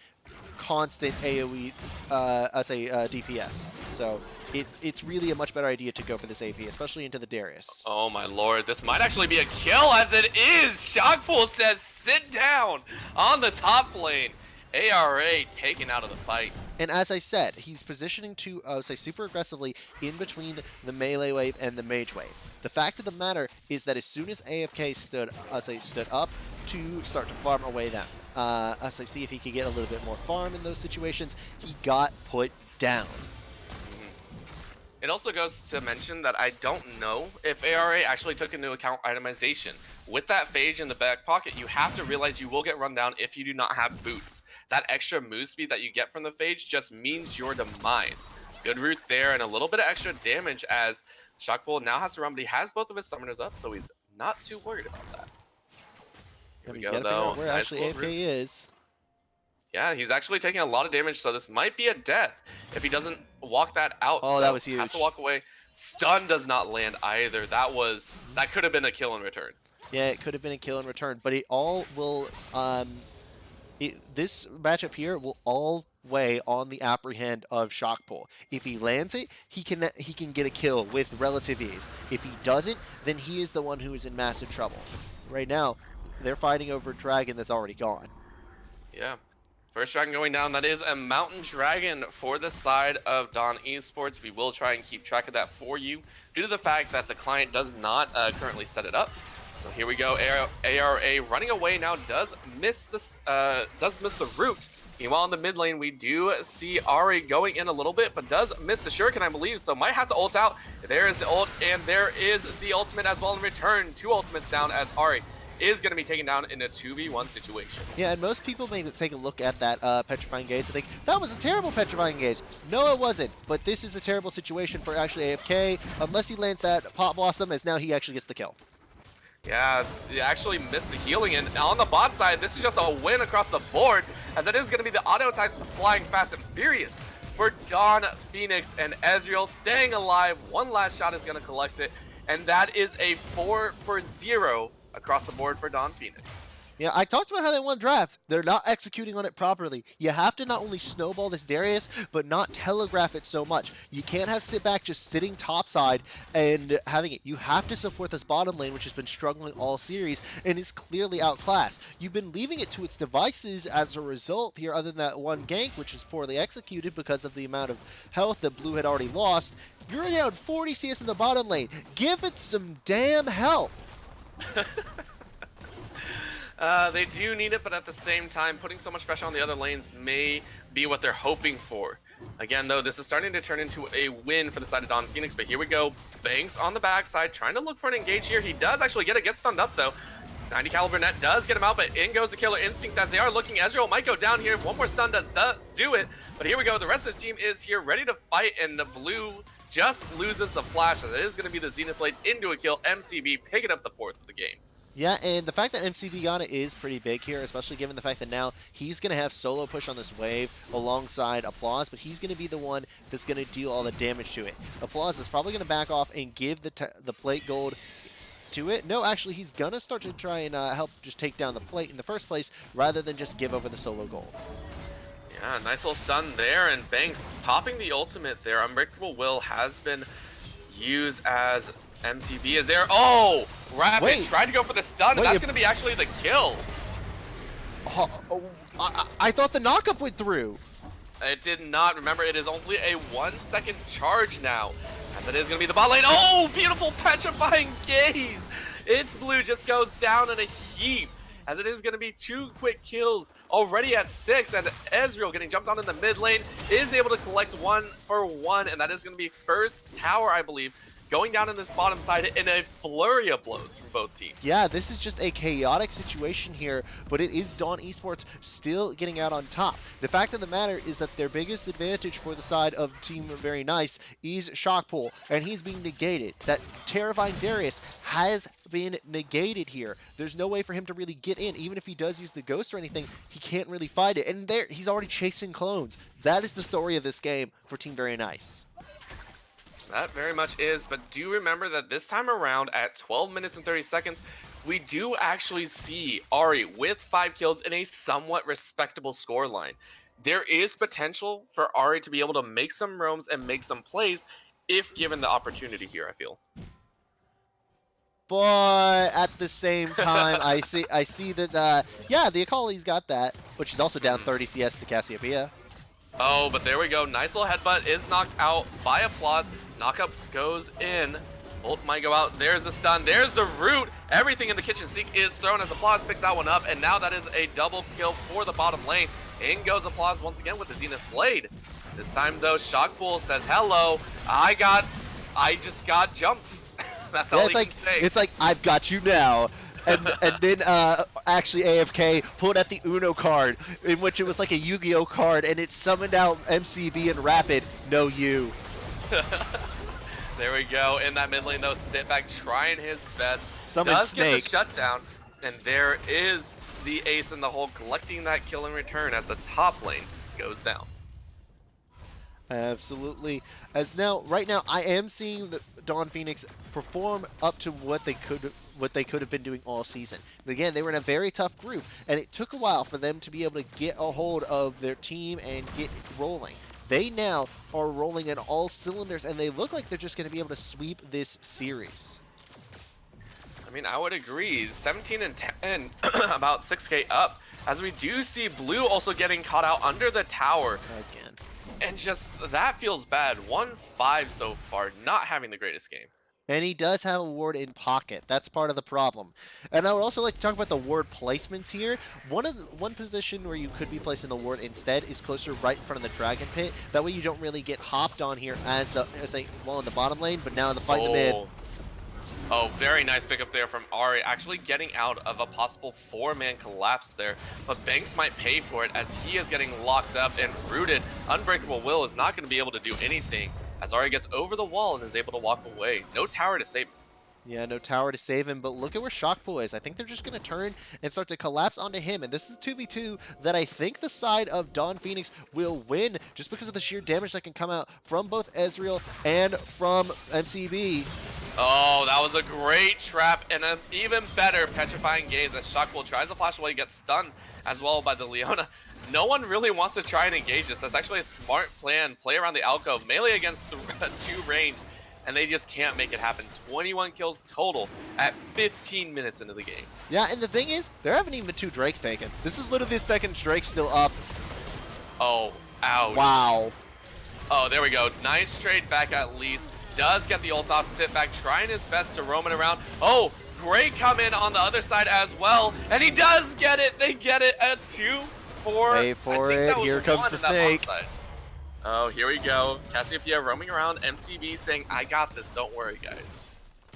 constant AoE, DPS. So it's really a much better idea to go for this AP, especially into the Darius. Oh my lord, this might actually be a kill as it is! Shockpool says sit down on the top lane. ARA taken out of the fight. And as I said, he's positioning to say super aggressively in between the melee wave and the mage wave. The fact of the matter is that as soon as AFK stood up to start to farm away them, as I see if he could get a little bit more farm in those situations, he got put down. It also goes to mention that I don't know if ARA actually took into account itemization. With that phage in the back pocket, you have to realize you will get run down if you do not have boots. That extra move speed that you get from the phage just means your demise. Good root there and a little bit of extra damage as Shockbull now has to run, but he has both of his summoners up, so he's not too worried about that. Here we go though. Where actually AFK is. Yeah, he's actually taking a lot of damage, so this might be a death if he doesn't walk that out. Oh, so that was huge. Has to walk away. Stun does not land either. That could have been a kill in return. Yeah, it could have been a kill in return, but it all will. This matchup here will all weigh on the apprehend of Shockpool. If he lands it, he can get a kill with relative ease. If he doesn't, then he is the one who is in massive trouble. Right now, they're fighting over a dragon that's already gone. Yeah. First dragon going down, that is a mountain dragon for the side of Dawn Esports. We will try and keep track of that for you due to the fact that the client does not currently set it up. So here we go, ARA running away now, does miss the root. Meanwhile in the mid lane, we do see Ari going in a little bit, but does miss the shuriken, I believe, so might have to ult out. There is the ult, and there is the ultimate as well in return. 2 ultimates down as Ari is going to be taken down in a 2v1 situation. Yeah, and most people may take a look at that Petrifying Gaze and think, that was a terrible Petrifying Gaze. No, it wasn't, but this is a terrible situation for actually AFK, unless he lands that Pot Blossom, as now he actually gets the kill. Yeah, he actually missed the healing, and on the bot side, this is just a win across the board, as it is going to be the auto attacks flying fast and furious for Dawn Phoenix, and Ezreal staying alive. One last shot is going to collect it, and that is a 4-for-0 across the board for Dawn Phoenix. Yeah, I talked about how they won draft. They're not executing on it properly. You have to not only snowball this Darius, but not telegraph it so much. You can't have sit back just sitting topside and having it. You have to support this bottom lane, which has been struggling all series and is clearly outclassed. You've been leaving it to its devices as a result here, other than that one gank, which is poorly executed because of the amount of health that Blue had already lost. You're down 40 CS in the bottom lane. Give it some damn help. They do need it, but at the same time, putting so much pressure on the other lanes may be what they're hoping for. Again, though, this is starting to turn into a win for the side of Don Phoenix, but here we go. Banks on the backside, trying to look for an engage here. He does actually get it, gets stunned up, though. 90 caliber net does get him out, but in goes the Killer Instinct as they are looking. Ezreal might go down here. One more stun does do it, but here we go. The rest of the team is here, ready to fight, and the Blue just loses the flash, as it is going to be the Zenith Blade into a kill. MCB picking up the 4th of the game. Yeah, and the fact that MCB got it is pretty big here, especially given the fact that now he's going to have solo push on this wave alongside Applause, but he's going to be the one that's going to deal all the damage to it. Applause is probably going to back off and give the plate gold to it. No, actually, he's going to start to try and help just take down the plate in the first place, rather than just give over the solo gold. Yeah, nice little stun there, and Banks popping the ultimate there. Unbreakable Will has been used as MCB is there. Oh! Rapid tried to go for the stun, and that's going to be actually the kill. I thought the knockup went through. It did not. Remember, it is only a 1-second charge now, as it is going to be the bot lane. Oh! Beautiful petrifying gaze! It's Blue just goes down in a heap, as it is going to be 2 quick kills already at 6, and Ezreal getting jumped on in the mid lane is able to collect 1 for 1, and that is going to be first tower, I believe, going down in this bottom side in a flurry of blows from both teams. Yeah, this is just a chaotic situation here, but it is Dawn Esports still getting out on top. The fact of the matter is that their biggest advantage for the side of Team Very Nice is Shock Pull, and he's being negated. That terrifying Darius has been negated here. There's no way for him to really get in. Even if he does use the Ghost or anything, he can't really fight it. And there, he's already chasing clones. That is the story of this game for Team Very Nice. That very much is, but do remember that this time around at 12 minutes and 30 seconds, we do actually see Ahri with 5 kills in a somewhat respectable scoreline. There is potential for Ahri to be able to make some roams and make some plays if given the opportunity here, I feel. But at the same time, I see that, yeah, the Akali's got that, but she's also down 30 CS to Cassiopeia. Oh, but there we go. Nice little headbutt is knocked out by Applause. Knockup goes in. Ult might go out. There's the stun. There's the root. Everything in the kitchen sink is thrown as Applause picks that one up. And now that is a double kill for the bottom lane. In goes Applause once again with the Zenith Blade. This time, though, Shockpool says, hello, I just got jumped. That's all he can say. It's like, I've got you now. And then actually AFK pulled out the Uno card, in which it was like a Yu-Gi-Oh card, and it summoned out MCB and Rapid. No you. There we go. In that mid lane, though, sit back trying his best. Summon does Snake. Get the shutdown, and there is the ace in the hole, collecting that kill in return as the top lane goes down. Absolutely. As now, right now, I am seeing the Dawn Phoenix perform up to what they could have been doing all season. Again, they were in a very tough group, and it took a while for them to be able to get a hold of their team and get rolling. They now are rolling in all cylinders, and they look like they're just going to be able to sweep this series. I mean, I would agree. 17 and 10, about 6K up, as we do see Blue also getting caught out under the tower. Again. And just, that feels bad. 1-5 so far, not having the greatest game. And he does have a ward in pocket. That's part of the problem. And I would also like to talk about the ward placements here. One position where you could be placing the ward instead is closer right in front of the dragon pit. That way you don't really get hopped on here as in the bottom lane, but now in the fight in the mid. Oh, very nice pickup there from Ahri, actually getting out of a possible 4-man collapse there. But Banks might pay for it as he is getting locked up and rooted. Unbreakable Will is not going to be able to do anything as Ahri gets over the wall and is able to walk away. No tower to save him. Yeah, no tower to save him, but look at where Shockpool is. I think they're just going to turn and start to collapse onto him, and this is a 2v2 that I think the side of Dawn Phoenix will win just because of the sheer damage that can come out from both Ezreal and from MCB. Oh, that was a great trap and an even better petrifying gaze as Shockpool tries to flash away, gets stunned as well by the Leona. No one really wants to try and engage this. That's actually a smart plan. Play around the alcove, melee against the 2 range, and they just can't make it happen. 21 kills total at 15 minutes into the game. Yeah, and the thing is, there haven't even been 2 Drakes taken. This is literally the second Drake still up. Oh, ouch. Wow. Oh, there we go. Nice trade back at least. Does get the ult off, sit back, trying his best to roam it around. Oh, great come in on the other side as well. And he does get it. They get it at 2-4. Wait for it. Here comes the snake. Oh, here we go. Cassiopeia roaming around. MCB saying, I got this. Don't worry, guys.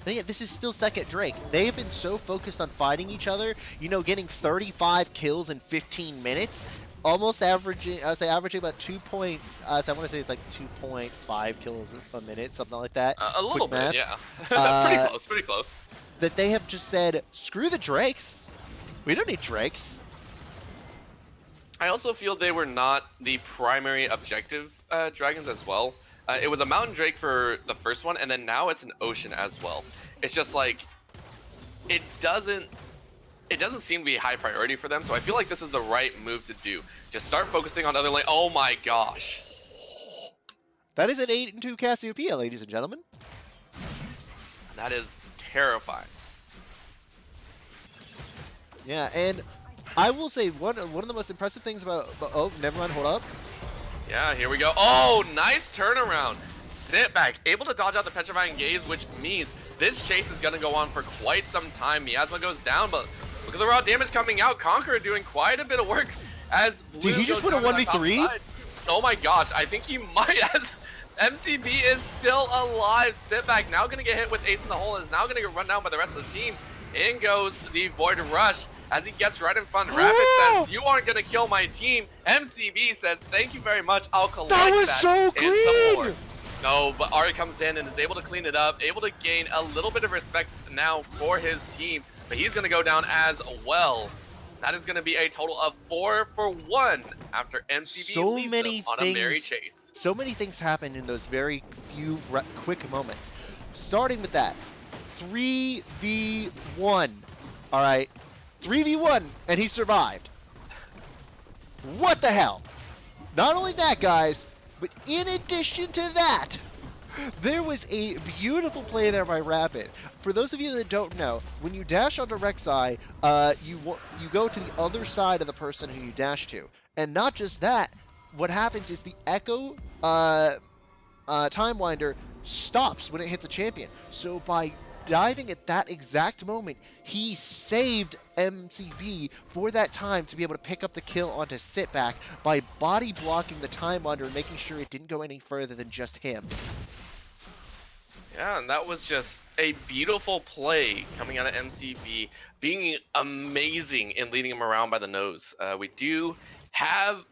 But yeah, this is still second Drake. They have been so focused on fighting each other, you know, getting 35 kills in 15 minutes. Almost averaging, I would say averaging about 2 point, so I want to say it's like 2.5 kills a minute, something like that. A little Quick bit, maths. yeah. Pretty close, pretty close. That they have just said, screw the Drakes. We don't need Drakes. I also feel they were not the primary objective dragons as well. It was a mountain drake for the first one, and then now it's an ocean as well. It's just like, it doesn't seem to be a high priority for them, so I feel like this is the right move to do. Just start focusing on other lane. Oh my gosh. That is an 8-2 Cassiopeia, ladies and gentlemen. That is terrifying. Yeah, and I will say one of the most impressive things about oh, never mind, hold up. Yeah, here we go. Oh, nice turnaround. Sit back, able to dodge out the petrifying gaze, which means this chase is going to go on for quite some time. Miasma goes down, but look at the raw damage coming out. Conqueror doing quite a bit of work as Blue Did he just goes win a down to that 1v3? top side. Oh my gosh, I think he might as MCB is still alive. Sit back, now going to get hit with Ace in the hole, is now going to get run down by the rest of the team. In goes the Void Rush as he gets right in front. Rapid says, you aren't going to kill my team. MCB says, thank you very much. I'll collect that. That was so clean! No, but Ari comes in and is able to clean it up, able to gain a little bit of respect now for his team, but he's going to go down as well. That is going to be a total of 4 for 1 after MCB leads them on a merry chase. So many things happen in those very few quick moments. Starting with that, 3v1. All right, 3v1, and he survived. What the hell? Not only that, guys, but in addition to that, there was a beautiful play there by Rapid. For those of you that don't know, when you dash onto Rek'Sai, you go to the other side of the person who you dash to. And not just that, what happens is the Echo Time Winder stops when it hits a champion. So by diving at that exact moment, he saved MCB for that time to be able to pick up the kill onto Sitback by body blocking the Time Winder and making sure it didn't go any further than just him. Yeah, and that was just a beautiful play coming out of MCB, being amazing in leading him around by the nose. We do have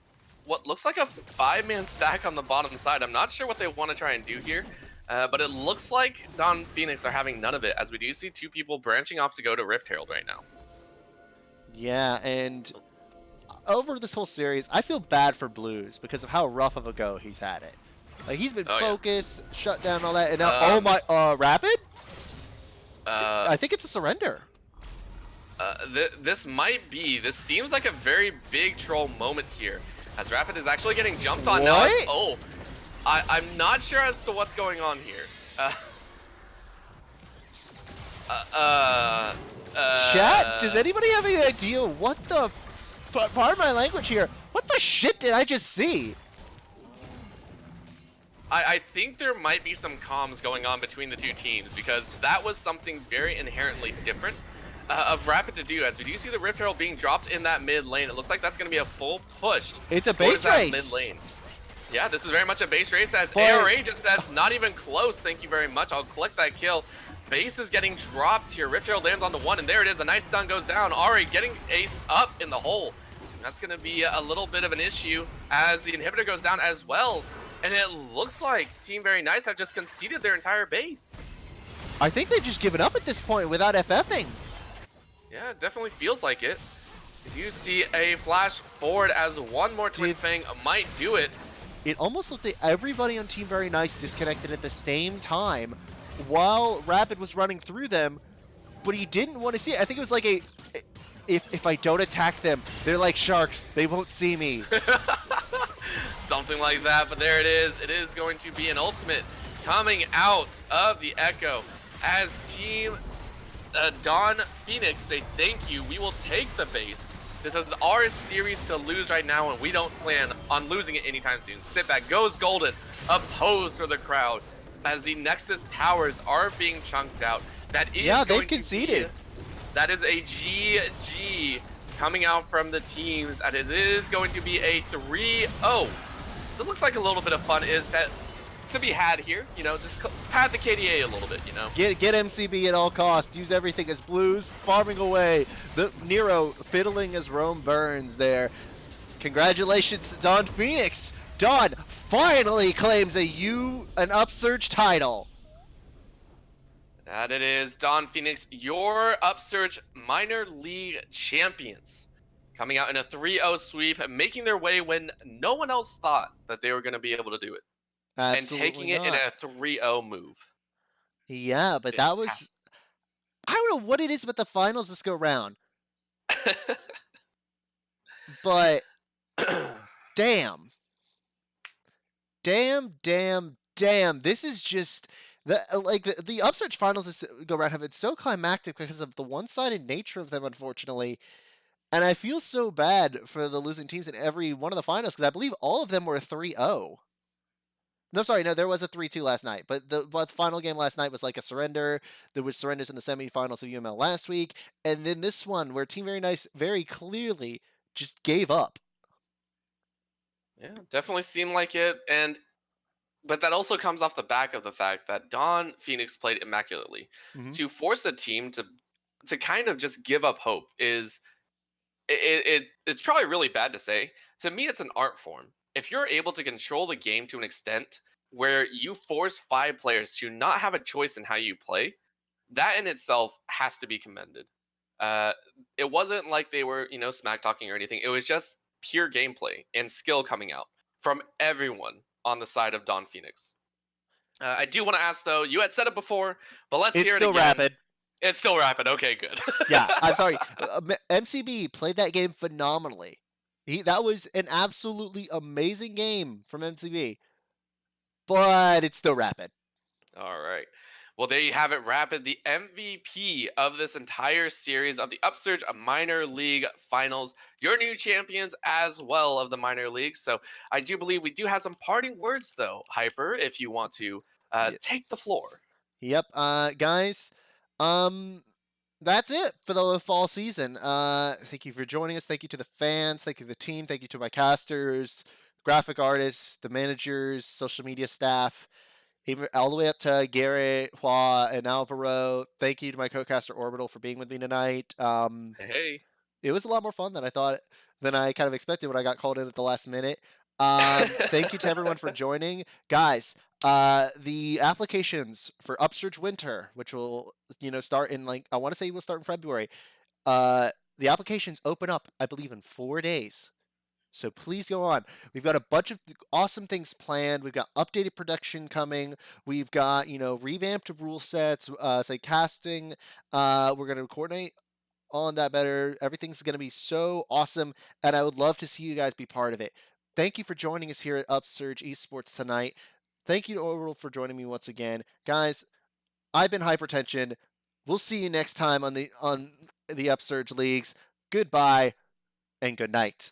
what looks like a 5-man stack on the bottom side. I'm not sure what they want to try and do here, but it looks like Dawn Phoenix are having none of it, as we do see 2 people branching off to go to Rift Herald right now. Yeah, and over this whole series, I feel bad for Blues because of how rough of a go he's had it. Like, he's been focused, shut down, all that, and now, oh my, Rapid? I think it's a surrender. This seems like a very big troll moment here, as Rapid is actually getting jumped on now. Oh, I'm not sure as to what's going on here. Chat, does anybody have any idea what the, pardon my language here, what the shit did I just see? I think there might be some comms going on between the 2 teams, because that was something very inherently different of Rapid to do, as we do see the Rift Herald being dropped in that mid lane. It looks like that's going to be a full push. It's a base race. Mid lane. Yeah, this is very much a base race, as ARA just says, not even close, thank you very much, I'll collect that kill. Base is getting dropped here. Rift Herald lands on the 1, and there it is, a nice stun goes down. Ari getting Ace up in the hole. That's going to be a little bit of an issue, as the inhibitor goes down as well. And it looks like Team Very Nice have just conceded their entire base. I think they've just given up at this point without FFing. Yeah, it definitely feels like it. If you see a flash forward as one more Twin Dude, Fang might do it. it almost looked like everybody on Team Very Nice disconnected at the same time while Rapid was running through them, but he didn't want to see it. I think it was like a, if I don't attack them, they're like sharks. They won't see me. Something like that, but there it is. It is going to be an ultimate coming out of the Echo as Team Dawn Phoenix say thank you. We will take the base. This is our series to lose right now, and we don't plan on losing it anytime soon. Sit back, goes Golden, opposed for the crowd as the Nexus towers are being chunked out. That is Yeah, going they've to conceded. that is a GG coming out from the teams, and it is going to be a 3-0. So it looks like a little bit of fun is that to be had here, you know, just pad the KDA a little bit, you know. Get MCB at all costs. Use everything as blues, farming away. The Nero fiddling as Rome burns there. Congratulations to Dawn Phoenix. Dawn finally claims an Upsurge title. That it is, Dawn Phoenix, your Upsurge Minor League champions. Coming out in a 3-0 sweep, making their way when no one else thought that they were going to be able to do it. Absolutely And taking it in a 3-0 move. Yeah, but that was... I don't know what it is with the finals this go round. But... damn. Damn. This is just... The Upsurge finals this go round have been so climactic because of the one-sided nature of them, unfortunately. And I feel so bad for the losing teams in every one of the finals because I believe all of them were 3-0. No, sorry, no, there was a 3-2 last night, but the final game last night was like a surrender. There was surrenders in the semifinals of UML last week, and then this one where Team Very Nice very clearly just gave up. Yeah, definitely seemed like it, but that also comes off the back of the fact that Dawn Phoenix played immaculately. Mm-hmm. To force a team to kind of just give up hope is it's probably really bad to say. To me, it's an art form. If you're able to control the game to an extent where you force 5 players to not have a choice in how you play, that in itself has to be commended. It wasn't like they were, you know, smack talking or anything. It was just pure gameplay and skill coming out from everyone on the side of Dawn Phoenix. I do want to ask though, you had said it before, but let's hear it again. It's still Rapid. It's still Rapid. Okay, good. Yeah, I'm sorry. MCB played that game phenomenally. That was an absolutely amazing game from MCB. But it's still Rapid. All right. Well, there you have it, Rapid, the MVP of this entire series of the Upsurge Minor League Finals. Your new champions as well of the Minor League. So I do believe we do have some parting words, though, Hyper, if you want to take the floor. Yep, guys. That's it for the fall season. Thank you for joining us. Thank you to the fans. Thank you to the team. Thank you to my casters, graphic artists, the managers, social media staff, even all the way up to Garrett, Hua, and Alvaro. Thank you to my co-caster Orbital for being with me tonight. Hey. It was a lot more fun than I kind of expected when I got called in at the last minute. Thank you to everyone for joining. Guys, the applications for Upsurge Winter, which will, start in I want to say will start in February. The applications open up, I believe, in 4 days. So please go on. We've got a bunch of awesome things planned. We've got updated production coming. We've got, revamped rule sets, say casting. We're going to coordinate on that better. Everything's going to be so awesome, and I would love to see you guys be part of it. Thank you for joining us here at Upsurge Esports tonight. Thank you to Orbital for joining me once again. Guys, I've been Hypertension. We'll see you next time on the Upsurge Leagues. Goodbye and good night.